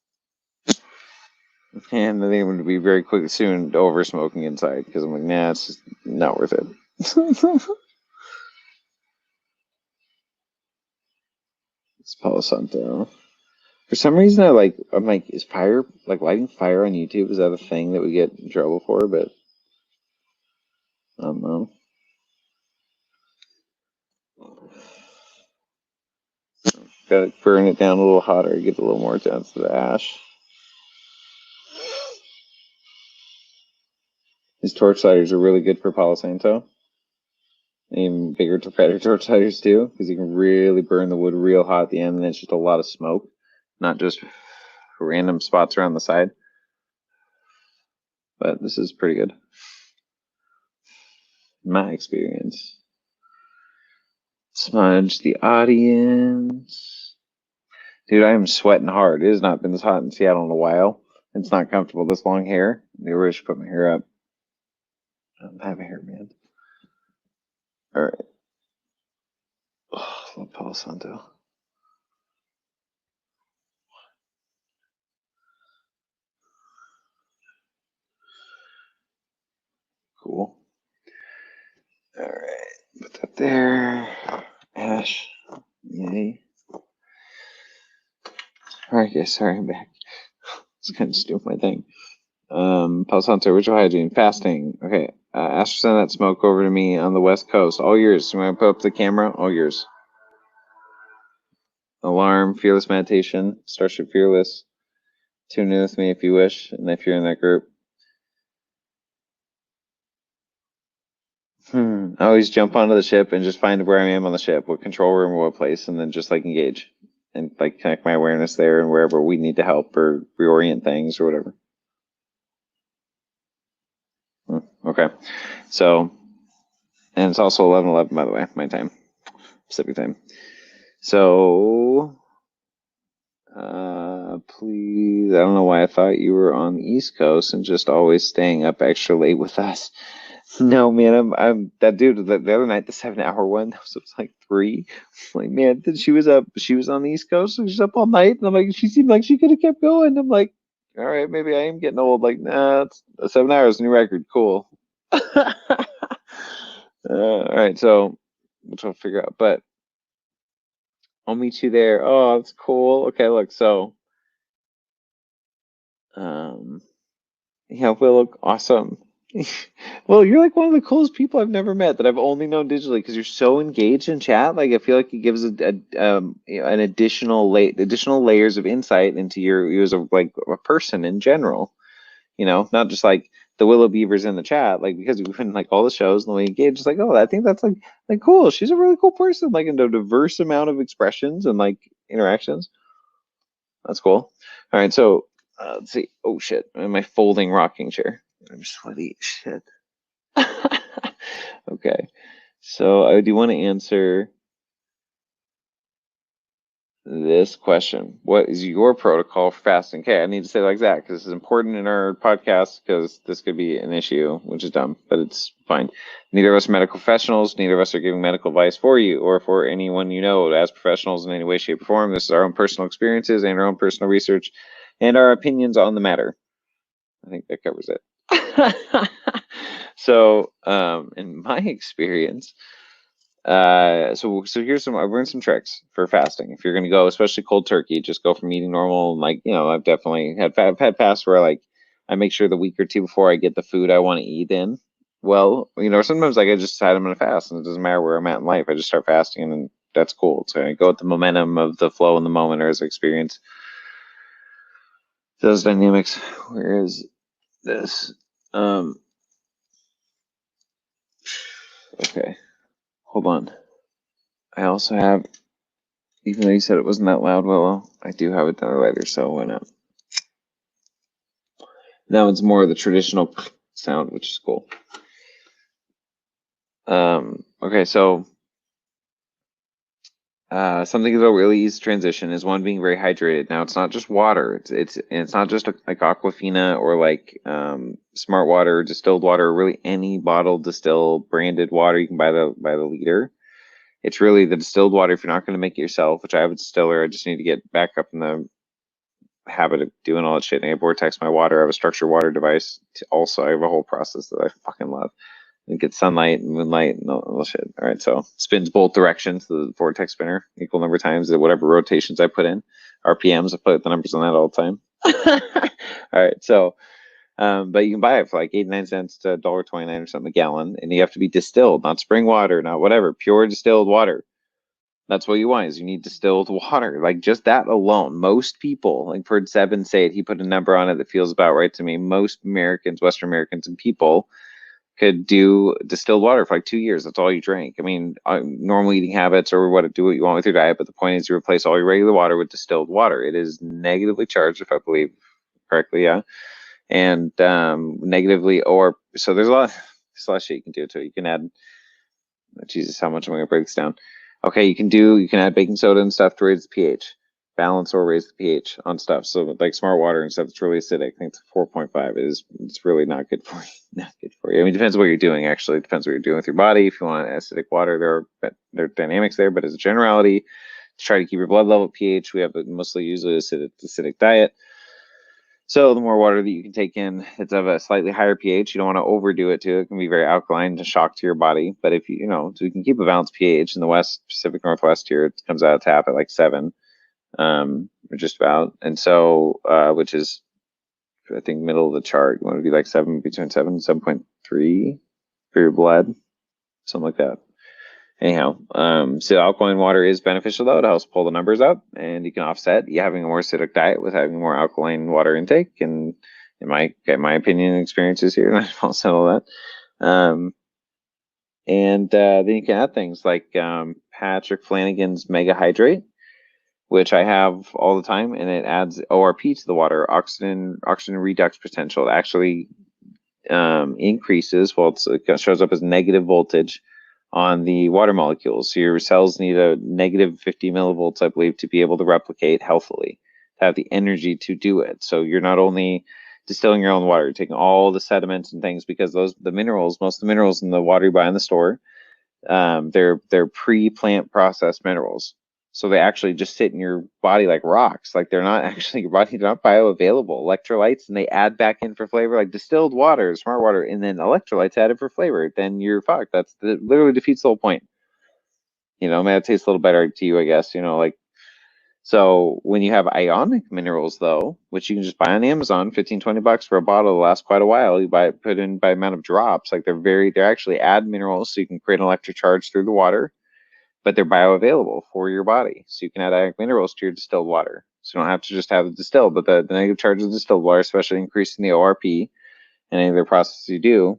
And I think I'm going to be very quick soon over smoking inside because I'm like, nah, it's just not worth it. It's Palo Santo. For some reason, I'm like, is fire, like lighting fire on YouTube, is that a thing that we get in trouble for? But I don't know. Gotta burn it down a little hotter, get a little more down to the ash. These torch lighters are really good for Palo Santo. And even bigger better torch lighters too, because you can really burn the wood real hot at the end, and it's just a lot of smoke, not just random spots around the side. But this is pretty good, in my experience. Smudge the audience. Dude, I am sweating hard. It has not been this hot in Seattle in a while. It's not comfortable. This long hair. Maybe I should put my hair up. I don't have a hair, man. Alright. Oh, love Palo Santo. Cool. Alright. Put that there. Ash. Yay. Alright, guys. Sorry, I'm back. It's kind of stupid, my thing. Palo Santo, ritual hygiene, fasting. Okay. Ask to send that smoke over to me on the West Coast. All yours. When I put up the camera, all yours. Alarm, Fearless Meditation, Starship Fearless. Tune in with me if you wish, and if you're in that group. I always jump onto the ship and just find where I am on the ship, what control room or what place, and then just like engage and like connect my awareness there and wherever we need to help or reorient things or whatever. Okay, so, and it's also 11:11 by the way, my time, Pacific time. So, please, I don't know why I thought you were on the East Coast and just always staying up extra late with us. No, man, I'm that dude. The other night, the 7-hour one, that was like 3. Like, man, she was up. She was on the East Coast, so she's up all night, and I'm like, she seemed like she could have kept going. I'm like, all right, maybe I am getting old. Like, nah, it's 7 hours, new record, cool. All right, so which I'll figure out, but I'll meet you there. Oh, that's cool. Okay, look, so, yeah, will look awesome. Well, you're like one of the coolest people I've never met that I've only known digitally because you're so engaged in chat. Like I feel like it gives an additional layers of insight into you as a person in general. You know, not just like the Willow Beavers in the chat. Like because we've been like all the shows and we engage, it's like, oh, I think that's like cool. She's a really cool person, like in a diverse amount of expressions and like interactions. That's cool. All right, so let's see. Oh shit, I'm in my folding rocking chair. I'm sweaty. Shit. Okay. So I do want to answer this question. What is your protocol for fasting? Okay, I need to say it like that because this is important in our podcast because this could be an issue, which is dumb, but it's fine. Neither of us are medical professionals. Neither of us are giving medical advice for you or for anyone you know as professionals in any way, shape, or form. This is our own personal experiences and our own personal research and our opinions on the matter. I think that covers it. So, in my experience, so here's some. I've learned some tricks for fasting. If you're gonna go, especially cold turkey, just go from eating normal. And like I've definitely I've had fasts where like I make sure the week or two before I get the food I want to eat in. Well, sometimes like I just decide I'm gonna fast, and it doesn't matter where I'm at in life. I just start fasting, and that's cool. So I go with the momentum of the flow in the moment or as I experience those dynamics. Whereas this, okay, hold on. I also have, even though you said it wasn't that loud, Willow, I do have it down later, so why not? Now it's more of the traditional sound, which is cool. Okay, so something that'll really ease transition is one being very hydrated. Now it's not just water. It's not just like Aquafina or like Smart Water, distilled water, or really any bottled distilled branded water you can buy by the liter. It's really the distilled water if you're not going to make it yourself, which I have a distiller. I just need to get back up in the habit of doing all that shit. And I vortex my water. I have a structured water device. Also, I have a whole process that I fucking love. It gets sunlight and moonlight and all shit. All right, so spins both directions. The vortex spinner, equal number of times whatever rotations I put in. RPMs, I put the numbers on that all the time. All right, so but you can buy it for like 89 cents to $1.29 or something a gallon, and you have to be distilled, not spring water, not whatever, pure distilled water. That's what you want, is you need distilled water. Like just that alone. Most people, like I've heard Seven say it, he put a number on it that feels about right to me. Most Americans, Western Americans and people could do distilled water for like 2 years. That's all you drink. I mean, normal eating habits or do what you want with your diet, but the point is you replace all your regular water with distilled water. It is negatively charged, if I believe correctly, yeah. And negatively, or so there's a lot of shit you can do to it. You can add, Jesus, how much am I gonna break this down? Okay, you can add baking soda and stuff to raise the pH, balance or raise the pH on stuff. So like smart water and stuff that's really acidic, I think it's 4.5. It's really not good for you. Not good for you. I mean, it depends what you're doing. Actually, it depends what you're doing with your body. If you want acidic water, there are dynamics there, but as a generality, to try to keep your blood level pH, we have a mostly usually acidic diet. So the more water that you can take in, it's of a slightly higher pH. You don't want to overdo it too. It can be very alkaline to shock to your body. But if so we can keep a balanced pH in the West, Pacific Northwest here, it comes out of tap at like 7, or just about. And so, which is, I think, middle of the chart. You want to be like 7, between 7 and 7.3 for your blood, something like that. Anyhow, so alkaline water is beneficial though. It helps pull the numbers up, and you can offset you having a more acidic diet with having more alkaline water intake. And in my opinion and experiences here, and I'll settle that. And then you can add things like Patrick Flanagan's Mega Hydrate, which I have all the time, and it adds ORP to the water, oxygen redox potential. It actually increases, it shows up as negative voltage on the water molecules. So your cells need a negative 50 millivolts, I believe, to be able to replicate healthily, to have the energy to do it. So you're not only distilling your own water, you're taking all the sediments and things, because most of the minerals in the water you buy in the store, they're pre-plant processed minerals. So they actually just sit in your body like rocks. Like they're not actually, your body, they're not bioavailable. Electrolytes, and they add back in for flavor, like distilled water, smart water, and then electrolytes added for flavor. Then you're fucked. That literally defeats the whole point. Maybe it tastes a little better to you, I guess. So when you have ionic minerals though, which you can just buy on Amazon, $15-20 for a bottle, to last quite a while. You put in by amount of drops. Like they're actually add minerals, so you can create an electric charge through the water, but they're bioavailable for your body. So you can add ionic minerals to your distilled water. So you don't have to just have it distilled, but the negative charge of distilled water, especially increasing the ORP and any other process you do,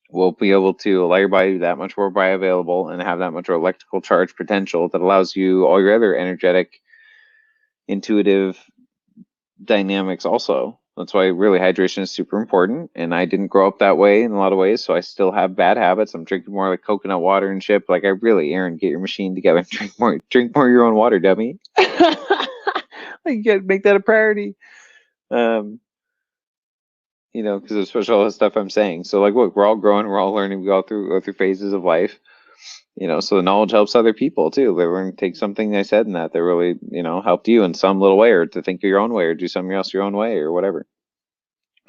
will be able to allow your body to be that much more bioavailable and have that much more electrical charge potential that allows you all your other energetic, intuitive dynamics also. That's why really hydration is super important. And I didn't grow up that way in a lot of ways, so I still have bad habits. I'm drinking more like coconut water and shit. Like Aaron, get your machine together and drink more of your own water, dummy. You gotta make that a priority. Because especially all the stuff I'm saying. So like, look, we're all growing, we're all learning, we go through phases of life. So the knowledge helps other people too. They learn, take something I said in that really, helped you in some little way, or to think your own way, or do something else your own way, or whatever.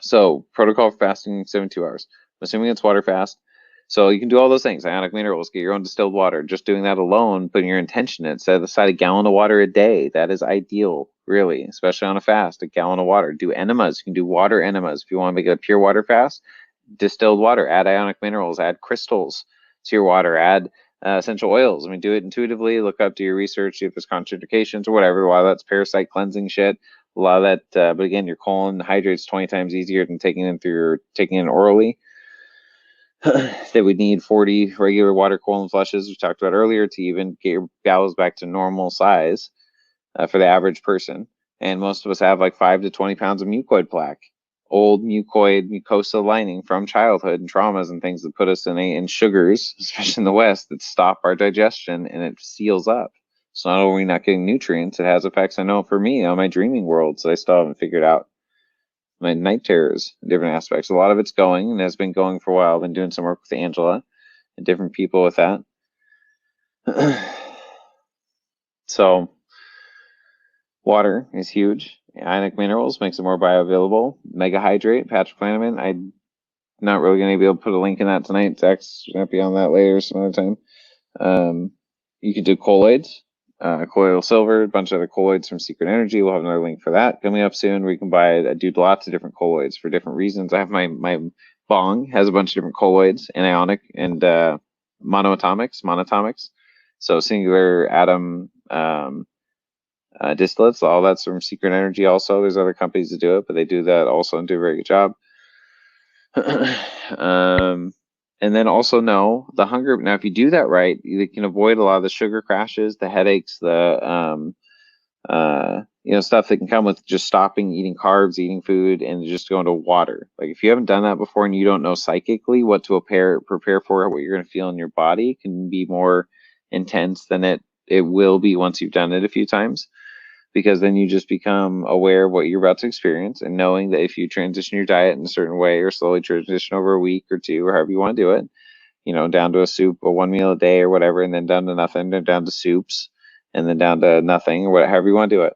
So protocol for fasting 72 hours. I'm assuming it's water fast. So you can do all those things. Ionic minerals, get your own distilled water. Just doing that alone, putting your intention in, set aside a gallon of water a day. That is ideal, really, especially on a fast, a gallon of water. Do enemas. You can do water enemas. If you want to make it a pure water fast, distilled water, add ionic minerals, add crystals to your water, add essential oils. I mean, do it intuitively. Look up, do your research, see if there's contraindications or whatever. A lot of that's parasite cleansing shit. A lot of that, but again, your colon hydrates 20 times easier than taking it orally. They would need 40 regular water colon flushes, we talked about earlier, to even get your bowels back to normal size for the average person. And most of us have like 5 to 20 pounds of mucoid plaque, old mucosa lining from childhood and traumas and things that put us in sugars, especially in the West, that stop our digestion, and it seals up. So not only are we not getting nutrients, it has effects, I know, for me on my dreaming worlds that I still haven't figured out. My night terrors, different aspects. A lot of it's going, and has been going for a while. I've been doing some work with Angela and different people with that. So water is huge, Ionic minerals makes it more bioavailable. Mega hydrate, patriquinamine. I'm not really going to be able to put a link in that tonight. Zach's going to be on that later some other time. You could do colloids, colloidal silver, a bunch of other colloids from Secret Energy. We'll have another link for that coming up soon. We can buy, I do lots of different colloids for different reasons. I have my bong has a bunch of different colloids, anionic and monatomics. So singular atom distillates, all that's from Secret Energy also. There's other companies that do it, but they do that also and do a very good job. And then also know the hunger. Now, if you do that right, you can avoid a lot of the sugar crashes, the headaches, the stuff that can come with just stopping eating carbs, eating food, and just going to water. Like if you haven't done that before and you don't know psychically what to prepare for, what you're going to feel in your body, it can be more intense than it will be once you've done it a few times. Because then you just become aware of what you're about to experience, and knowing that if you transition your diet in a certain way or slowly transition over a week or two or however you want to do it, down to a soup or one meal a day or whatever, and then down to nothing, then down to soups, and then down to nothing or whatever you want to do it.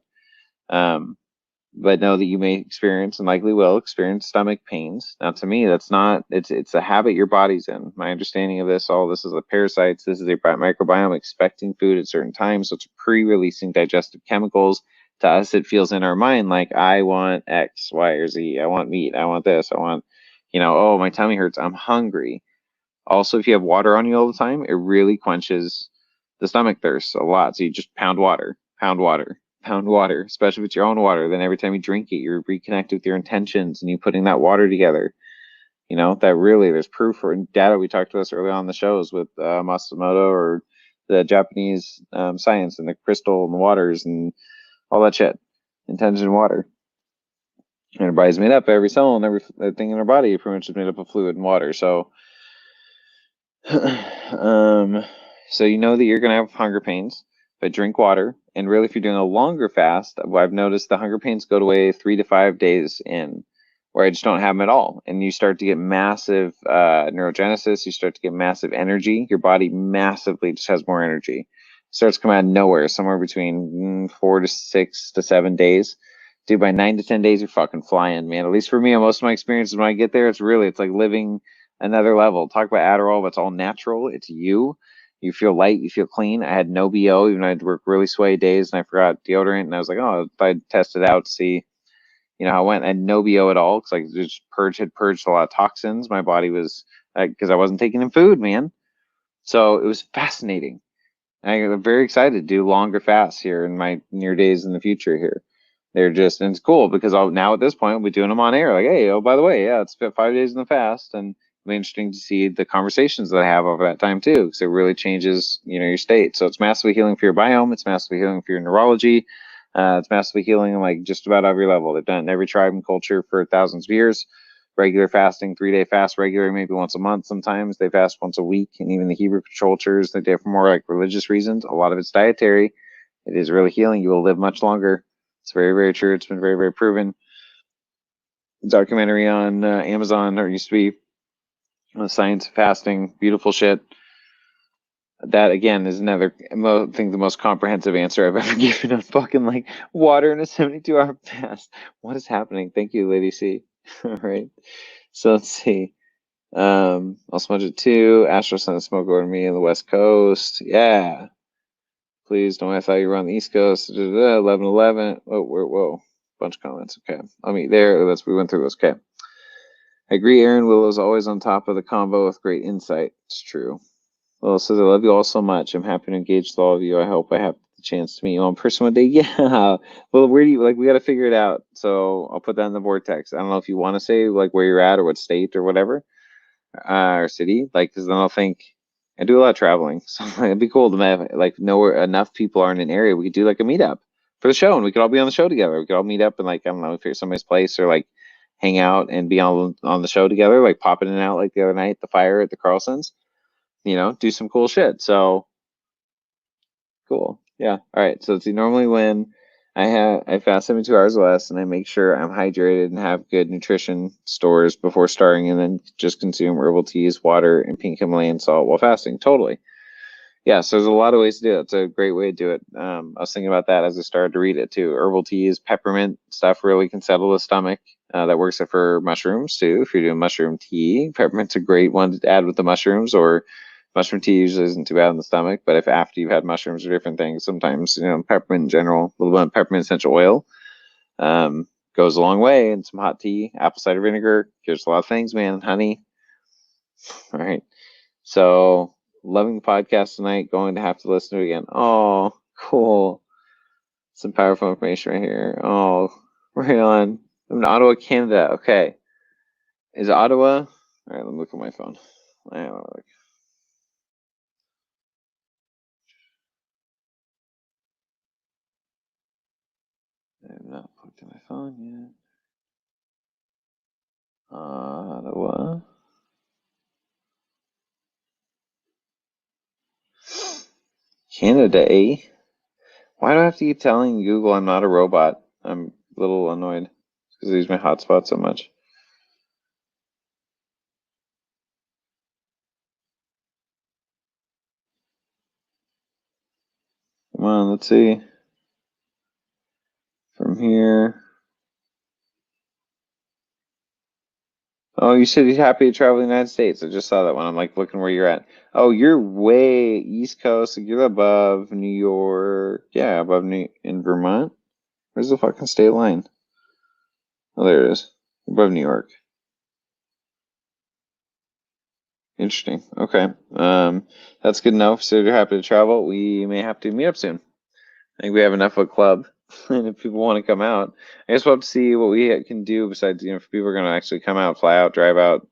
But know that you may experience and likely will experience stomach pains. Now, to me, that's not, it's a habit your body's in. My understanding of this, all this is the parasites, this is your microbiome expecting food at certain times. So it's pre-releasing digestive chemicals. To us, it feels in our mind like, I want X, Y, or Z. I want meat. I want this. I want, oh, my tummy hurts. I'm hungry. Also, if you have water on you all the time, it really quenches the stomach thirst a lot. So you just pound water, especially if it's your own water. Then every time you drink it, you're reconnected with your intentions and you putting that water together. That really, there's proof for data. We talked to this early on the shows with Matsumoto or the Japanese science and the crystal and the waters and all that shit. Intention water. And our body's made up, every cell and everything in our body pretty much is made up of fluid and water. So, so that you're going to have hunger pains, but drink water. And really, if you're doing a longer fast, I've noticed the hunger pains go away 3 to 5 days in, where I just don't have them at all. And you start to get massive neurogenesis. You start to get massive energy. Your body massively just has more energy. It starts to come out of nowhere, somewhere between 4 to 6 to 7 days. Dude, by 9 to 10 days, you're fucking flying, man. At least for me, most of my experiences when I get there, it's like living another level. Talk about Adderall, but it's all natural. It's you. You feel light, you feel clean. I had no BO, even though I had to work really sweaty days and I forgot deodorant. And I was like, oh, if I test it out to see, how it went. I had no BO at all because had purged a lot of toxins. My body was, because I wasn't taking in food, man. So it was fascinating. I'm very excited to do longer fasts here in my near days in the future here. And it's cool because now at this point, we'll be doing them on air. Like, hey, oh, by the way, yeah, it's 5 days in the fast. And it'll be interesting to see the conversations that I have over that time too, because it really changes, your state. So it's massively healing for your biome. It's massively healing for your neurology. It's massively healing like just about every level. They've done it in every tribe and culture for thousands of years. Regular fasting, 3-day fast, regular, maybe once a month. Sometimes they fast once a week, and even the Hebrew cultures, they do it for more like religious reasons. A lot of it's dietary. It is really healing. You will live much longer. It's very, very true. It's been very, very proven. Documentary on Amazon, or used to be, science of fasting, beautiful shit. That again is another thing, the most comprehensive answer I've ever given on fucking like water in a 72-hour fast. What is happening? Thank you, Lady C. All right. So let's see. I'll smudge it too. Astro sent a smoke over to me on the West Coast. Yeah. Please don't. I thought you were on the East Coast. 11:11. Whoa. Bunch of comments. Okay. I'll meet there. We went through those. Okay. I agree. Aaron Willow's always on top of the combo with great insight. It's true. Willow says, I love you all so much. I'm happy to engage with all of you. I hope I have the chance to meet you in person one day. Yeah. Well, where do you, we got to figure it out. So I'll put that in the vortex. I don't know if you want to say where you're at or what state or whatever, or city, because then I'll think I do a lot of traveling. So it'd be cool to have, know where enough people are in an area. We could do a meetup for the show and we could all be on the show together. We could all meet up and I don't know, if you're somebody's place or hang out and be on the show together, pop in and out the other night, the fire at the Carlsons. Do some cool shit. So cool. Yeah. All right. So see, normally when I fast 72 hours or less and I make sure I'm hydrated and have good nutrition stores before starting, and then just consume herbal teas, water, and pink Himalayan salt while fasting. Totally. Yeah, so there's a lot of ways to do it. It's a great way to do it. I was thinking about that as I started to read it too. Herbal teas, peppermint stuff really can settle the stomach. That works for mushrooms too. If you're doing mushroom tea, peppermint's a great one to add with the mushrooms, or mushroom tea usually isn't too bad on the stomach. But if after you've had mushrooms or different things, sometimes, peppermint in general, a little bit of peppermint essential oil goes a long way. And some hot tea, apple cider vinegar, cures a lot of things, man. Honey. All right. So, loving the podcast tonight. Going to have to listen to it again. Oh, cool. Some powerful information right here. Oh, right on. I'm in Ottawa, Canada. Okay. Is Ottawa? All right, let me look at my phone. I don't know. I have not looked at my phone yet. Ottawa. Canada, eh? Why do I have to keep telling Google I'm not a robot? I'm a little annoyed because I use my hotspot so much. Come on, let's see. From here. Oh, you said he's happy to travel the United States. I just saw that one. I'm like looking where you're at. Oh, you're way East Coast. Like you're above New York. Yeah, above in Vermont. Where's the fucking state line? Oh, there it is. Above New York. Interesting. Okay. That's good enough. So you're happy to travel. We may have to meet up soon. I think we have enough of a club. And if people want to come out, I guess we'll have to see what we can do besides, if people are going to actually come out, fly out, drive out,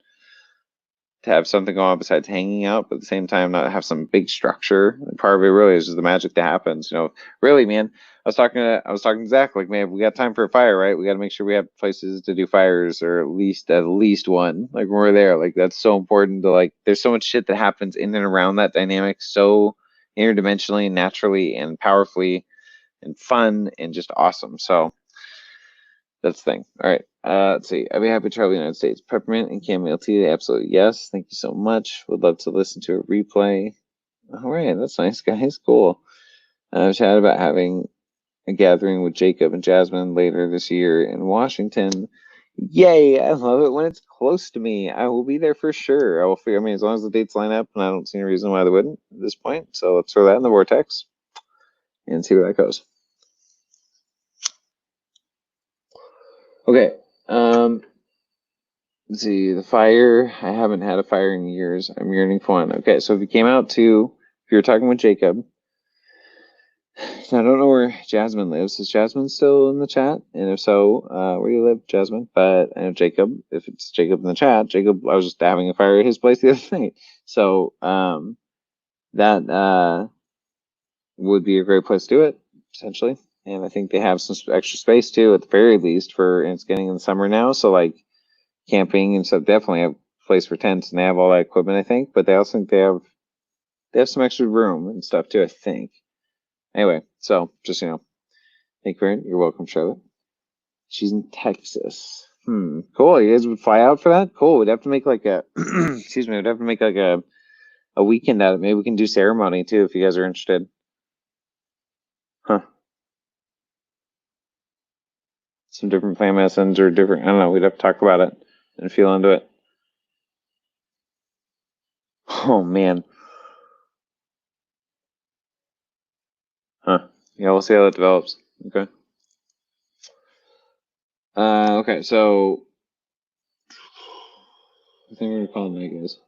to have something going on besides hanging out, but at the same time not have some big structure. And part of it really is just the magic that happens. Really, man. I was talking to Zach, like, man, we got time for a fire, right? We got to make sure we have places to do fires, or at least one. Like when we're there, like that's so important to like. There's so much shit that happens in and around that dynamic, so interdimensionally, naturally, and powerfully, and fun, and just awesome. So that's the thing. All right. Let's see. I'd be happy to travel the United States. Peppermint and chamomile tea. Absolutely. Yes. Thank you so much. Would love to listen to a replay. All right. That's nice, guys. Cool. I've chatted about having a gathering with Jacob and Jasmine later this year in Washington. Yay. I love it when it's close to me. I will be there for sure. I will figure, as long as the dates line up, and I don't see any reason why they wouldn't at this point. So let's throw that in the vortex and see where that goes. Okay. Let's see, the fire. I haven't had a fire in years. I'm yearning for one. Okay, so if you were talking with Jacob, I don't know where Jasmine lives. Is Jasmine still in the chat? And if so, where do you live, Jasmine? But I know Jacob. If it's Jacob in the chat, Jacob, I was just having a fire at his place the other night. So that would be a great place to do it, potentially. And I think they have some extra space too, at the very least, and it's getting in the summer now. So like camping and stuff, definitely have a place for tents, and they have all that equipment, I think. But they also think they have some extra room and stuff too, I think. Anyway, so just thank you, Karen. You're welcome, Charlotte. She's in Texas. Cool. You guys would fly out for that? Cool. We'd have to make like a excuse me, we'd have to make like a weekend out of it. Maybe we can do ceremony too if you guys are interested. Huh. Some different plant medicines or different, I don't know, we'd have to talk about it and feel into it. Oh man. Huh. Yeah, we'll see how that develops. Okay. Okay, so I think we're gonna call it night, guys.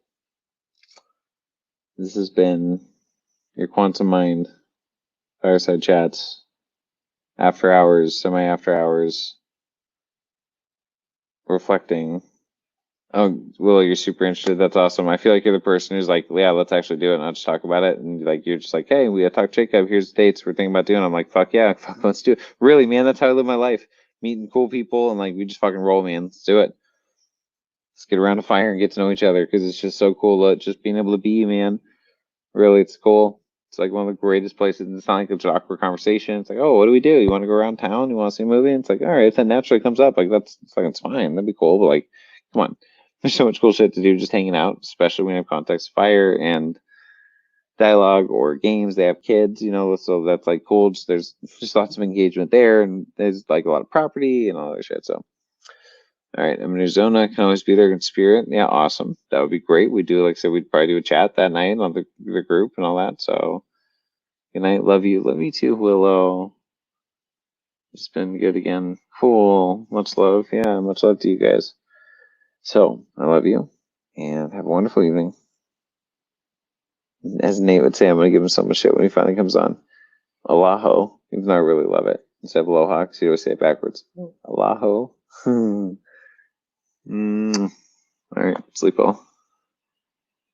This has been your Quantum Mind Fireside Chats, after hours, semi-after hours, reflecting. Oh, Will, you're super interested. That's awesome. I feel like you're the person who's like, yeah, let's actually do it, and I'll just talk about it. And like, you're just like, hey, we gotta talk to Jacob. Here's the dates we're thinking about doing. I'm like, fuck yeah, let's do it. Really, man, that's how I live my life. Meeting cool people, and like, we just fucking roll, man. Let's do it. Let's get around a fire and get to know each other, because it's just so cool, just being able to be, man. Really, it's cool. It's like one of the greatest places. It's not like it's an awkward conversation. It's like, oh, what do we do? You want to go around town? You want to see a movie? And it's like, all right, if that naturally comes up, like it's fine. That'd be cool. But like, come on, there's so much cool shit to do just hanging out, especially when you have context of fire. And dialogue or games. They have kids, so that's like cool. There's just lots of engagement there, and there's like a lot of property and all that shit. So, all right, I'm in Arizona. Can always be there in spirit. Yeah, awesome. That would be great. We do, like I said, we'd probably do a chat that night on the group and all that. So, good night. Love you. Love you too, Willow. It's been good again. Cool. Much love. Yeah, much love to you guys. So, I love you, and have a wonderful evening. As Nate would say, I'm going to give him so much shit when he finally comes on. Alaho, even though I really love it. Instead of aloha, because you always say it backwards. Alaho. All right, sleep well.